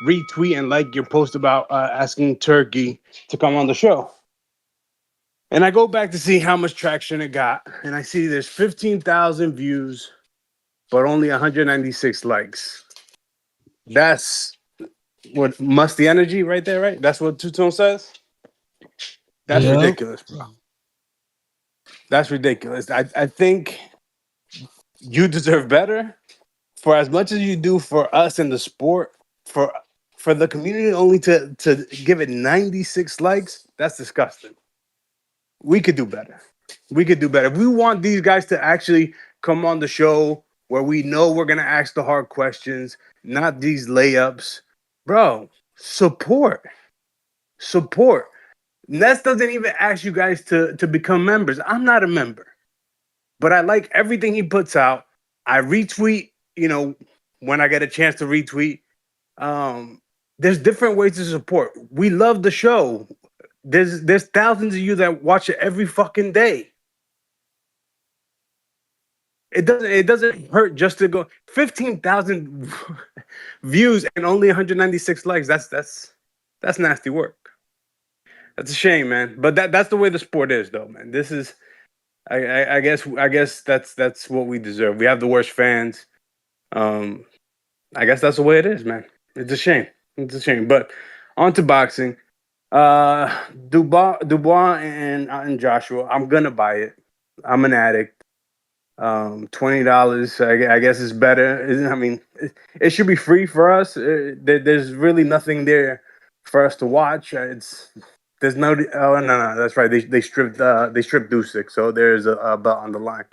retweet and like your post about asking Turkey to come on the show. And I go back to see how much traction it got, and I see there's 15,000 views, but only 196 likes. That's what Musty Energy right there, right? That's what Two Tone says. That's ridiculous, bro. That's ridiculous. I think you deserve better for as much as you do for us in the sport. For the community only to give it 96 likes, that's disgusting. We could do better. We could do better. We want these guys to actually come on the show where we know we're gonna ask the hard questions, not these layups. Bro, support. Support. Ness doesn't even ask you guys to become members. I'm not a member, but I like everything he puts out. I retweet, when I get a chance to retweet. There's different ways to support. We love the show. There's thousands of you that watch it every fucking day. It doesn't hurt just to go 15,000 views and only 196 likes. That's nasty work. That's a shame, man. But that's the way the sport is, though, man. This is, I guess that's what we deserve. We have the worst fans. I guess that's the way it is, man. It's a shame. It's a shame. But on to boxing. Dubois and Joshua. I'm gonna buy it. I'm an addict. $20. I guess it's better. I mean, it should be free for us. There's really nothing there for us to watch. There's no. Oh no, that's right. They stripped Dusik, so there's a belt on the line.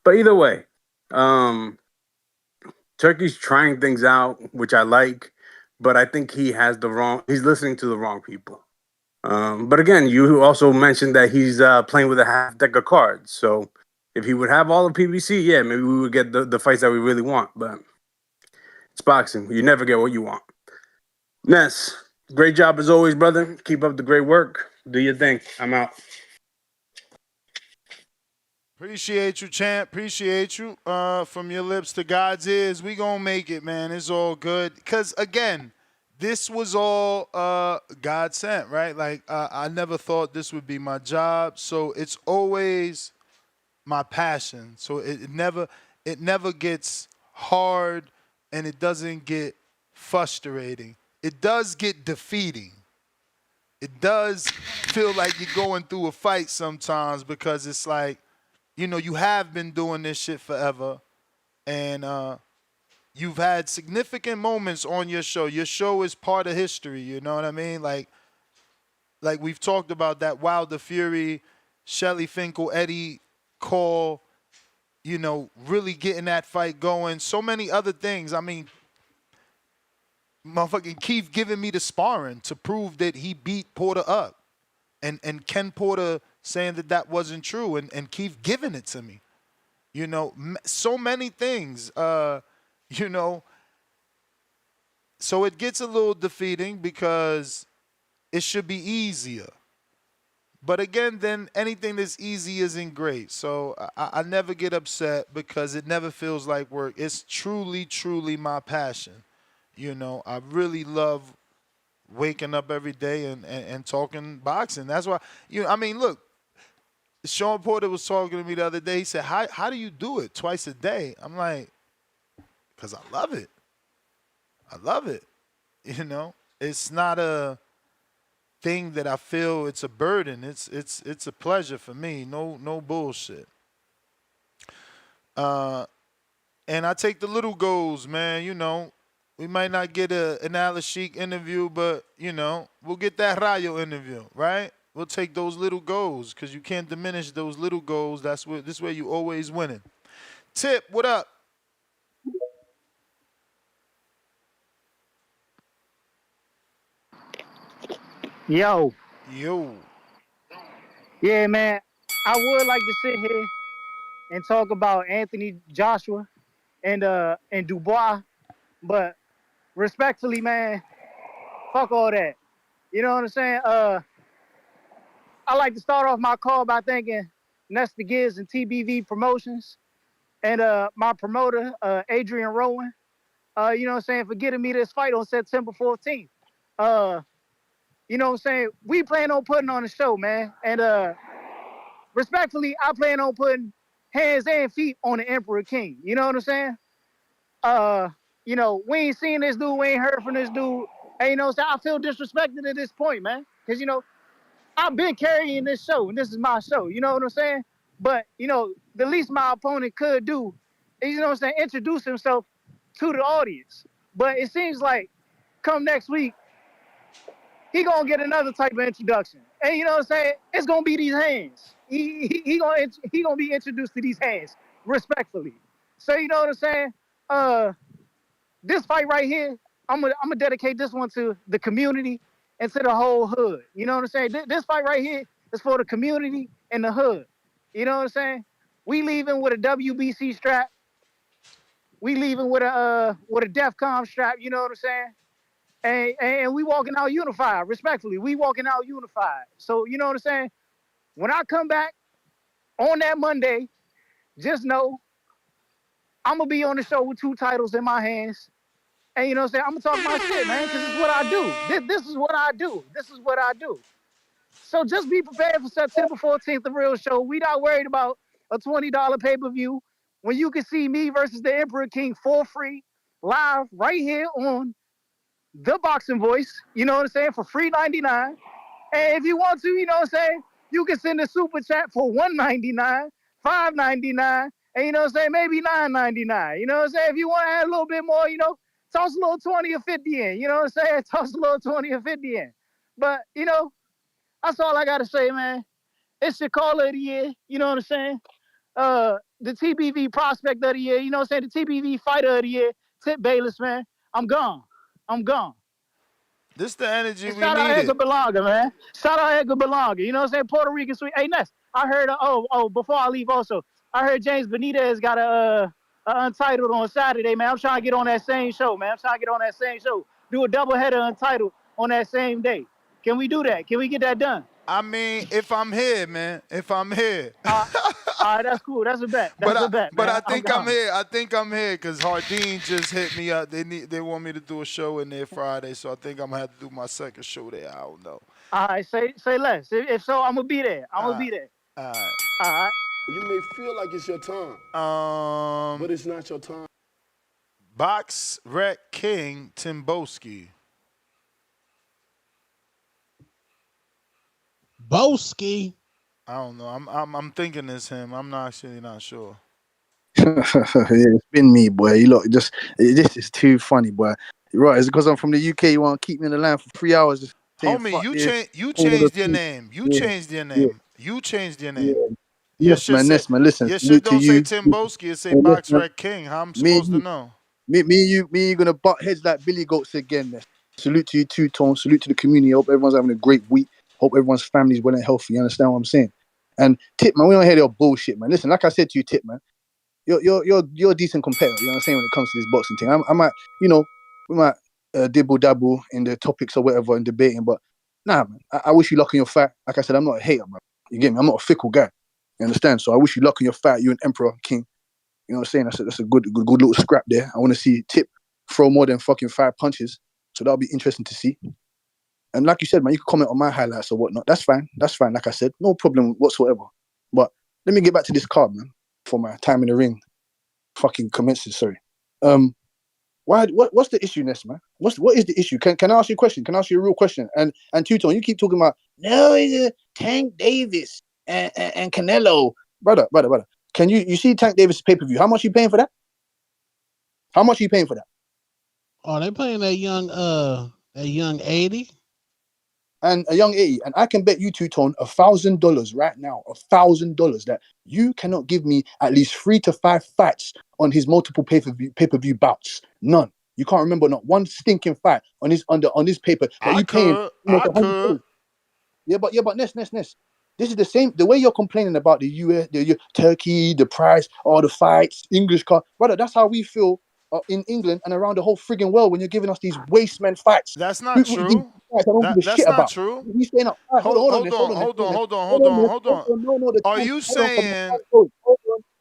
But either way, Turkey's trying things out, which I like, but I think he's listening to the wrong people. But again, you also mentioned that he's playing with a half deck of cards. So if he would have all the PVC, yeah, maybe we would get the fights that we really want. But it's boxing. You never get what you want. Ness, great job as always, brother. Keep up the great work. Do your thing. I'm out. Appreciate you, champ. Appreciate you. From your lips to God's ears, we gonna make it, man. It's all good. Cause again, this was all God sent, right? Like I never thought this would be my job, so it's always my passion. So it never gets hard, and it doesn't get frustrating. It does get defeating. It does feel like you're going through a fight sometimes because it's like, you have been doing this shit forever, and you've had significant moments on your show. Your show is part of history, you know what I mean? Like we've talked about that Wilder Fury, Shelly Finkel, Eddie Cole, really getting that fight going. So many other things. I mean, motherfucking Keith giving me the sparring to prove that he beat Porter up. And Ken Porter saying that wasn't true, and Keith giving it to me. So many things, So it gets a little defeating because it should be easier. But again, then anything that's easy isn't great. So I never get upset because it never feels like work. It's truly, truly my passion. I really love waking up every day and talking boxing. That's why, look, Sean Porter was talking to me the other day. He said, how do you do it twice a day? I'm like, because I love it. I love it. It's not a thing that I feel it's a burden. It's a pleasure for me. No bullshit. And I take the little goals, man. You know, we might not get an Alex Sheik interview, but you know, we'll get that Rayo interview, right? We'll take those little goals because you can't diminish those little goals. This way you always winning. Tip, what up? Yo. Yo. Yeah, man. I would like to sit here and talk about Anthony Joshua and Dubois, but respectfully, man, fuck all that. You know what I'm saying? I like to start off my call by thanking Nesta Gibbs and TBV Promotions and my promoter, Adrian Rowan. You know what I'm saying, for getting me this fight on September 14th. You know what I'm saying? We plan on putting on a show, man. And respectfully, I plan on putting hands and feet on the Emperor King. You know what I'm saying? You know, we ain't seen this dude, we ain't heard from this dude. And you know what I'm saying? I feel disrespected at this point, man. Because, you know, I've been carrying this show, and this is my show. You know what I'm saying? But, you know, the least my opponent could do is, you know what I'm saying, introduce himself to the audience. But it seems like come next week, he gonna get another type of introduction. And you know what I'm saying? It's gonna be these hands. He gonna be introduced to these hands, respectfully. So you know what I'm saying? This fight right here, I'm gonna dedicate this one to the community and to the whole hood. You know what I'm saying? This fight right here is for the community and the hood. You know what I'm saying? We leaving with a WBC strap. We leaving with a DEFCON strap. You know what I'm saying? And we walking out unified, respectfully. We walking out unified. So, you know what I'm saying? When I come back on that Monday, just know I'm going to be on the show with 2 titles in my hands. And, you know what I'm saying? I'm going to talk my shit, man, because it's what I do. This is what I do. This is what I do. So just be prepared for September 14th, the real show. We not worried about a $20 pay-per-view when you can see me versus the Emperor King for free, live, right here on The Boxing Voice, you know what I'm saying, for free 99. And if you want to, you know what I'm saying, you can send a super chat for $1.99, $5.99, and you know what I'm saying, maybe $9.99. You know what I'm saying? If you want to add a little bit more, you know, toss a little 20 or 50 in. You know what I'm saying? Toss a little 20 or 50 in. But, you know, that's all I got to say, man. It's your caller of the year. You know what I'm saying? The TBV prospect of the year. You know what I'm saying? The TBV fighter of the year. Tip Bayless, man. I'm gone. I'm gone. This the energy And we shout out needed. Edgar Berlanga, man. Shout out Edgar Berlanga. You know what I'm saying? Puerto Rican sweet. Hey, Ness, I heard, before I leave also, I heard James Benitez got a Untitled on Saturday, man. I'm trying to get on that same show, man. I'm trying to get on that same show. Do a doubleheader Untitled on that same day. Can we do that? Can we get that done? I mean, if I'm here, man. If I'm here. All right, that's cool. That's a bet. That's a bet, man. But I think I'm gone. here. I think I'm here because Hardin just hit me up. They want me to do a show in there Friday, so I think I'm gonna have to do my second show there. I don't know. All right, say less. If so, I'm gonna be there. I'm gonna be there. All right. All right. You may feel like it's your time, but it's not your time. Box Rec King Timboski. Boski. I don't know. I'm thinking it's him. I'm not actually not sure. Yeah, it's been me, boy. You look this is too funny, boy. Right, it's because I'm from the UK. You want to keep me in the line for 3 hours? Just saying, Homie, you changed your name. You changed your name. You changed your name. Yes, man. Yes, man. Listen, your salute shit don't to say you. Timboski. It say Box Rec King. How I'm supposed to know? Me and you gonna butt heads like Billy Goats again. Ness. Salute to you too, Tom. Salute to the community. Hope everyone's having a great week. Hope everyone's family's well and healthy. You understand what I'm saying? And Tip, man, we don't hear your bullshit, man. Listen, like I said to you, Tip, man, you're a decent competitor. You know what I'm saying when it comes to this boxing thing. I might, you know, we might dibble dabble in the topics or whatever and debating, but nah, man. I wish you luck in your fight. Like I said, I'm not a hater, bro. You get me? I'm not a fickle guy. You understand? So I wish you luck in your fight. You and Emperor King. You know what I'm saying? That's a good little scrap there. I want to see Tip throw more than fucking 5 punches. So that'll be interesting to see. And like you said, man, you can comment on my highlights or whatnot. That's fine. That's fine. Like I said, no problem whatsoever. But let me get back to this card, man, for my time in the ring. Fucking commences, sorry. What's the issue, Ness, man? What is the issue? Can I ask you a question? Can I ask you a real question? And Tuton, you keep talking about, no, it's Tank Davis and Canelo. Brother. Can you see Tank Davis pay-per-view? How much you paying for that? How much are you paying for that? Oh, they playing that young 80. And a young 80, and I can bet you two-tone $1,000 right now, $1,000 that you cannot give me at least 3 to 5 fights on his multiple pay-per-view bouts. None. You can't remember not one stinking fight on his paper that you paying almost $100. Yeah, but Ness. This is the same. The way you're complaining about the US, the Turkey, the price, all the fights, English car, brother. That's how we feel in England and around the whole frigging world when you're giving us these wasteman fights. That's not true. I don't give a shit That's not about. true. We staying up. Right, hold on. No, Are you saying?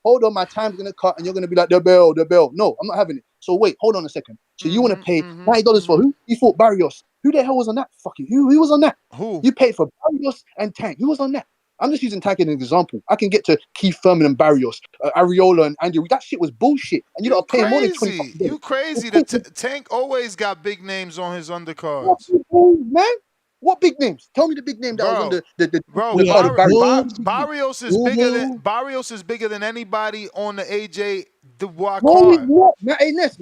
Hold on, my time's gonna cut, and you're gonna be like the bell. No, I'm not having it. So wait, hold on a second. So you want to pay $90 for who? You fought Barrios. Who the hell was on that? Fucking who was on that? Who? You paid for Barrios and Tank. Who was on that? I'm just using Tank as an example. I can get to Keith Thurman and Barrios, Ariola and Andy. That shit was bullshit, and you got to pay more than $20. You crazy? The Tank always got big names on his undercards. Man, what big names? Tell me the big name that was on the card of Barrios. Barrios is bigger than anybody on the AJ Dubois card. Man, hey, Ness,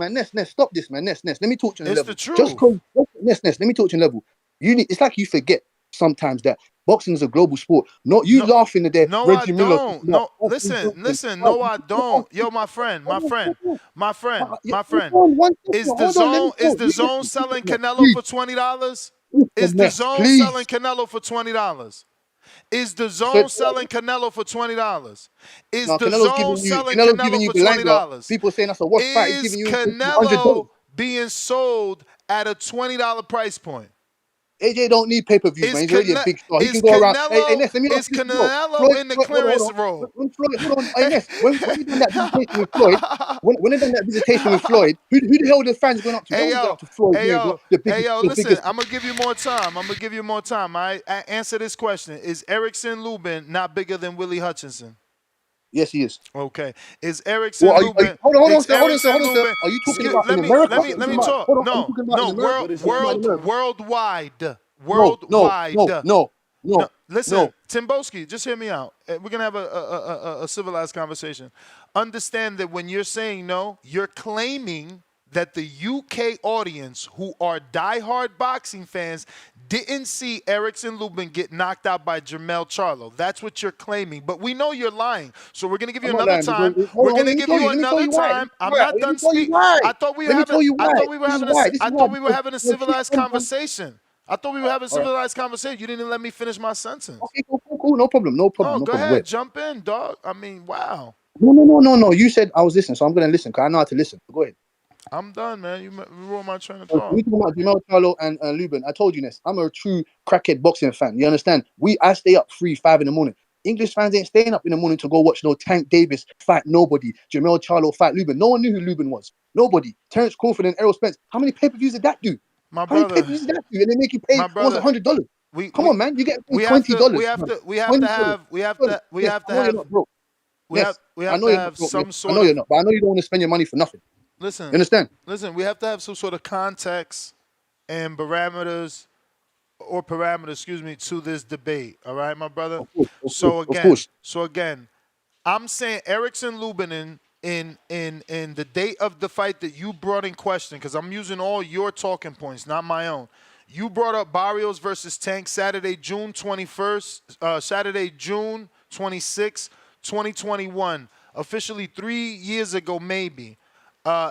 stop this, man. Ness. Let me talk to you on a level. It's the truth. Just cause, Ness, let me talk to you on a level. It's like you forget sometimes that boxing is a global sport. Not you laughing at that. No, I don't. No, listen. No, I don't. Yo, my friend. Is the zone selling Canelo for $20? Is the zone selling Canelo for $20? Is the zone selling Canelo for $20? Is the zone selling Canelo for $20? People saying that's a wash fight. Is Canelo being sold at a $20 price point? AJ don't need pay-per-views, man. He's already a big star. He can go around. Hey, Ness, let me is Canelo in the clearance role? Hold on. Hey, Ness, when you done that visitation with Floyd, when they done that visitation with Floyd, who the hell the fans going up to? Hey, yo, listen, I'm going to give you more time. I answer this question. Is Erickson Lubin not bigger than Willie Hutchinson? Yes, he is. Okay. Is Erickson Lubin? Hold on, sir. Are you talking about in America? Let me talk. Worldwide. No. Listen, Timboski, just hear me out. We're going to have a civilized conversation. Understand that when you're saying no, you're claiming that the UK audience, who are diehard boxing fans, didn't see Erickson Lubin get knocked out by Jermell Charlo. That's what you're claiming. But we know you're lying. So we're going to give you another time. We're going to give you another time. I'm not done speaking. I thought we were having a civilized conversation. You didn't even let me finish my sentence. Okay, cool. No problem. Go ahead. Jump in, dog. I mean, wow. No. You said I was listening, so I'm going to listen because I know how to listen. Go ahead. I'm done, man. You ruined my train of thought. We talking about Jermell Charlo and Lubin. I told you this. I'm a true crackhead boxing fan. You understand? I stay up 3, 5 in the morning. English fans ain't staying up in the morning to go watch no Tank Davis fight nobody. Jermell Charlo fight Lubin. No one knew who Lubin was. Nobody. Terrence Crawford and Errol Spence. How many pay-per-views did that do? How many pay-per-views did that do? And they make you pay almost $100. Come on, man. You get paid $20. We have to have some sort of. I know you're not, but I know you don't want to spend your money for nothing. Listen, you understand? Listen, we have to have some sort of context and parameters, to this debate. All right, my brother. So again, I'm saying Erickson Lubin in the date of the fight that you brought in question, because I'm using all your talking points, not my own. You brought up Barrios versus Tank Saturday, June 21st, Saturday, June 26, 2021, officially 3 years ago, maybe.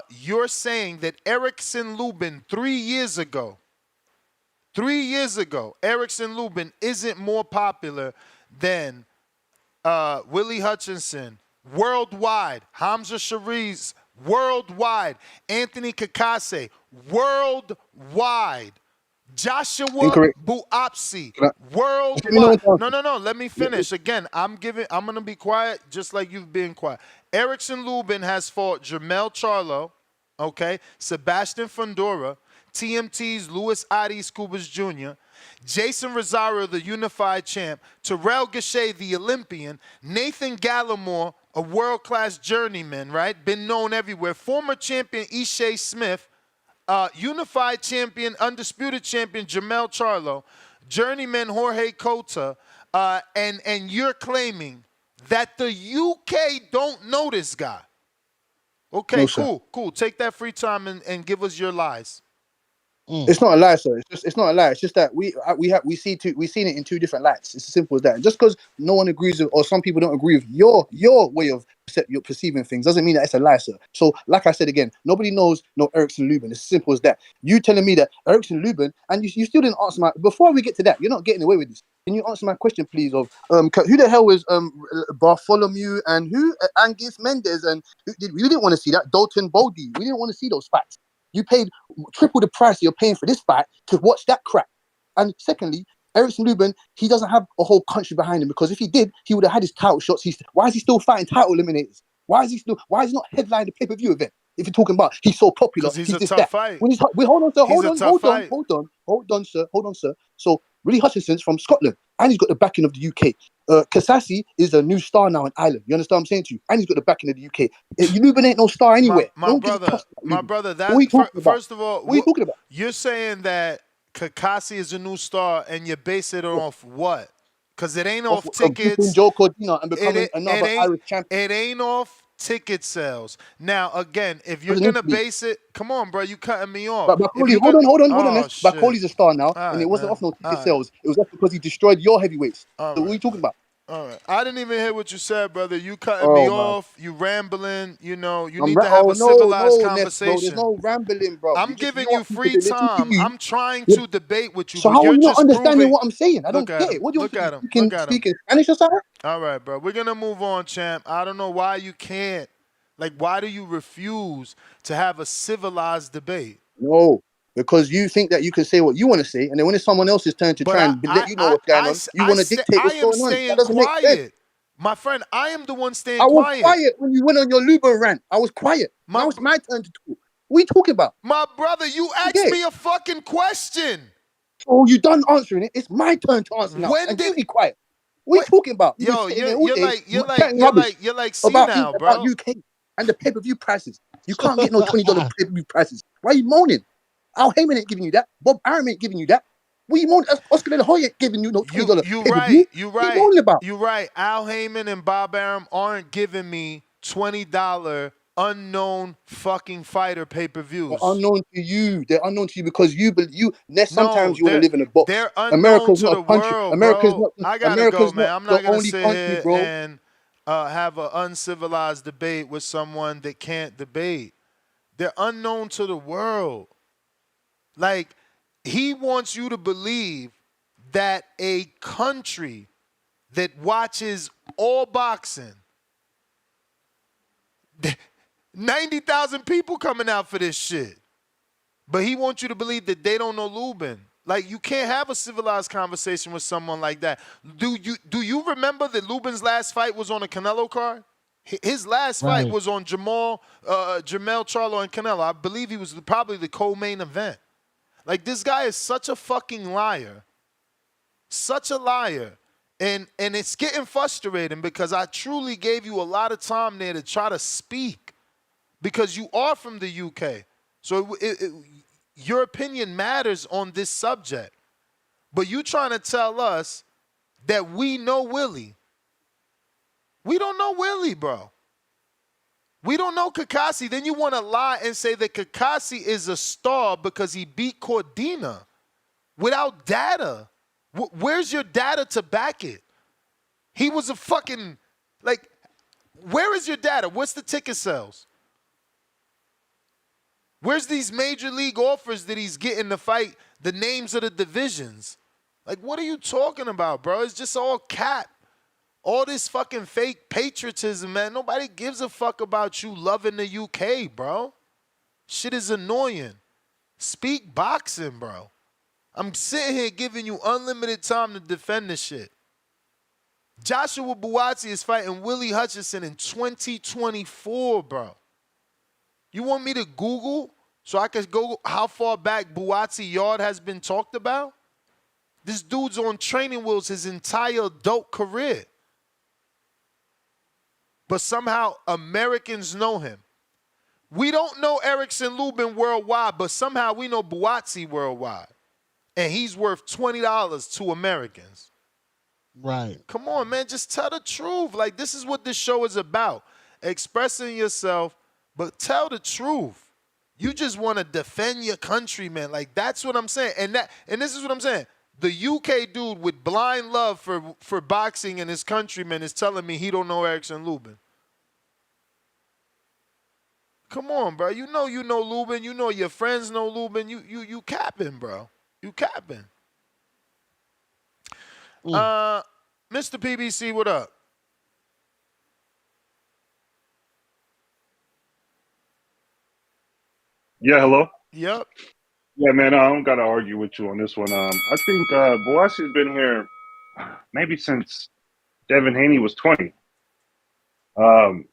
You're saying that Erickson Lubin 3 years ago, Erickson Lubin isn't more popular than Willie Hutchinson worldwide, Hamza Shariz worldwide, Anthony Kakase worldwide, Joshua-Dubois worldwide. No. Let me finish. Again, I'm gonna be quiet just like you've been quiet. Erickson Lubin has fought Jermell Charlo, okay, Sebastian Fundora, TMT's Luis Arias Cubas Jr., Jason Rosario, the unified champ, Terrell Gausha, the Olympian, Nathan Gallimore, a world-class journeyman, right? Been known everywhere. Former champion Ishe Smith, unified champion, undisputed champion Jermell Charlo, journeyman Jorge Cota, and you're claiming that the UK don't know this guy. Okay, No, sir. cool. Take that free time and give us your lies. It's not a lie, sir. It's not a lie. It's just that we seen it in two different lights. It's as simple as that. Just because no one agrees with, or some people don't agree with your way of your perceiving things, doesn't mean that it's a lie, sir. So, like I said again, nobody knows no Erickson Lubin. It's as simple as that. You telling me that Erickson Lubin, and you still didn't answer my. Before we get to that, you're not getting away with this. Can you answer my question, please? Of who the hell is Bartholomew and who Angus Mendes and we didn't want to see that Dalton Bodie. We didn't want to see those facts. You paid triple the price you're paying for this fight to watch that crap. And secondly, Erickson Lubin, he doesn't have a whole country behind him, because if he did, he would have had his title shots. Why is he still fighting title eliminators? Why is he not headlining the pay-per-view event? If you're talking about he's so popular, Because he's a this, tough that. fight. When hold on, sir, hold on, sir. So Willie Hutchinson's from Scotland, and he's got the backing of the UK. Kasasi is a new star now in Ireland. You understand what I'm saying to you? And he's got the backing of the UK. Lubin ain't no star anywhere. My brother, what are you talking about? First of all, what are you talking about? You're saying that Kakasi is a new star, and you base it off what? Because it ain't off tickets. Joe Cordina and becoming another Irish champion. It ain't off ticket sales. Now, again, if you're gonna base it, come on, bro, you cutting me off. But hold on. Shit. Bakoli's a star now, All and right, it wasn't man. off no ticket sales. It was off because he destroyed your heavyweights. All so what are you talking about? All right. I didn't even hear what you said, brother. You cutting me off. You rambling. You know, you need to have a civilized conversation. There's no rambling, bro. I'm giving you free time. I'm trying to debate with you, so but how you're are you not just understanding proving. what I'm saying? I don't Look at get him. it. What do you Look at him. You Look at speak him. in Spanish or something? All right, bro. We're gonna move on, champ. I don't know why you can't. Like, why do you refuse to have a civilized debate? No, because you think that you can say what you want to say, and then when it's someone else's turn to try and let you know what's going on, you want to dictate what's going on. That doesn't make sense. My friend, I am the one staying I was quiet. quiet when you went on your Lubin rant. I was quiet. Now it's my turn to talk. What are you talking about? My brother, you asked me a fucking question. Oh, you done answering it. It's my turn to answer now. And you be quiet. What are you talking about? Yo, you're like about senile, bro. UK and the pay-per-view prices. You can't get no $20 pay-per-view prices. Why are you moaning? Al Heyman ain't giving you that. Bob Arum ain't giving you that. What are you moaning? Oscar De La Hoya ain't giving you no $20 You pay-per-view. right. What are you moaning about? You're right. Al Heyman and Bob Arum aren't giving me $20 unknown fucking fighter pay-per-views. They're unknown to you. They're unknown to you because sometimes you want to live in a box. They're unknown America's to not the a country. world, America's bro. not. I gotta America's go, man. not I'm not the gonna only sit country, here bro. and have an uncivilized debate with someone that can't debate. They're unknown to the world. Like, he wants you to believe that a country that watches all boxing, 90,000 people coming out for this shit. But he wants you to believe that they don't know Lubin. Like, you can't have a civilized conversation with someone like that. Do you remember that Lubin's last fight was on a Canelo card? His last fight was on Jamel Charlo and Canelo. I believe he was probably the co-main event. Like, this guy is such a fucking liar. Such a liar. And it's getting frustrating because I truly gave you a lot of time there to try to speak because you are from the UK. So your opinion matters on this subject. But you trying to tell us that we know Willie. We don't know Willie, bro. We don't know Kakasi. Then you want to lie and say that Kakasi is a star because he beat Cordina without data. Where's your data to back it? He was a fucking, like, where is your data? What's the ticket sales? Where's these major league offers that he's getting to fight the names of the divisions? Like, what are you talking about, bro? It's just all cap. All this fucking fake patriotism, man. Nobody gives a fuck about you loving the UK, bro. Shit is annoying. Speak boxing, bro. I'm sitting here giving you unlimited time to defend this shit. Joshua-Dubois is fighting Willie Hutchinson in 2024, bro. You want me to Google so I can go how far back Buatsi yard has been talked about? This dude's on training wheels his entire adult career. But somehow Americans know him. We don't know Erickson Lubin worldwide, but somehow we know Buatsi worldwide. And he's worth $20 to Americans. Right. Come on, man. Just tell the truth. Like, this is what this show is about. Expressing yourself, but tell the truth. You just want to defend your country, man. Like, that's what I'm saying. And this is what I'm saying. The UK dude with blind love for boxing and his countrymen is telling me he don't know Erickson Lubin. Come on, bro. You know Lubin. You know your friends know Lubin. You capping, bro. You capping. Mr. PBC, what up? Yeah, hello. Yep. Yeah, man, I don't gotta argue with you on this one. I think Boasi's been here maybe since Devin Haney was 20. Um,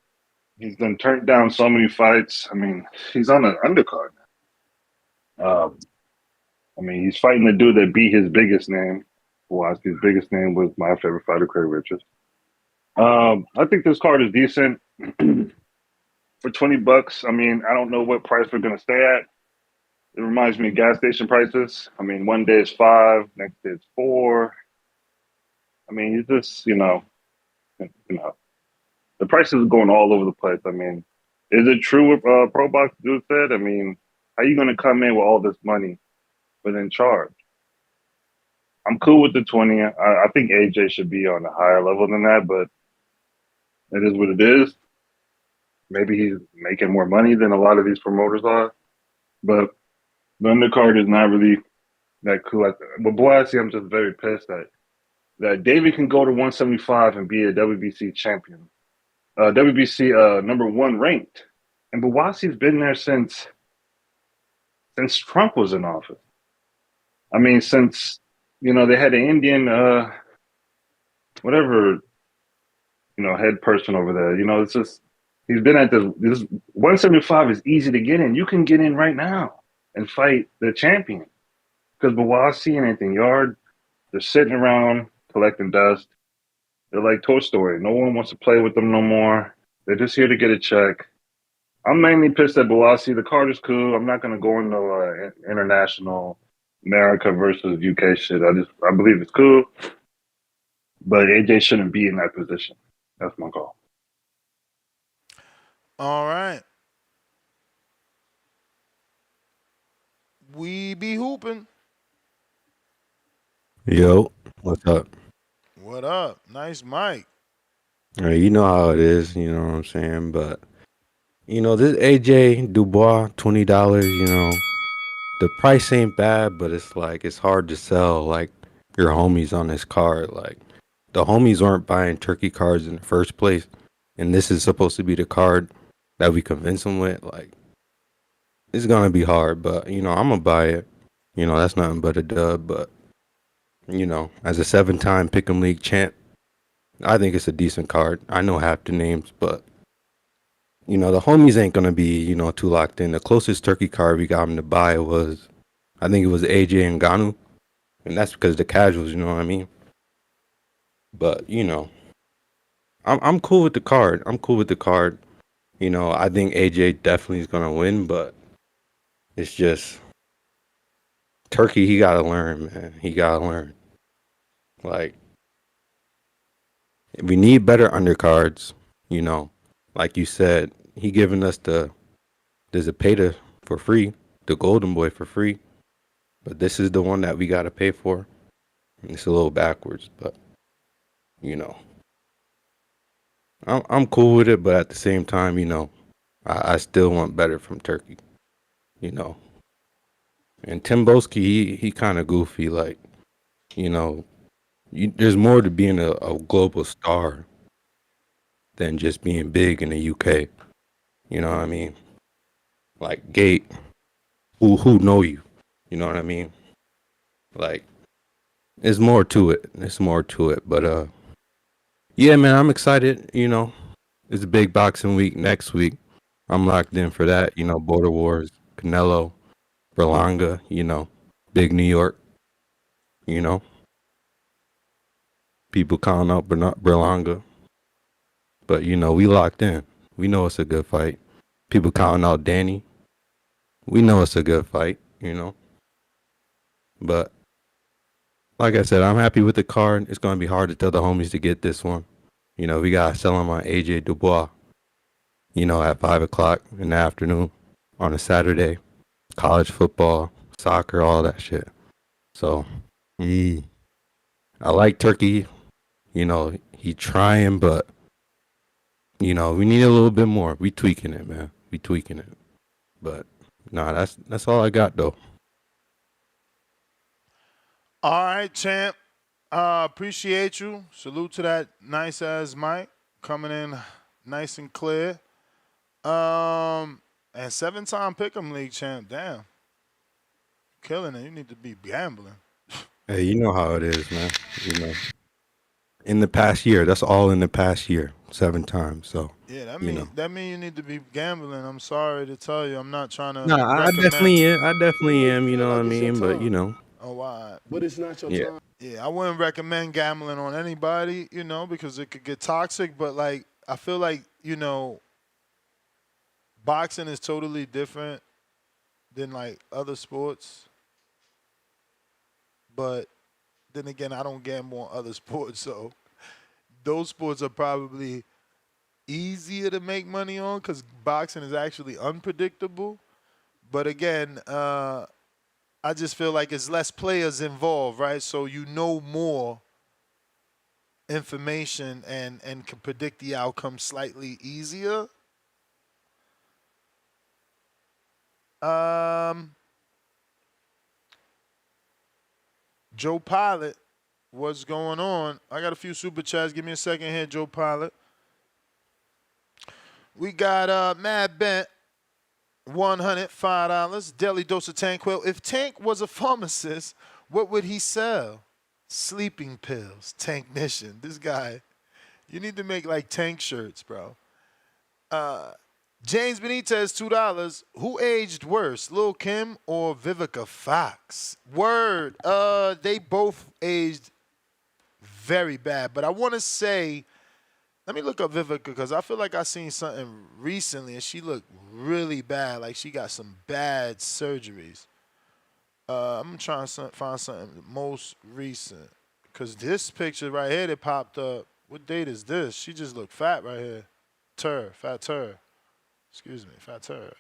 he's been turned down so many fights. I mean, he's on an undercard. I mean, he's fighting the dude that beat his biggest name. Boasi's biggest name was my favorite fighter, Craig Richards. I think this card is decent for $20. I mean, I don't know what price we're gonna stay at. It reminds me of gas station prices. I mean, one day it's $5, next day it's $4. I mean, you just, the prices are going all over the place. I mean, is it true what Pro Box dude said? I mean, how you going to come in with all this money but then charge? I'm cool with the 20. I think AJ should be on a higher level than that, but it is what it is. Maybe he's making more money than a lot of these promoters are, but the undercard is not really that cool. But Boasi, I'm just very pissed that David can go to 175 and be a WBC champion. WBC #1 ranked, and Bawasi's been there since Trump was in office. I mean, since they had an Indian whatever head person over there. It's just he's been at this 175 is easy to get in. You can get in right now and fight the champion because Bawasi and Anthony Yard, they're sitting around collecting dust. They're like Toy Story. No one wants to play with them no more. They're just here to get a check. I'm mainly pissed at Bawasi. The card is cool. I'm not going to go into international America versus UK shit. I believe it's cool, but AJ shouldn't be in that position. That's my call. All right. We be hooping. Yo, what's up? What up? Nice mic. You know how it is, you know what I'm saying? But, this AJ Dubois, $20, the price ain't bad, but it's like, it's hard to sell, like, your homies on this card. Like, the homies aren't buying turkey cards in the first place, and this is supposed to be the card that we convince them with. Like, it's going to be hard, but, I'm going to buy it. That's nothing but a dub, but, as a 7-time Pick'em League champ, I think it's a decent card. I know half the names, but the homies ain't gonna be, too locked in. The closest turkey card we got him to buy was, I think it was AJ and Ngannou, and that's because the casuals, you know what I mean. But I'm cool with the card. I think AJ definitely is gonna win, but it's just Turkey. He gotta learn, man. He gotta learn. Like, we need better undercards, Like you said, he giving us the Zepeda for free, the Golden Boy for free. But this is the one that we got to pay for. It's a little backwards, but, I'm cool with it. But at the same time, I still want better from Turkey, And Tim Boski, he kind of goofy, like, there's more to being a global star than just being big in the UK. You know what I mean? Like Gate, who know you? You know what I mean? Like, there's more to it. But yeah, man, I'm excited. It's a big boxing week next week. I'm locked in for that. Border Wars, Canelo, Berlanga. Big New York. People calling out Berlanga. But, we locked in. We know it's a good fight. People calling out Danny. We know it's a good fight, But, Like I said, I'm happy with the card. It's gonna be hard to tell the homies to get this one. You know, we gotta sell them on AJ Dubois. You know, at 5 o'clock in the afternoon on a Saturday. College football, soccer, all that shit. So, I like Turkey. You know, he trying, but you know, we need a little bit more. We tweaking it, man. We tweaking it. But nah, that's all I got though. All right, champ. Appreciate you. Salute to that nice ass mic coming in nice and clear. And 7-time Pick'em League champ. Damn, killing it. You need to be gambling. Hey, you know how it is, man. You know, in the past year, that's all in the past year, 7 times. So Yeah, you know. that mean you need to be gambling. I'm sorry to tell you, I'm not trying to No, I recommend. definitely am. I definitely You am. You feel know what I like it's your mean? But you time, know, Oh, why? but it's not your yeah. time. Yeah, I wouldn't recommend gambling on anybody, because it could get toxic. But like, I feel like boxing is totally different than like other sports. But then again, I don't gamble on other sports, so those sports are probably easier to make money on because boxing is actually unpredictable. But again, I just feel like it's less players involved, right? So you know more information and can predict the outcome slightly easier. Joe Pilot, what's going on? I got a few super chats. Give me a second here, Joe Pilot. We got Mad Bent, $105. Daily dose of Tanquil. If Tank was a pharmacist, what would he sell? Sleeping pills. Tanknician. This guy, you need to make like Tank shirts, bro. James Benitez, $2. Who aged worse, Lil Kim or Vivica Fox? Word. They both aged very bad. But I want to say, let me look up Vivica because I feel like I seen something recently and she looked really bad. Like she got some bad surgeries. I'm trying to find something most recent because this picture right here that popped up. What date is this? She just looked fat right here. Fat tur. Excuse me, fat tur.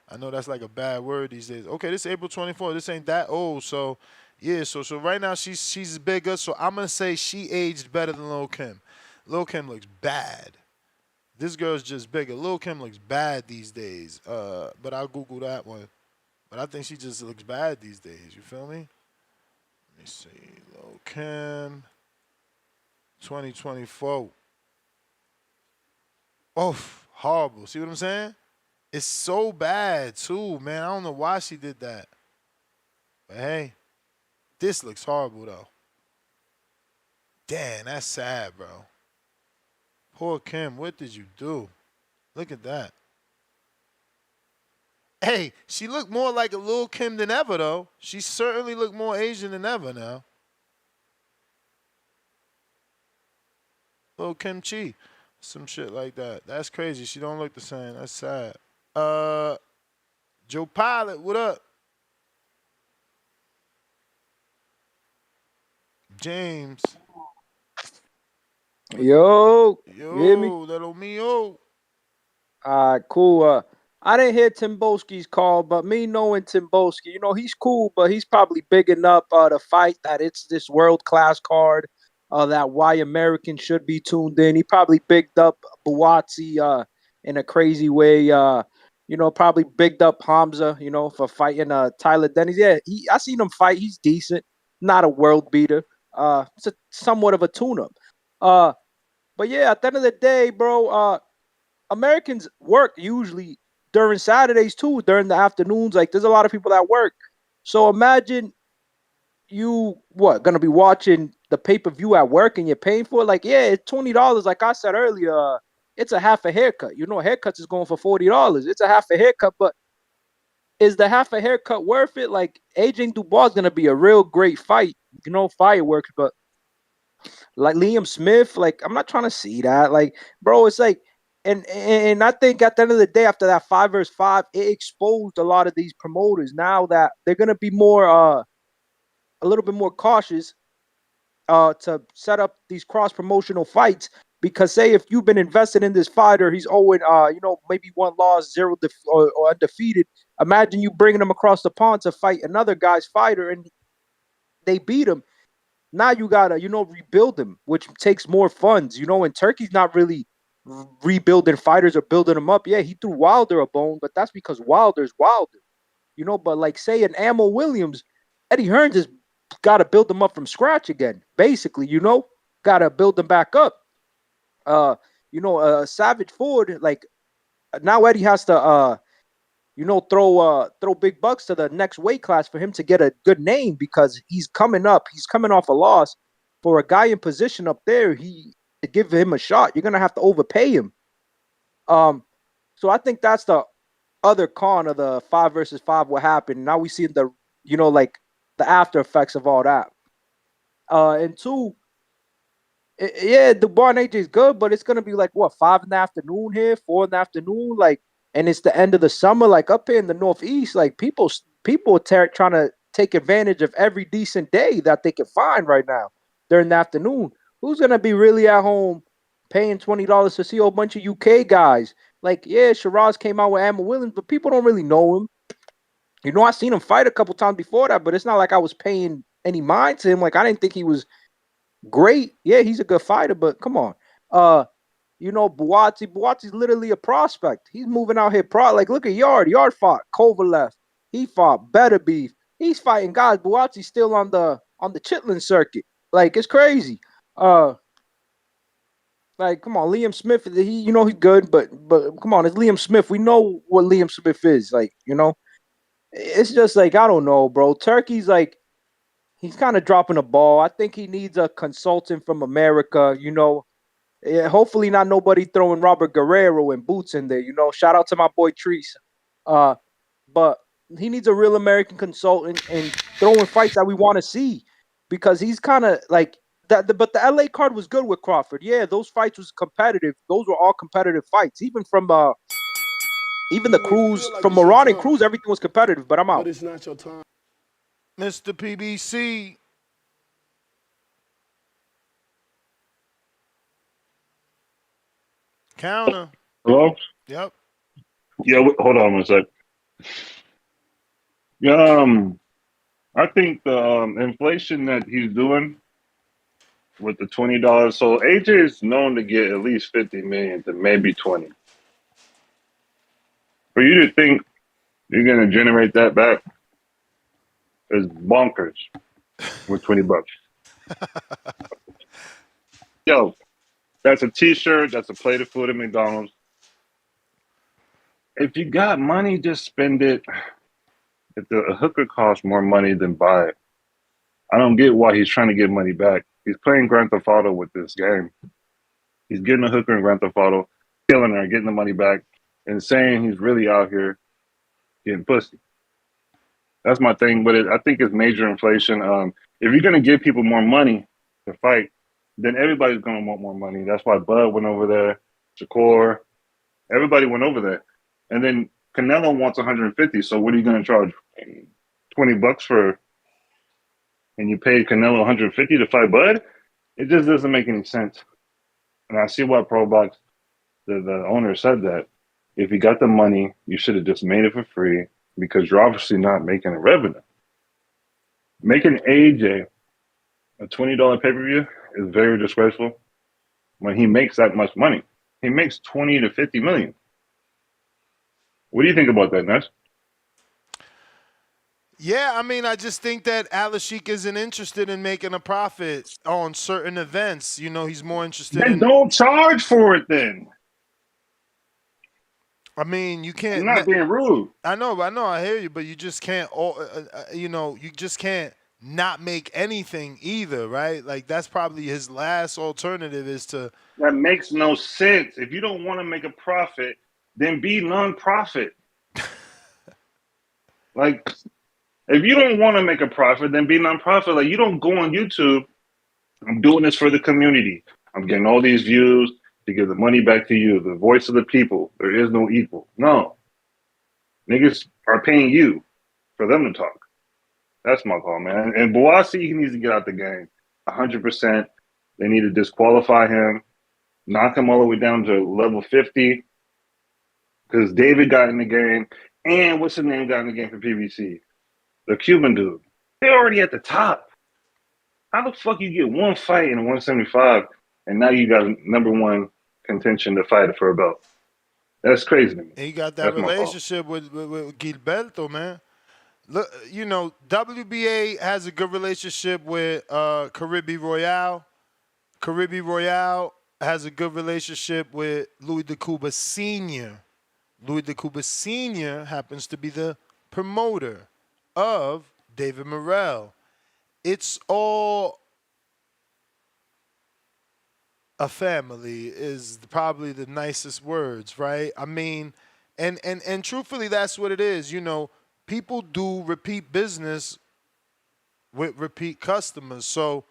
I know that's like a bad word these days. Okay, this is April 24th. This ain't that old, so yeah. So right now she's bigger. So I'm gonna say she aged better than Lil Kim. Lil Kim looks bad. This girl's just bigger. Lil Kim looks bad these days. But I'll Google that one. But I think she just looks bad these days. You feel me? Let me see. Lil Kim, 2024. Oh, horrible. See what I'm saying? It's so bad too, man. I don't know why she did that. But hey, this looks horrible though. Damn, that's sad, bro. Poor Kim, what did you do? Look at that. Hey, she looked more like a Lil Kim than ever though. She certainly looked more Asian than ever now. Lil Kim Chi. Some shit like that. That's crazy. She don't look the same. That's sad. Joe Pilot, what up? James. Yo, you hear me? Little mio. All right, cool. I didn't hear Timboski's call, but me knowing Timboski, he's cool, but he's probably bigging up the fight that it's this world-class card, that why Americans should be tuned in. He probably bigged up Buatsi in a crazy way. Probably bigged up Hamza, for fighting Tyler Dennis. Yeah, I seen him fight. He's decent, not a world beater. It's somewhat of a tune-up. But yeah, at the end of the day, bro, Americans work usually during Saturdays too, during the afternoons. Like, there's a lot of people that work. So imagine you gonna be watching the pay-per-view at work and you're paying for it. Like, yeah, it's $20. Like I said earlier, it's a half a haircut. Haircuts is going for $40. It's a half a haircut, but is the half a haircut worth it? Like, AJ Dubois is gonna be a real great fight. Fireworks, but like Liam Smith, like I'm not trying to see that. Like, bro, it's like, and I think at the end of the day, after that 5 versus 5, it exposed a lot of these promoters. Now that they're gonna be more a little bit more cautious to set up these cross promotional fights. Because say if you've been invested in this fighter, he's owing, maybe 1 loss, 0 or undefeated. Imagine you bringing him across the pond to fight another guy's fighter, and they beat him. Now you gotta, rebuild him, which takes more funds, and Turkey's not really rebuilding fighters or building them up. Yeah, he threw Wilder a bone, but that's because Wilder's Wilder, but like say an Ammo Williams, Eddie Hearns has gotta build them up from scratch again, basically, gotta build them back up. Savage Ford, like now Eddie has to throw big bucks to the next weight class for him to get a good name, because he's coming up. He's coming off a loss. For a guy in position up there, to give him a shot, you're gonna have to overpay him. So I think that's the other con of the 5 versus 5. What happened? Now we see the the after effects of all that. And 2, Dubois and AJ is good, but it's gonna be like what, 5 in the afternoon here, 4 in the afternoon, and it's the end of the summer, like up here in the Northeast, like people trying to take advantage of every decent day that they can find right now during the afternoon. Who's gonna be really at home paying $20 to see a whole bunch of UK guys? Like, yeah, Shiraz came out with Ammo Williams, but people don't really know him. I seen him fight a couple times before that, but it's not like I was paying any mind to him. Like, I didn't think he was great. Yeah, he's a good fighter, but come on. Buatsi's literally a prospect. He's moving out here like, look at Yard. Yard fought Kovalev. He fought Better Beef. He's fighting guys. Buatsi's still on the Chitlin circuit. Like, it's crazy. Like, come on, Liam Smith, he's good, but come on, it's Liam Smith. We know what Liam Smith is. Like, it's just like, I don't know, bro. Turkey's like, he's kind of dropping the ball. I think he needs a consultant from America, Yeah, hopefully not nobody throwing Robert Guerrero and Boots in there, Shout out to my boy Treese. But he needs a real American consultant and throwing fights that we want to see, because he's kind of like that. But the LA card was good with Crawford. Yeah, those fights was competitive. Those were all competitive fights. Even from the Cruz, from Moran and Cruz, everything was competitive. But I'm out. But it's not your time. Mr. PBC. Counter. Hello? Yep. Yeah, hold on one sec. Yeah, I think the inflation that he's doing with the $20. So AJ is known to get at least 50 million to maybe 20. For you to think you're gonna generate that back is bonkers with $20. Yo, that's a T-shirt. That's a plate of food at McDonald's. If you got money, just spend it. If a hooker costs more money than buy it, I don't get why he's trying to get money back. He's playing Grand Theft Auto with this game. He's getting a hooker in Grand Theft Auto, killing her, getting the money back, and saying he's really out here getting pussy. That's my thing with it. I think it's major inflation. If you're going to give people more money to fight, then everybody's going to want more money. That's why Bud went over there, Shakur, everybody went over there. And then Canelo wants 150. So what are you going to charge? $20 for, and you paid Canelo 150 to fight Bud? It just doesn't make any sense. And I see why ProBox, the owner, said that. If you got the money, you should have just made it for free, because you're obviously not making a revenue. Making AJ a $20 pay-per-view is very disgraceful when he makes that much money. He makes 20 to 50 million. What do you think about that, Ness? Yeah, I mean, I just think that Al-Ashik isn't interested in making a profit on certain events. He's more interested Then don't charge for it then. I mean, you can't. You're not being rude. I know, I hear you, but you just can't. You just can't not make anything either, right? Like, that's probably his last alternative is to. That makes no sense. If you don't want to make a profit, then be non-profit. Like, if you don't want to make a profit, then be non-profit. Like, you don't go on YouTube, I'm doing this for the community. I'm getting all these views to give the money back to you, the voice of the people. There is no equal. No. Niggas are paying you for them to talk. That's my call, man. And Boasi, he needs to get out the game. 100%. They need to disqualify him, knock him all the way down to level 50. Because David got in the game, and what's his name got in the game for PBC? The Cuban dude. They're already at the top. How the fuck you get one fight in 175, and now you got number one contention to fight for a belt? That's crazy to me. He got that That's my call. relationship with Gilberto, man. Look, you know, WBA has a good relationship with Caribe Royale. Caribe Royale has a good relationship with Louis de Cuba Sr. Louis de Cuba Sr. happens to be the promoter of David Morrell. It's all a family is probably the nicest words, right? I mean, and truthfully, that's what it is. You know, people do repeat business with repeat customers. So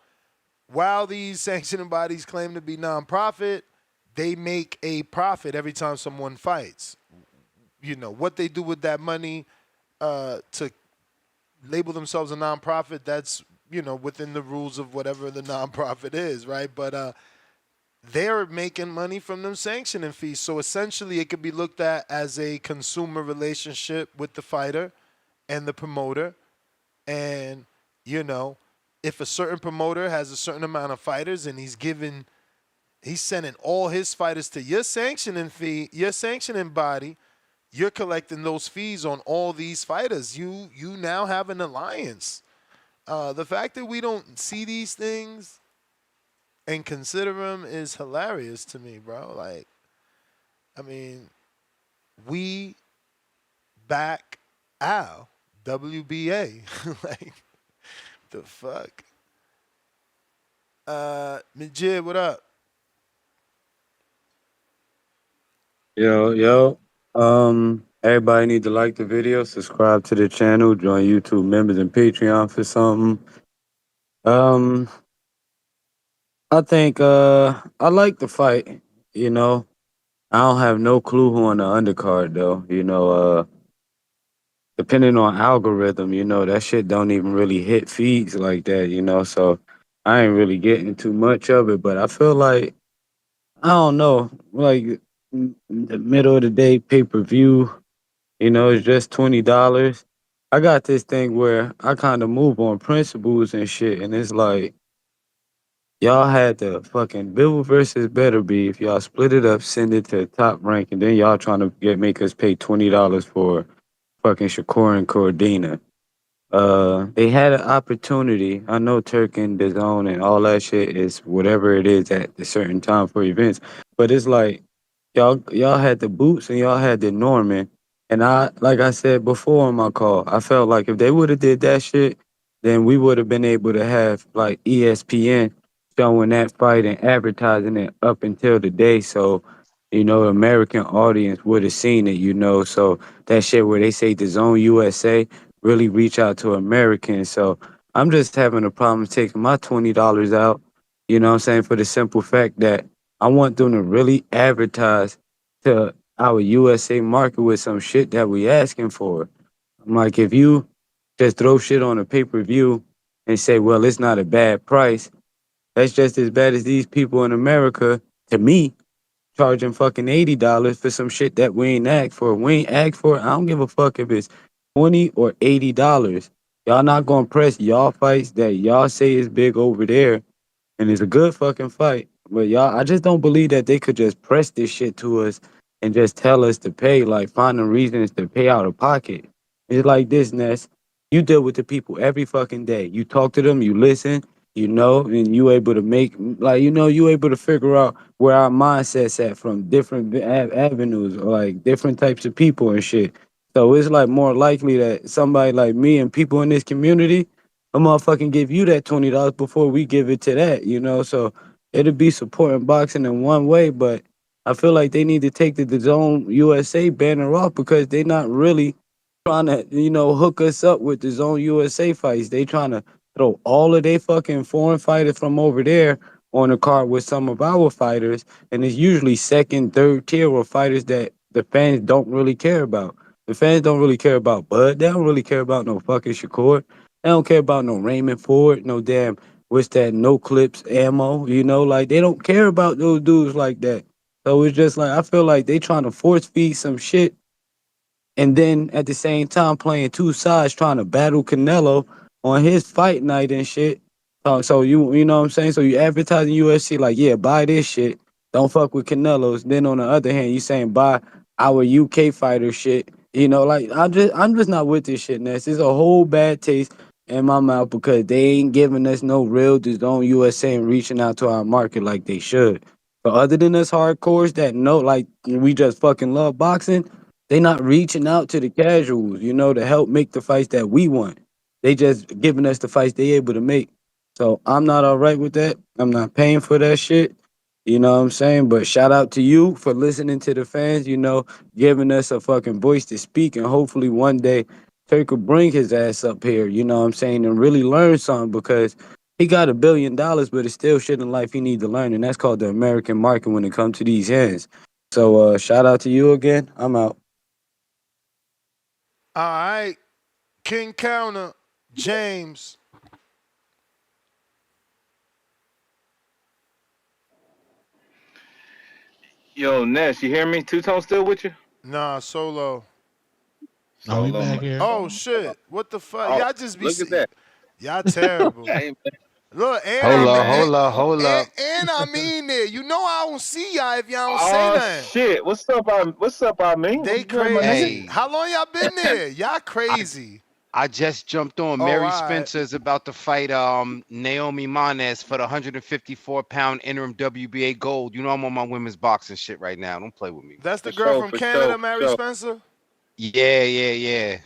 while these sanctioning bodies claim to be nonprofit, they make a profit every time someone fights. You know, what they do with that money to label themselves a nonprofit, that's, you know, within the rules of whatever the nonprofit is, right? But they're making money from them sanctioning fees. So essentially it could be looked at as a consumer relationship with the fighter and the promoter. And, you know, if a certain promoter has a certain amount of fighters and he's sending all his fighters to your sanctioning fee, your sanctioning body, you're collecting those fees on all these fighters. You now have an alliance. The fact that we don't see these things and consider them is hilarious to me, bro. Like, I mean, we back Al, WBA. Like, the fuck? Majid, what up? Yo. Everybody need to like the video, subscribe to the channel, join YouTube members and Patreon for something. I think I like the fight, you know. I don't have no clue who on the undercard though. You know, depending on algorithm, you know, that shit don't even really hit feeds like that, you know. So I ain't really getting too much of it, but I feel like I don't know, like the middle of the day pay-per-view, you know, it's just $20. I got this thing where I kind of move on principles and shit, and it's like y'all had the fucking Bill versus Better Beef. Y'all split it up, send it to the top rank, and then y'all trying to make us pay $20 for fucking Shakur and Cordina. They had an opportunity. I know Turk and DAZN and all that shit is whatever it is at a certain time for events, but it's like y'all had the Boots and y'all had the Norman, and like I said before on my call, I felt like if they would have did that shit, then we would have been able to have like ESPN showing that fight and advertising it up until the day, so you know, American audience would have seen it, you know. So that shit where they say the Zone USA really reach out to Americans. So I'm just having a problem taking my $20 out, you know what I'm saying, for the simple fact that I want them to really advertise to our USA market with some shit that we asking for. I'm like, if you just throw shit on a pay-per-view and say, well, it's not a bad price, that's just as bad as these people in America, to me, charging fucking $80 for some shit that we ain't asked for. We ain't asked for it. I don't give a fuck if it's $20 or $80. Y'all not gonna press y'all fights that y'all say is big over there, and it's a good fucking fight. But y'all, I just don't believe that they could just press this shit to us and just tell us to pay, like finding reasons to pay out of pocket. It's like this, Ness. You deal with the people every fucking day. You talk to them, you listen, you know, and you able to make, like, you know, you able to figure out where our mindset's at from different avenues or like different types of people and shit. So it's like more likely that somebody like me and people in this community, a motherfucking give you that $20 before we give it to that, you know. So it'll be supporting boxing in one way, but I feel like they need to take the Zone USA banner off because they not really trying to, you know, hook us up with the Zone USA fights. They trying to throw all of their fucking foreign fighters from over there on the card with some of our fighters, and it's usually second, third tier or fighters that the fans don't really care about. The fans don't really care about Bud. They don't really care about no fucking Shakur. They don't care about no Raymond Ford, no damn what's that, no clips ammo, like they don't care about those dudes like that. So it's just like I feel like they trying to force feed some shit and then at the same time playing two sides trying to battle Canelo on his fight night and shit. So you know what I'm saying? So you advertising UFC like, yeah, buy this shit. Don't fuck with Canelo's. Then on the other hand, you saying buy our UK fighter shit. Like I'm just not with this shit, Ness. It's a whole bad taste in my mouth because they ain't giving us no real on USA and reaching out to our market like they should. But other than us hardcores that know like we just fucking love boxing, they not reaching out to the casuals, to help make the fights that we want. They just giving us the fights they able to make. So I'm not all right with that. I'm not paying for that shit. You know what I'm saying? But shout out to you for listening to the fans, giving us a fucking voice to speak. And hopefully one day Turk will bring his ass up here, you know what I'm saying, and really learn something because he got $1 billion, but it's still shit in life he need to learn. And that's called the American market when it comes to these hands. So shout out to you again. I'm out. All right. King Counter, James. Yo, Ness, you hear me? Two-Tone still with you? Nah, Solo. No, we Solo. back here. Oh, shit. What the fuck? Oh, Y'all just be... look at that. Y'all terrible. Hey, Look, and hey, I mean, man. Hold up. and I mean it. You know I don't see y'all if y'all don't say Oh nothing. shit! What's up? I mean, They what's good, my nigga? crazy. How long y'all been there? Y'all crazy. I just jumped on. Oh, Mary all right. Spencer is about to fight Naomi Manes for the 154-pound interim WBA gold. You know I'm on my women's boxing shit right now. Don't play with me. That's the For girl sure, from for Canada, sure, Mary Spencer? Yeah.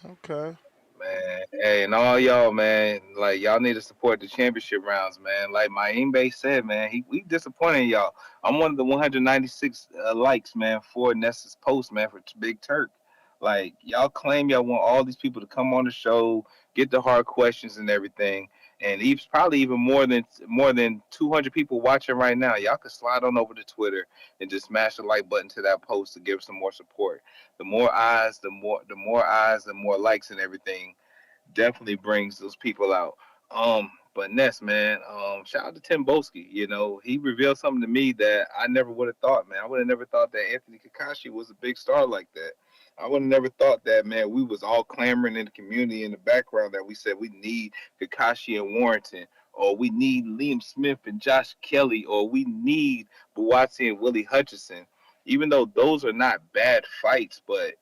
Okay. man. Hey, and all y'all, man, like y'all need to support the championship rounds, man. Like my Imbe said, man, we disappointed y'all. I'm one of the 196 likes, man, for Nessa's post, man, for Big Turk. Like y'all claim y'all want all these people to come on the show, get the hard questions and everything, and he's probably even more than 200 people watching right now. Y'all could slide on over to Twitter and just smash the like button to that post to give some more support. The more eyes, the more likes and everything definitely brings those people out. But Ness, man, shout out to Tim Boski. He revealed something to me that I never would have thought, man. I would have never thought that Anthony Kakashi was a big star like that. I would have never thought that, man. We was all clamoring in the community in the background that we said we need Kakashi and Warrington, or we need Liam Smith and Josh Kelly, or we need Buatsi and Willie Hutchison. Even though those are not bad fights, but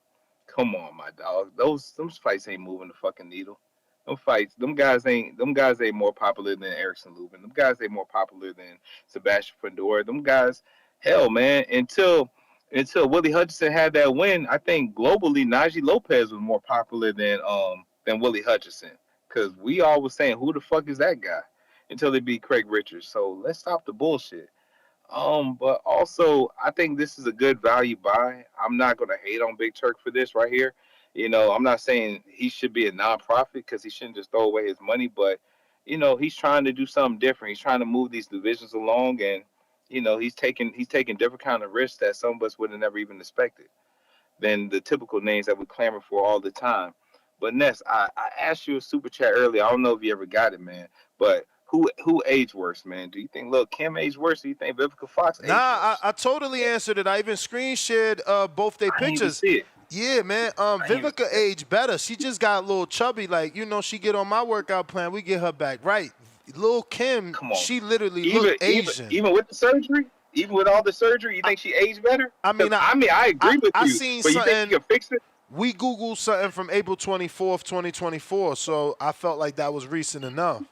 come on, my dog. Them fights ain't moving the fucking needle. Them guys ain't more popular than Erickson Lubin. Them guys ain't more popular than Sebastian Fundora. Them guys, hell, man. Until Willie Hutchinson had that win, I think globally Najee Lopez was more popular than Willie Hutchinson. Cause we all was saying, who the fuck is that guy? Until they beat Craig Richards. So let's stop the bullshit. But also I think this is a good value buy. I'm not gonna hate on Big Turk for this right here. I'm not saying he should be a nonprofit because he shouldn't just throw away his money, but he's trying to do something different. He's trying to move these divisions along, and he's taking different kind of risks that some of us would have never even expected than the typical names that we clamor for all the time. But Ness, I asked you a super chat earlier. I don't know if you ever got it, man. But who aged worse, man? Do you think Lil Kim aged worse? Do you think Vivica Fox aged worse? I totally answered it. I even screen shared both their I didn't even pictures. see it. Yeah, man. Vivica aged better. She just got a little chubby. Like, she get on my workout plan, we get her back right. Lil Kim, Come on. she literally Even looked even Asian. even with the surgery, even with all the surgery, you think she aged better? I mean, I agree with I you, seen but you think something. you can fix it? We Googled something from April 24th, 2024, so I felt like that was recent enough.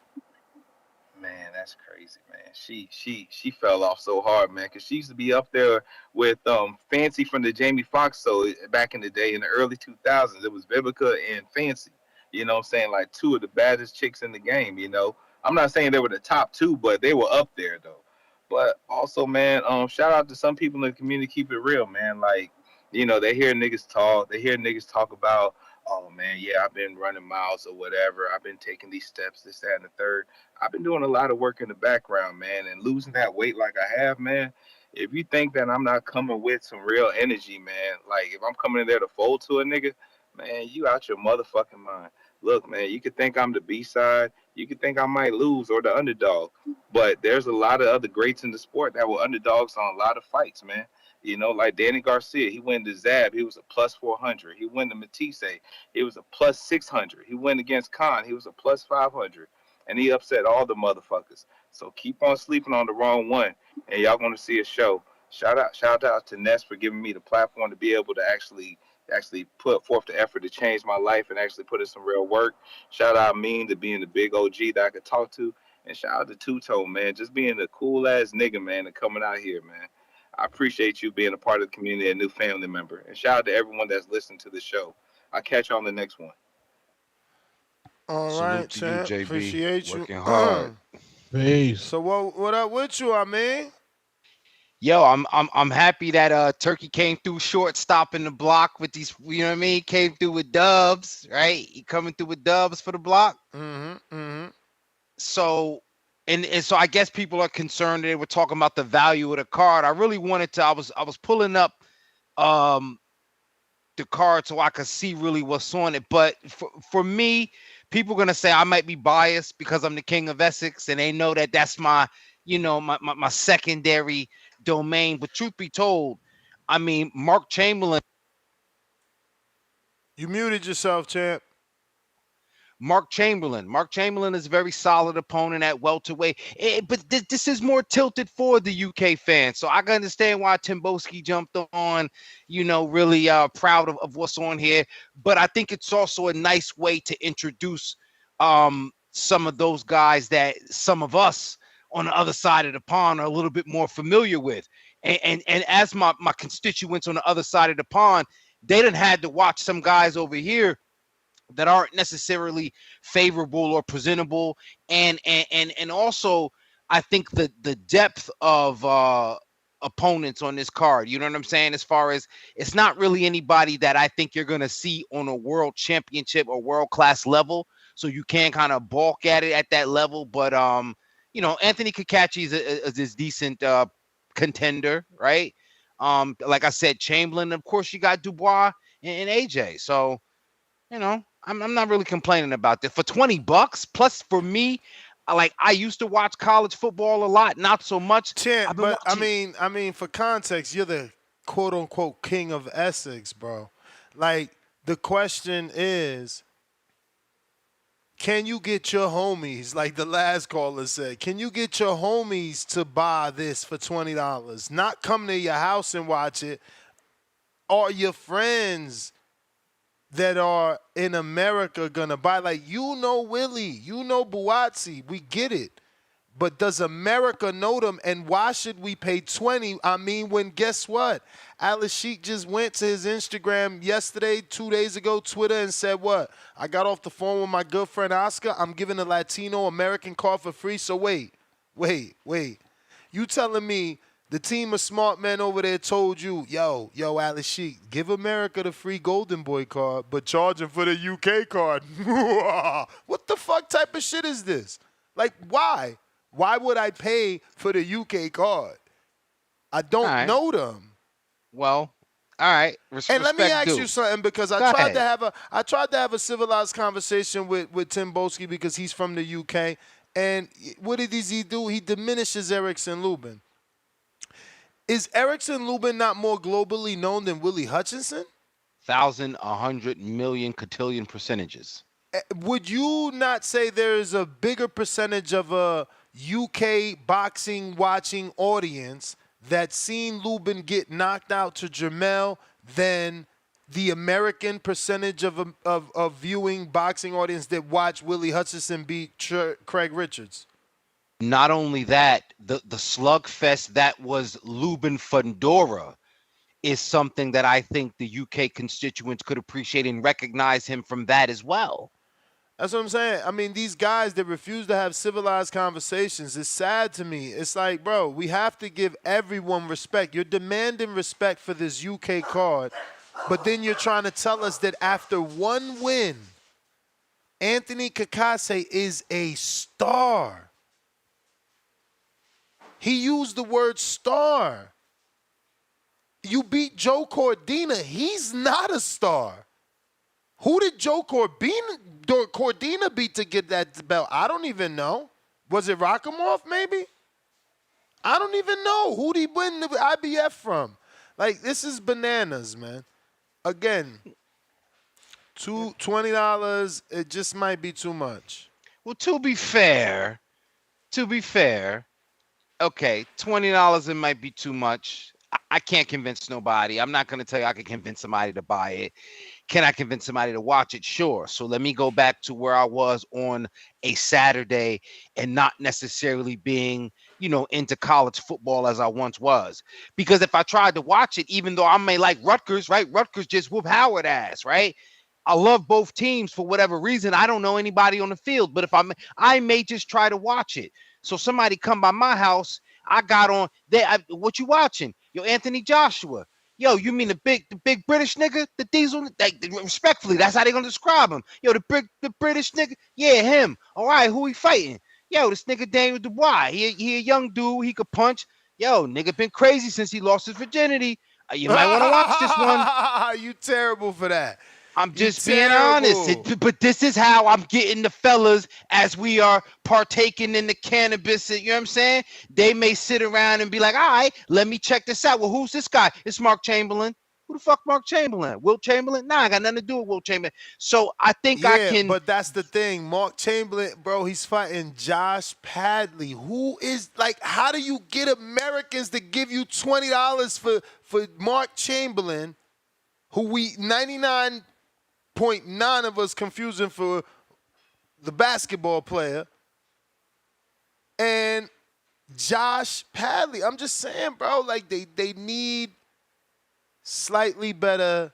Man, that's crazy, man. She fell off so hard, man, because she used to be up there with Fancy from the Jamie Foxx show back in the day in the early 2000s. It was Vivica and Fancy. You know what I'm saying? Like two of the baddest chicks in the game, I'm not saying they were the top two, but they were up there though. But also, man, shout out to some people in the community keep it real, man. Like, they hear niggas talk, about, oh man, yeah, I've been running miles or whatever. I've been taking these steps, this, that, and the third. I've been doing a lot of work in the background, man, and losing that weight like I have, man. If you think that I'm not coming with some real energy, man, like if I'm coming in there to fold to a nigga, man, you out your motherfucking mind. look, man, you could think I'm the B side, you could think I might lose or the underdog, but there's a lot of other greats in the sport that were underdogs on a lot of fights, man. You know, like Danny Garcia, he went to Zab, he was a plus 400. He went to Matisse, he was a plus 600. He went against Khan, he was a plus 500, and he upset all the motherfuckers. So keep on sleeping on the wrong one, and y'all gonna see a show. Shout out to Ness for giving me the platform to be able to actually put forth the effort to change my life and actually put in some real work. Shout out Mean to being the big OG that I could talk to. And shout out to Two Tone, man, just being a cool ass nigga, man, and coming out here, man. I appreciate you being a part of the community, a new family member. And shout out to everyone that's listening to the show. I'll catch you on the next one. All right, Salute to you, champ. JB. Appreciate you. Working hard. Peace. So what up with you, I mean? Yo, I'm happy that Turkey came through short, stopping the block with these, you know what I mean? Came through with dubs, right? He coming through with dubs for the block. So and so I guess people are concerned. They were talking about the value of the card. I really wanted to. I was pulling up the card so I could see really what's on it. But for me, people are gonna say I might be biased because I'm the king of Essex, and they know that that's my, you know, my secondary domain. But truth be told, I mean, Mark Chamberlain. You muted yourself, champ. Mark Chamberlain is a very solid opponent at welterweight. But this is more tilted for the UK fans. So I can understand why Timboski jumped on, you know, really proud of what's on here. But I think it's also a nice way to introduce some of those guys that some of us on the other side of the pond are a little bit more familiar with. And as my constituents on the other side of the pond, they done had to watch some guys over here that aren't necessarily favorable or presentable, and also I think the depth of opponents on this card, you know what I'm saying, as far as it's not really anybody that I think you're gonna see on a world championship or world class level, so you can kind of balk at it at that level. But you know, Anthony Kakachi is this decent contender, right? Like I said, Chamberlain, of course you got Dubois and AJ, so you know, I'm not really complaining about this. For $20, plus for me, I used to watch college football a lot, not so much. Champ, but watching... I mean, for context, you're the quote unquote king of Essex, bro. Like, the question is, can you get your homies, like the last caller said, can you get your homies to buy this for $20? Not come to your house and watch it, or your friends that are in America gonna buy. Like, you know Willie, you know Buatsi, we get it. But does America know them? And why should we pay 20? I mean, when guess what? Alice Sheik just went to his Instagram yesterday, 2 days ago, Twitter, and said what? I got off the phone with my good friend Oscar. I'm giving a Latino American card for free. So wait. You telling me the team of smart men over there told you, yo, Alice Sheik, give America the free Golden Boy card, but charge him for the UK card. What the fuck type of shit is this? Like, why? Why would I pay for the UK card? I don't know them. Well, all right. And let me ask you something, because I tried to have a civilized conversation with Tim Boski, because he's from the UK. And what does he do? He diminishes Erickson Lubin. Is Erickson Lubin not more globally known than Willie Hutchinson? 1,000, 100 million, cotillion percentages. Would you not say there is a bigger percentage of a UK boxing watching audience that's seen Lubin get knocked out to Jermel than the American percentage of viewing boxing audience that watch Willie Hutchinson beat Craig Richards? Not only that, the slugfest that was Lubin Fundora is something that I think the UK constituents could appreciate and recognize him from that as well. That's what I'm saying. I mean, these guys that refuse to have civilized conversations, it's sad to me. It's like, bro, we have to give everyone respect. You're demanding respect for this UK card, but then you're trying to tell us that after one win, Anthony Kakase is a star. He used the word star. You beat Joe Cordina. He's not a star. Who did Joe Cordina beat to get that belt? I don't even know. Was it Rockamoff maybe? I don't even know. Who did he win the IBF from? Like, this is bananas, man. Again, $20, it just might be too much. Well, to be fair, okay, $20 it might be too much. I can't convince nobody. I'm not going to tell you I can convince somebody to buy it. Can I convince somebody to watch it? Sure. So let me go back to where I was on a Saturday and not necessarily being, into college football as I once was. Because if I tried to watch it, even though I may like Rutgers, right? Rutgers just whoop Howard ass, right? I love both teams for whatever reason. I don't know anybody on the field, but if I may just try to watch it. So somebody come by my house, I got on there. What you watching? Yo, Anthony Joshua. Yo, you mean the big British nigga, the diesel? Respectfully, that's how they gonna describe him. Yo, the British nigga. Yeah, him. All right, who he fighting? Yo, this nigga Daniel Dubois. He a young dude. He could punch. Yo, nigga been crazy since he lost his virginity. You might want to watch this one. You terrible for that. I'm just being honest. But this is how I'm getting the fellas as we are partaking in the cannabis. You know what I'm saying? They may sit around and be like, all right, let me check this out. Well, who's this guy? It's Mark Chamberlain. Who the fuck Mark Chamberlain? Wilt Chamberlain? Nah, I got nothing to do with Wilt Chamberlain. So I think I can. But that's the thing. Mark Chamberlain, bro, he's fighting Josh Padley. Who is, like, how do you get Americans to give you $20 for Mark Chamberlain, who we 99.9 of us confusing for the basketball player, and Josh Padley? I'm just saying, bro, like they need slightly better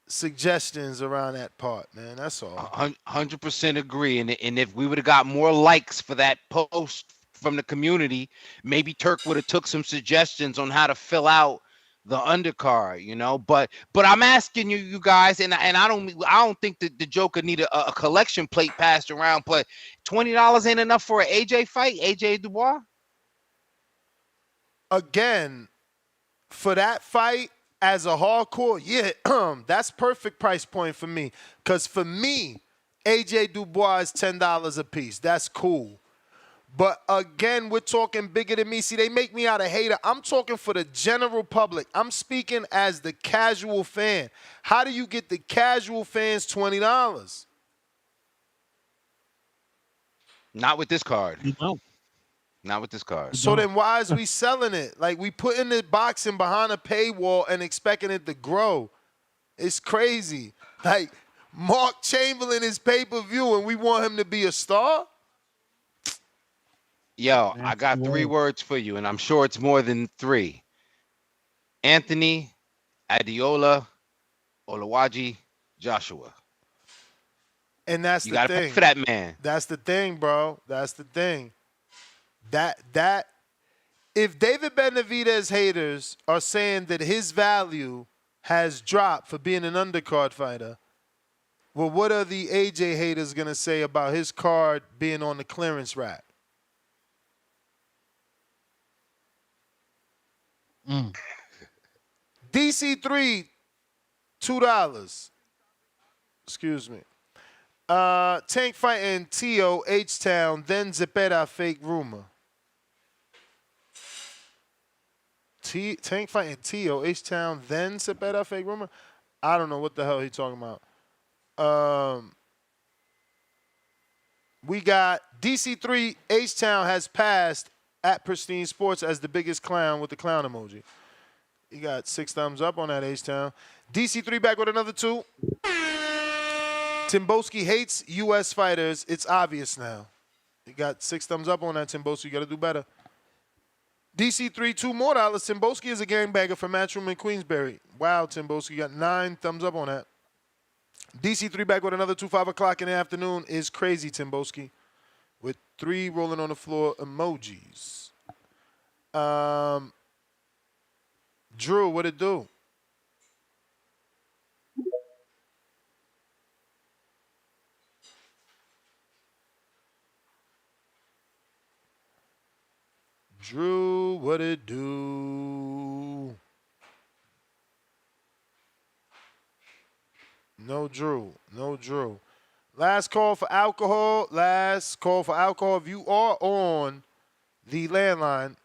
suggestions around that part, man. That's all. 100% agree. And if we would have got more likes for that post from the community, maybe Turk would have took some suggestions on how to fill out the undercard, But I'm asking you guys, and I don't think that the Joker need a collection plate passed around, but $20 ain't enough for an AJ fight, AJ Dubois. Again, for that fight as a hardcore, yeah, that's perfect price point for me. Because for me, AJ Dubois is $10 a piece. That's cool. But again, we're talking bigger than me. See, they make me out a hater. I'm talking for the general public. I'm speaking as the casual fan. How do you get the casual fans $20? Not with this card. You don't. Not with this card. So then why is we selling it? Like, we putting the boxing behind a paywall and expecting it to grow. It's crazy. Like, Mark Chamberlain is pay-per-view and we want him to be a star? Yo, I got 3 words for you, and I'm sure it's more than 3. Anthony, Adiola, Olawaji, Joshua. And that's you the gotta thing. pay for that man. That's the thing, bro. That's the thing. That if David Benavidez haters are saying that his value has dropped for being an undercard fighter, well, what are the AJ haters gonna say about his card being on the clearance rack? DC3, $2. Excuse me. Tank fighting Tio, H-Town, then Zepeda, fake rumor. Tank fighting Tio, H-Town, then Zepeda, fake rumor? I don't know what the hell he's talking about. We got DC3, H-Town has passed at Pristine Sports as the biggest clown with the clown emoji. He got 6 thumbs up on that H-Town. DC3 back with another 2. Timboski hates U.S. fighters. It's obvious now. He got 6 thumbs up on that, Timboski. You got to do better. DC3, $2 more. Timboski is a gangbagger from Matchroom in Queensbury. Wow, Timboski got 9 thumbs up on that. DC3 back with another 2, 5 o'clock in the afternoon is crazy, Timboski. With 3 rolling on the floor emojis. Drew, what it do? Drew, what it do? No Drew. No Drew. Last call for alcohol. Last call for alcohol. If you are on the landline,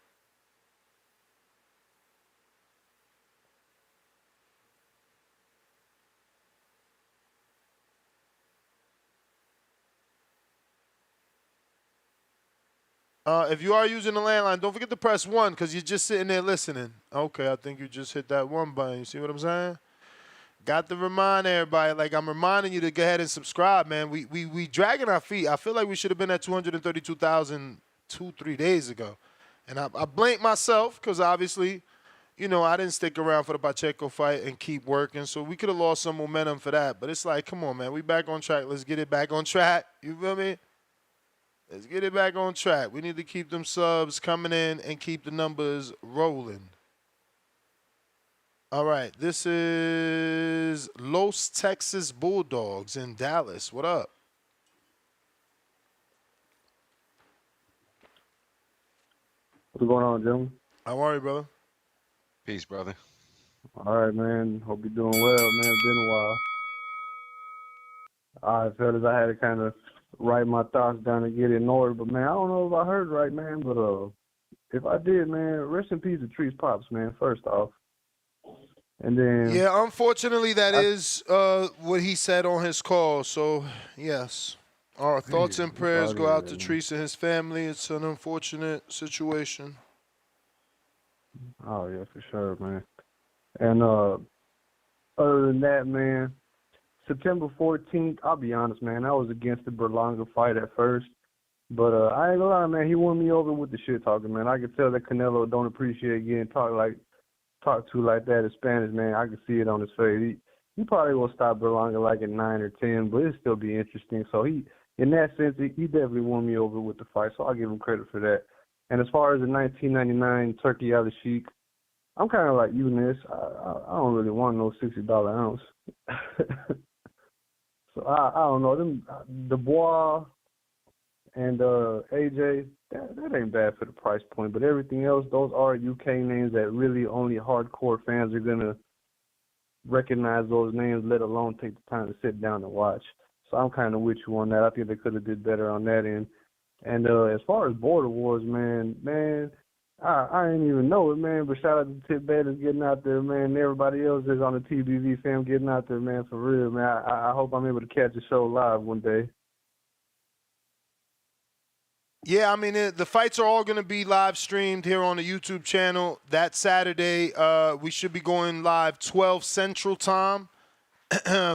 if you are using the landline, don't forget to press 1 because you're just sitting there listening. Okay, I think you just hit that 1 button. You see what I'm saying? Got to remind everybody, like I'm reminding you to go ahead and subscribe, man. We dragging our feet. I feel like we should have been at 232,000 2-3 days ago. And I blame myself because obviously, you know, I didn't stick around for the Pacheco fight and keep working. So we could have lost some momentum for that. But it's like, come on, man. We back on track. Let's get it back on track. You feel me? Let's get it back on track. We need to keep them subs coming in and keep the numbers rolling. All right, this is Los Texas Bulldogs in Dallas. What up? What's going on, gentlemen? How are you, brother? Peace, brother. All right, man. Hope you're doing well, man. It's been a while. All right, fellas, I had to kind of write my thoughts down and get it in order, but, man, I don't know if I heard right, man, but if I did, man, rest in peace to Trees Pops, man, first off. And then... Yeah, unfortunately, that is what he said on his call. So, yes, our thoughts and prayers go out to Trees and his family. It's an unfortunate situation. Oh, yeah, for sure, man. And other than that, man, September 14th, I'll be honest, man, I was against the Berlanga fight at first. But I ain't gonna lie, man, he won me over with the shit talking, man. I could tell that Canelo don't appreciate getting talked to like that in Spanish, man. I can see it on his face. He probably will stop Berlanga like at 9 or 10, but it'll still be interesting. So he, in that sense, he definitely won me over with the fight. So I'll give him credit for that. And as far as the 1999 Turkey Al-Sheikh, I'm kind of like you, Ness. I don't really want no $60 ounce. So I don't know. Them Dubois and AJ, that ain't bad for the price point. But everything else, those are UK names that really only hardcore fans are going to recognize those names, let alone take the time to sit down and watch. So I'm kind of with you on that. I think they could have did better on that end. And as far as Border Wars, man, I ain't even know it, man, but shout out to Tip Bailey's getting out there, man, and everybody else is on the TBV fam getting out there, man, for real, man. I hope I'm able to catch the show live one day. Yeah, I mean, the fights are all going to be live streamed here on the YouTube channel. That Saturday, we should be going live 12 Central Time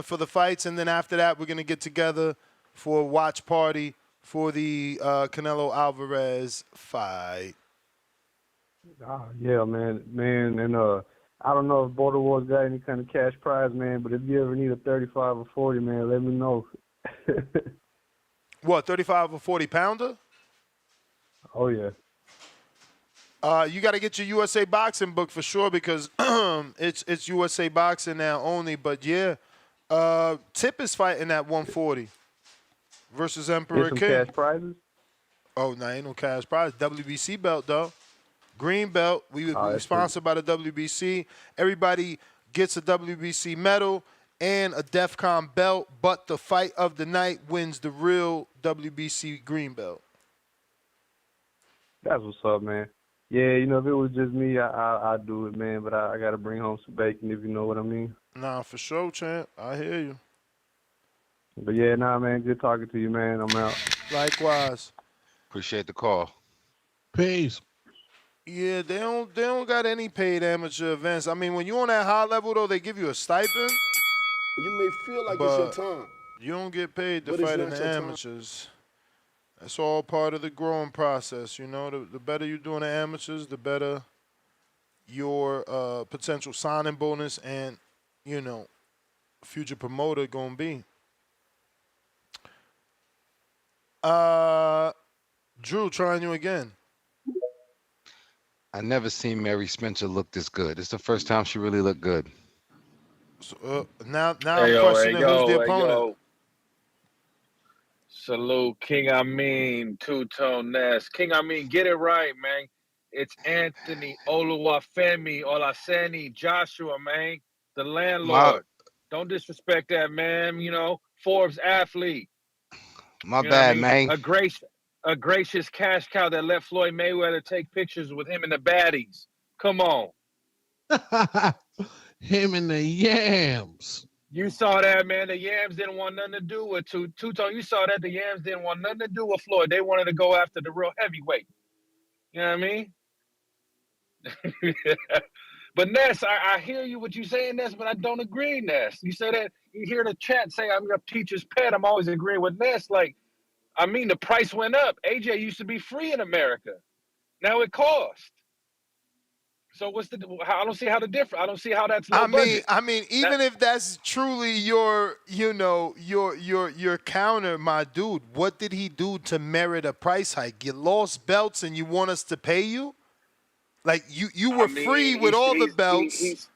for the fights. And then after that, we're going to get together for a watch party for the Canelo Alvarez fight. Yeah, man, and I don't know if Border Wars got any kind of cash prize, man, but if you ever need a 35 or 40, man, let me know. What, 35 or 40 pounder? Oh, yeah. You got to get your USA Boxing book for sure because it's USA Boxing now only. But, yeah, Tip is fighting at 140 versus Emperor Some King. cash prizes? Oh, no, ain't no cash prize. WBC belt, though. Green belt. We sponsored by the WBC. Everybody gets a WBC medal and a DEFCON belt, but the fight of the night wins the real WBC green belt. That's what's up, man. Yeah, you know, if it was just me, I'd do it, man, but I got to bring home some bacon, if you know what I mean. Nah, for sure, champ. I hear you. But, yeah, man, good talking to you, man. I'm out. Likewise. Appreciate the call. Peace. Yeah, they don't got any paid amateur events. I mean, when you're on that high level, though, they give you a stipend. You may feel like it's your time. You don't get paid to But fight it's in not the your time. amateurs. That's all part of the growing process, you know. The better you do in the amateurs, the better your potential signing bonus and, you know, future promoter gonna be. Drew, trying you again. I never seen Mary Spencer look this good. It's the first time she really looked good. So, now I'm questioning who's the opponent. Salute, King Amin, Two-Tone Ness. King Amin, get it right, man. It's Anthony Oluwafemi Olaseni Joshua, man, the landlord. Don't disrespect that, man. You know, Forbes athlete. My You know what I bad, mean? man. A gracious cash cow that let Floyd Mayweather take pictures with him and the baddies. Come on. Him and the yams. You saw that, man. The Yams didn't want nothing to do with Two-Tone. You saw that. The Yams didn't want nothing to do with Floyd. They wanted to go after the real heavyweight. You know what I mean? But Ness, I hear you what you saying, Ness, but I don't agree, Ness. You say that, you hear the chat say I'm your teacher's pet. I'm always agreeing with Ness. Like, I mean, the price went up. AJ used to be free in America. Now it costs. So what's the? I don't see how the difference. I don't see how that's low budget. Even if that's truly your, you know, your counter, my dude, what did he do to merit a price hike? You lost belts and you want us to pay you? Like you were free with all the belts.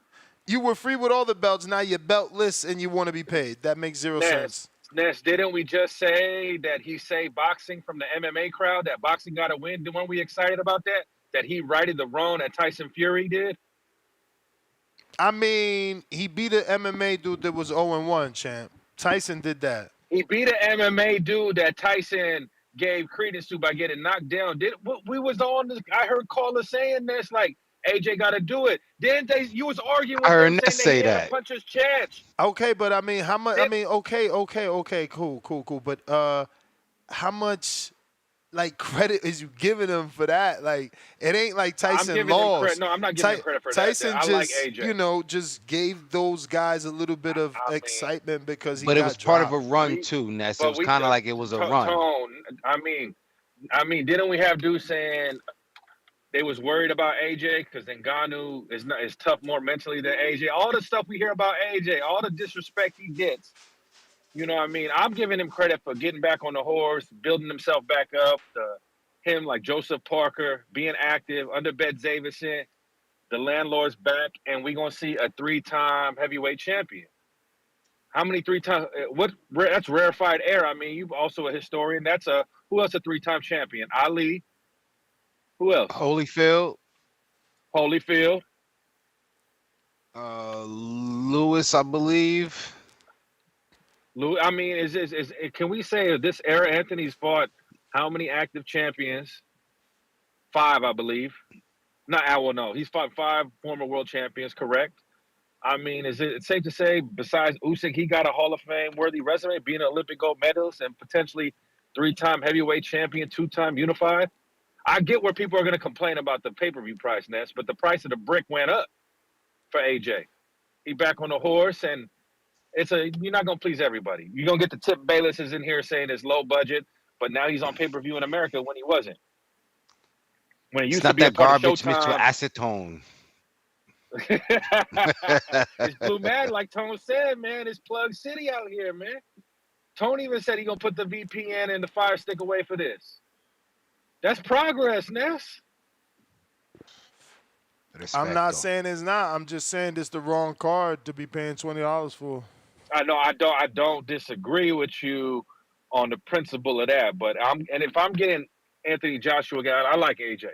You were free with all the belts. Now you're beltless and you want to be paid. That makes zero sense. Ness, didn't we just say that he saved boxing from the MMA crowd? That boxing got a win. Weren't we excited about that? That he righted the wrong that Tyson Fury did? I mean, he beat an MMA dude that was 0-1, champ. Tyson did that. He beat an MMA dude that Tyson gave credence to by getting knocked down. We was on this? I heard callers saying this, like AJ got to do it. Didn't they? You was arguing with them saying that he had a puncher's chance. Okay, but I mean, how much? I mean, okay, cool. But how much? Like, credit is you giving him for that? Like, it ain't like Tyson lost. No, I'm not giving him credit for Tyson that. I just, like AJ. you know, just gave those guys a little bit of excitement because he. But got it was part of a run too, Ness. It was kind of like it was a run. I mean, didn't we have dudes saying they was worried about AJ because Ngannou is tough more mentally than AJ? All the stuff we hear about AJ, all the disrespect he gets. You know what I mean? I'm giving him credit for getting back on the horse, building himself back up. Him, like Joseph Parker, being active, under Bet Davison, the landlord's back, and we're going to see a 3-time heavyweight champion. How many 3-time? That's rarefied air. I mean, you're also a historian. Who else a 3-time champion? Ali. Who else? Holyfield. Lewis, I believe. I mean, can we say this era Anthony's fought how many active champions? 5, I believe. No. He's fought 5 former world champions, correct? I mean, is it safe to say, besides Usyk, he got a Hall of Fame worthy resume, being an Olympic gold medalist and potentially 3-time heavyweight champion, 2-time unified? I get where people are going to complain about the pay-per-view price, Ness, but the price of the brick went up for AJ. He back on the horse, and you're not going to please everybody. You're going to get the Tip Baylesses in here saying it's low budget, but now he's on pay-per-view in America when he wasn't. When it used to be a part of Showtime. It's not that garbage mixed with acetone. It's Blue Mag, like Tone said, man. It's Plug City out here, man. Tone even said he's going to put the VPN and the Fire Stick away for this. That's progress, Ness. I'm not saying it's not. I'm just saying it's the wrong card to be paying $20 for. I know. I don't disagree with you on the principle of that, but if I'm getting Anthony Joshua guy, I like AJ.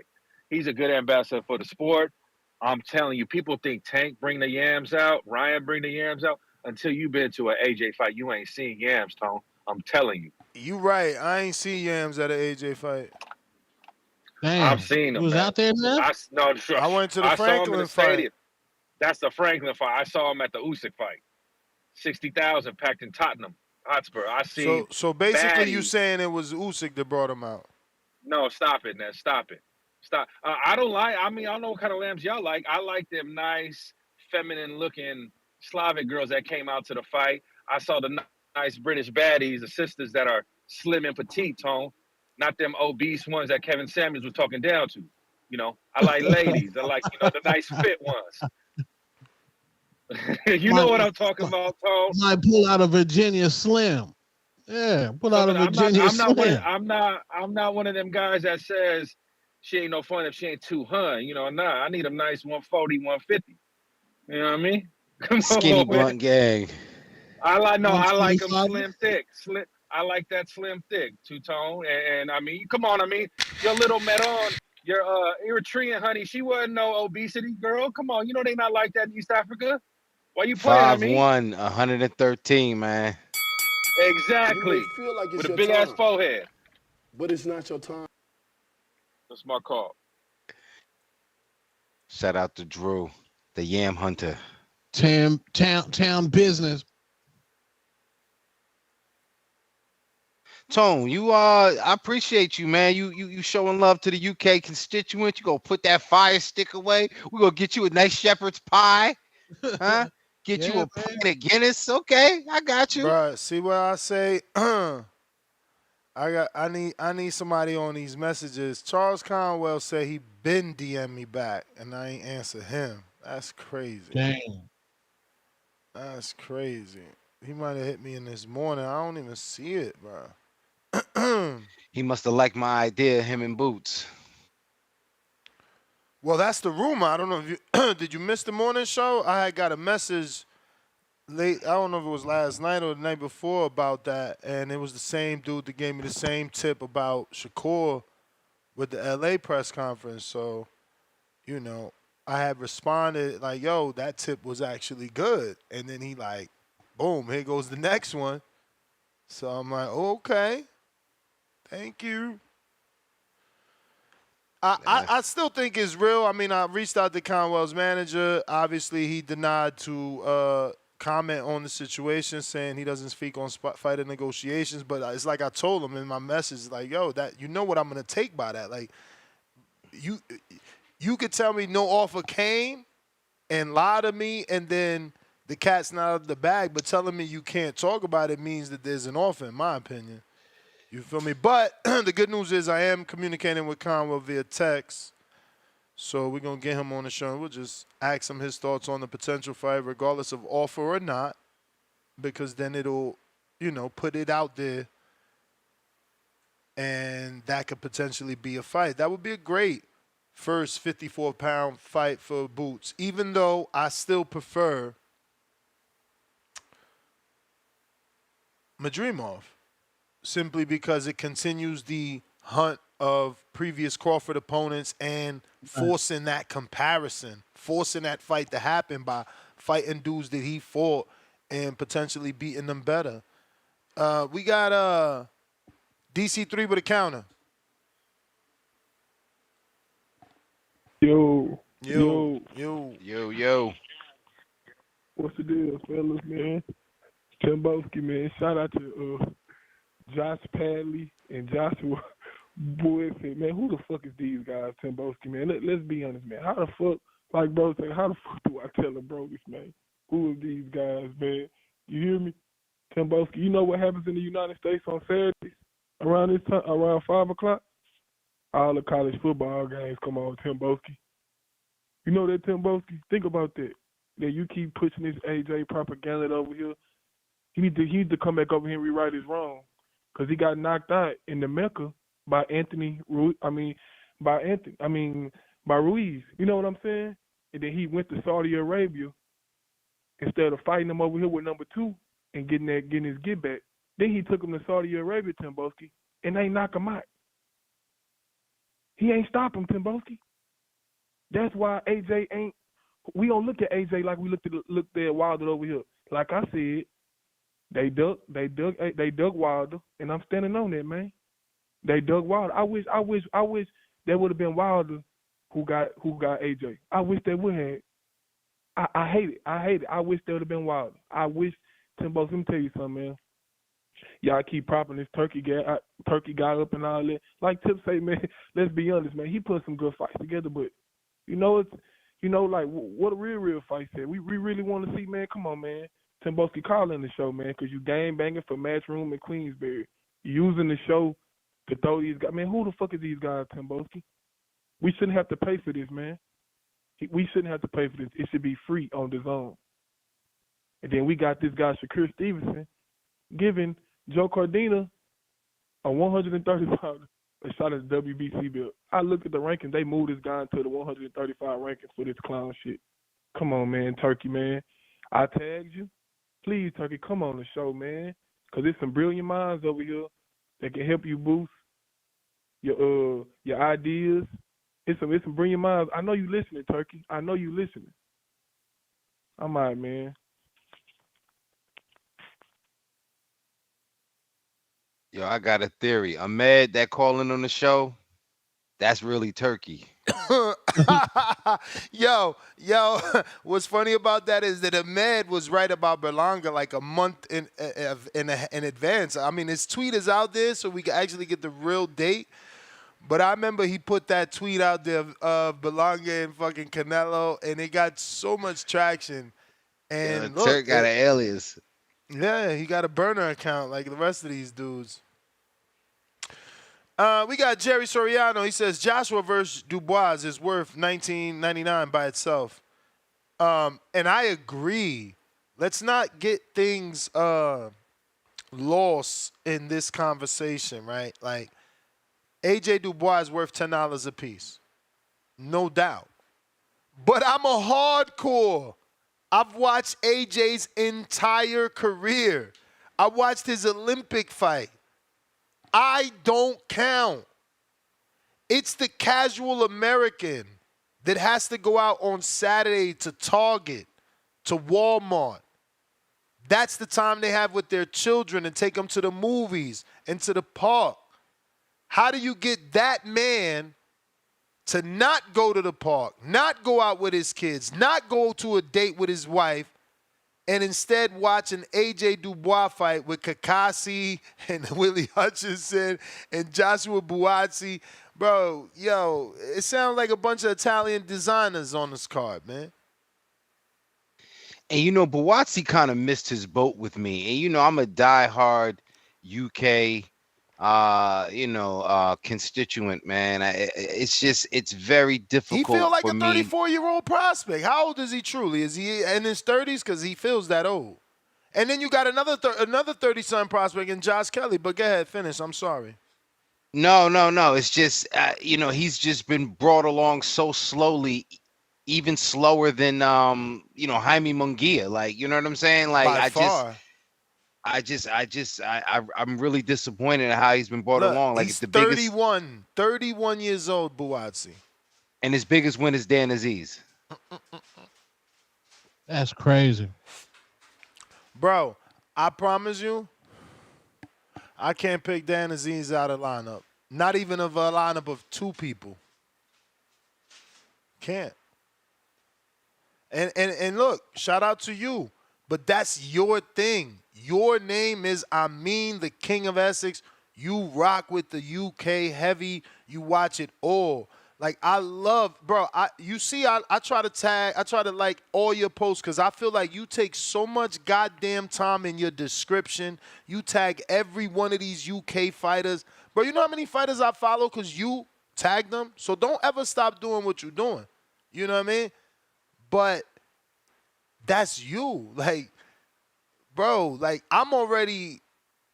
He's a good ambassador for the sport. I'm telling you, people think Tank bring the yams out, Ryan bring the yams out. Until you've been to an AJ fight, you ain't seen yams, Tone. I'm telling you. You right. I ain't seen yams at an AJ fight. Damn. I've seen him. He was out there, man? I went to the Franklin fight. That's the Franklin fight. I saw him at the Usyk fight. 60,000 packed in Tottenham Hotspur. I see. So basically, you saying it was Usyk that brought him out? No, stop it, Ness. Stop it. Stop. I don't like. I mean, I don't know what kind of lambs y'all like. I like them nice, feminine-looking Slavic girls that came out to the fight. I saw the nice British baddies, the sisters that are slim and petite, Tone. Not them obese ones that Kevin Samuels was talking down to. You know, I like ladies. I like, the nice fit ones. You know what I'm talking about, Tone. Might pull out a Virginia Slim. Yeah, pull out a Virginia Slim. I'm not one of them guys that says she ain't no fun if she ain't 200. I need a nice 140, 150. You know what I mean? Skinny blunt gang. I like them slim thick. I like that slim thick, two-tone. And I mean, come on, your little Meron, your Eritrean honey, she wasn't no obesity girl. Come on, they not like that in East Africa. Why you playing at me? 5'1", 113, man. You may Exactly. feel like it's With a your big ass time, forehead. but it's not your time. That's my call. Shout out to Drew, the Yam Hunter. Town business. Tone, I appreciate you, man. You showing love to the UK constituent. You gonna put that fire stick away. We gonna get you a nice shepherd's pie, huh? Get you Yeah, a pint of Guinness. Okay, I got you. Bruh, see what I say? I need somebody on these messages. Charles Conwell said he been DM me back and I ain't answer him. That's crazy. dang. That's crazy. He might have hit me in this morning. I don't even see it, bro. He must have liked my idea, him and Boots. Well, that's the rumor. I don't know if you did you miss the morning show? I had got a message late. I don't know if it was last night or the night before about that, and it was the same dude that gave me the same tip about Shakur with the LA press conference. So, you know, I had responded like, "Yo, that tip was actually good," and then he like, "Boom, here goes the next one." So I'm like, "Okay, thank you." I still think it's real. I mean, I reached out to Conwell's manager. Obviously, he denied to comment on the situation, saying he doesn't speak on fighter negotiations. But it's like I told him in my message, like, yo, that you know what I'm gonna take by that. Like, you could tell me no offer came and lie to me, and then the cat's not out of the bag. But telling me you can't talk about it means that there's an offer, in my opinion. You feel me? But the good news is I am communicating with Conwell via text. So we're going to get him on the show. And we'll just ask him his thoughts on the potential fight, regardless of offer or not, because then it'll, put it out there. And that could potentially be a fight. That would be a great first 54-pound fight for Boots, even though I still prefer Madrimov, simply because it continues the hunt of previous Crawford opponents and forcing that comparison, forcing that fight to happen by fighting dudes that he fought and potentially beating them better. We got DC3 with a counter. Yo. What's the deal, fellas, man? Timbowski, man. Shout out to Josh Padley and Joshua Boyfriend, man. Who the fuck is these guys, Timbowski, man? Let's be honest, man. How the fuck, like bro say, how the fuck do I tell a bro this, man? Who are these guys, man? You hear me? Timbowski, you know what happens in the United States on Saturdays around this time, around 5 o'clock? All the college football games come on, Timbowski. You know that, Timbowski? Think about that. That you keep pushing this AJ propaganda over here. He need to come back over here and rewrite his wrong, because he got knocked out in the Mecca by by Ruiz. You know what I'm saying? And then he went to Saudi Arabia instead of fighting him over here with number 2 and getting his get back. Then he took him to Saudi Arabia, Timbowski, and they knock him out. He ain't stop him, Timbowski. That's why AJ ain't. We don't look at AJ like we looked at Wilder over here. Like I said, they dug Wilder, and I'm standing on that, man. They dug Wilder. I wish that would have been Wilder who got AJ. I wish they would have. I hate it. I wish that would have been Wilder. I wish Timbo. Let me tell you something, man. Y'all keep propping this turkey guy up and all that. Like Tip say, man. Let's be honest, man. He put some good fights together, but like what a real fight said. We really want to see, man. Come on, man. Timbowski calling the show, man, because you game banging for Matchroom in Queensbury. Using the show to throw these guys. Man, who the fuck is these guys, Timbowski? We shouldn't have to pay for this, man. We shouldn't have to pay for this. It should be free on the zone. And then we got this guy, Shakur Stevenson, giving Joe Cordina a 135 a shot at the WBC belt. I looked at the ranking. They moved this guy into the 135 ranking for this clown shit. Come on, man, Turkey, man. I tagged you. Please, Turkey, come on the show, man. Because there's some brilliant minds over here that can help you boost your ideas. It's some brilliant minds. I know you listening, Turkey. I know you listening. I'm all right, man. Yo, I got a theory. Ahmed that calling on the show, that's really Turkey. yo, what's funny about that is that Ahmed was right about Berlanga like a month in advance. I mean, his tweet is out there, so we can actually get the real date. But I remember he put that tweet out there of Berlanga and fucking Canelo, and it got so much traction. And look, Turk got an alias. yeah, he got a burner account like the rest of these dudes. We got Jerry Soriano. He says Joshua versus Dubois is worth $19.99 by itself. And I agree. Let's not get things lost in this conversation, right? Like, AJ Dubois is worth $10 a piece. No doubt. But I'm a hardcore. I've watched AJ's entire career. I watched his Olympic fight. I don't count. It's the casual American that has to go out on Saturday to Target, to Walmart. That's the time they have with their children and take them to the movies and to the park. How do you get that man to not go to the park, not go out with his kids, not go to a date with his wife, and instead watch an AJ Dubois fight with Kakasi and Willie Hutchinson and Joshua Buatsi? Bro, yo, it sounds like a bunch of Italian designers on this card, man. And Buatsi kind of missed his boat with me. And I'm a diehard UK constituent, man. It's very difficult. He feels like for a me. 34-year-old prospect. How old is he truly? Is he in his 30s? Because he feels that old. And then you got another 30-something prospect in Josh Kelly. But go ahead, finish. I'm sorry. No. It's just, he's just been brought along so slowly, even slower than, Jaime Munguia. Like, you know what I'm saying? Like, By far. I'm really disappointed at how he's been brought along. Like, he's it's the 31 years old, Buatsi. And his biggest win is Dan Aziz. That's crazy. Bro, I promise you, I can't pick Dan Aziz out of lineup. Not even of a lineup of two people. Can't. And look, shout out to you. But that's your thing. Your name is Amin, the King of Essex. You rock with the UK heavy. You watch it all. Like, I love, bro, I try to like all your posts because I feel like you take so much goddamn time in your description. You tag every one of these UK fighters. Bro, you know how many fighters I follow because you tag them? So don't ever stop doing what you're doing. You know what I mean? But that's you. Like, bro, like, I'm already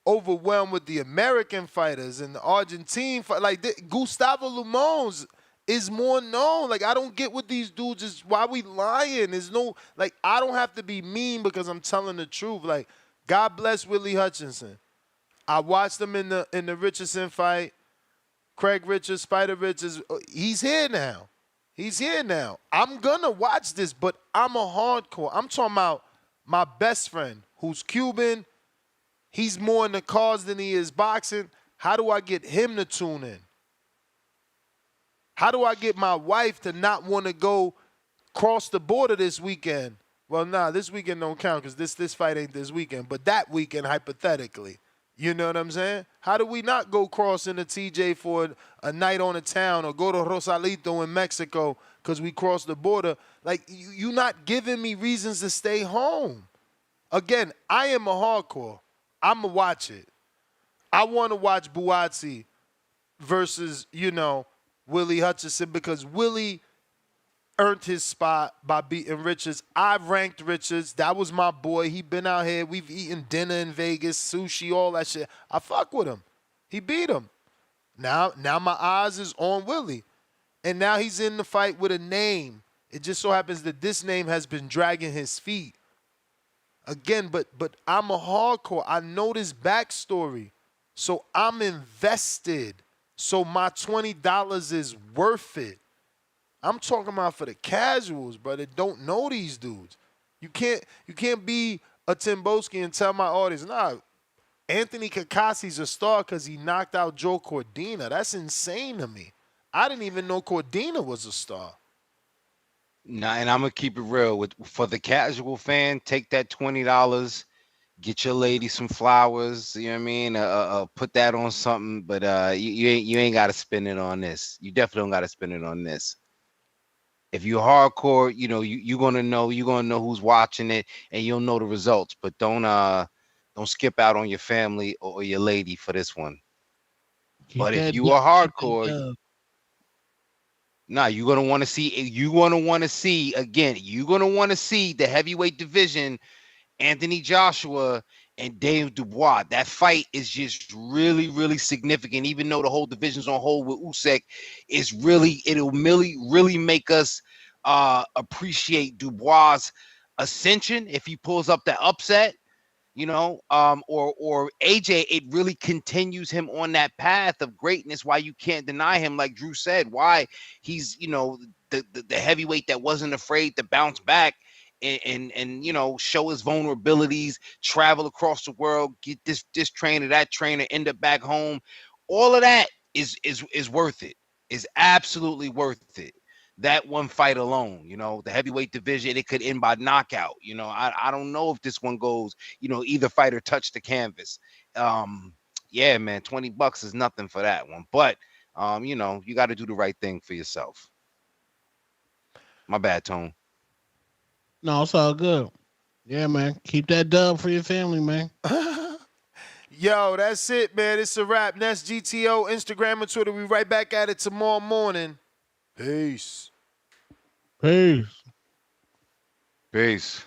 overwhelmed with the American fighters and the Argentine fight. Like, Gustavo Lumons is more known. Like, I don't get what these dudes is. Why we lying? There's no, like, I don't have to be mean because I'm telling the truth. Like, God bless Willie Hutchinson. I watched him in the Richardson fight. Craig Richards, Spider Richards. He's here now. He's here now. I'm gonna watch this, but I'm a hardcore. I'm talking about my best friend who's Cuban. He's more in the cars than he is boxing. How do I get him to tune in? How do I get my wife to not want to go cross the border this weekend? Well, nah, this weekend don't count because this fight ain't this weekend, but that weekend, hypothetically. You know what I'm saying? How do we not go cross into TJ for a night on the town or go to Rosalito in Mexico because we crossed the border? Like, you not giving me reasons to stay home. Again, I am a hardcore. I'm going to watch it. I want to watch Buatsi versus, Willie Hutchinson because Willie earned his spot by beating Richards. I ranked Richards. That was my boy. He been out here. We've eaten dinner in Vegas, sushi, all that shit. I fuck with him. He beat him. Now my eyes is on Willie. And now he's in the fight with a name. It just so happens that this name has been dragging his feet. Again, but I'm a hardcore. I know this backstory. So I'm invested. So my $20 is worth it. I'm talking about for the casuals, bro, that don't know these dudes. You can't be a Timboski and tell my audience, nah, Anthony Kakasi's a star because he knocked out Joe Cordina. That's insane to me. I didn't even know Cordina was a star. Nah, and I'm gonna keep it real for the casual fan. Take that $20, get your lady some flowers. You know what I mean? Put that on something, but you ain't got to spend it on this. You definitely don't got to spend it on this. If you're hardcore, you're gonna know who's watching it, and you'll know the results. But don't skip out on your family or your lady for this one. But if you are hardcore, nah, you're gonna want to see. You're gonna want to see again. You're gonna want to see the heavyweight division, Anthony Joshua and Dave Dubois. That fight is just really, really significant. Even though the whole division's on hold with Usyk, it'll really make us appreciate Dubois' ascension if he pulls up that upset. Or AJ, it really continues him on that path of greatness. Why you can't deny him, like Drew said, why he's, the heavyweight that wasn't afraid to bounce back and show his vulnerabilities, travel across the world, get this trainer, that trainer, end up back home. All of that is worth it. Is absolutely worth it. That one fight alone, the heavyweight division, it could end by knockout. I don't know if this one goes, either fighter touch the canvas. Yeah, man, $20 is nothing for that one. But you got to do the right thing for yourself. My bad, Tone. No, it's all good. Yeah, man. Keep that dub for your family, man. Yo, that's it, man. It's a wrap. That's GTO, Instagram and Twitter. We right back at it tomorrow morning. Peace. Peace. Peace.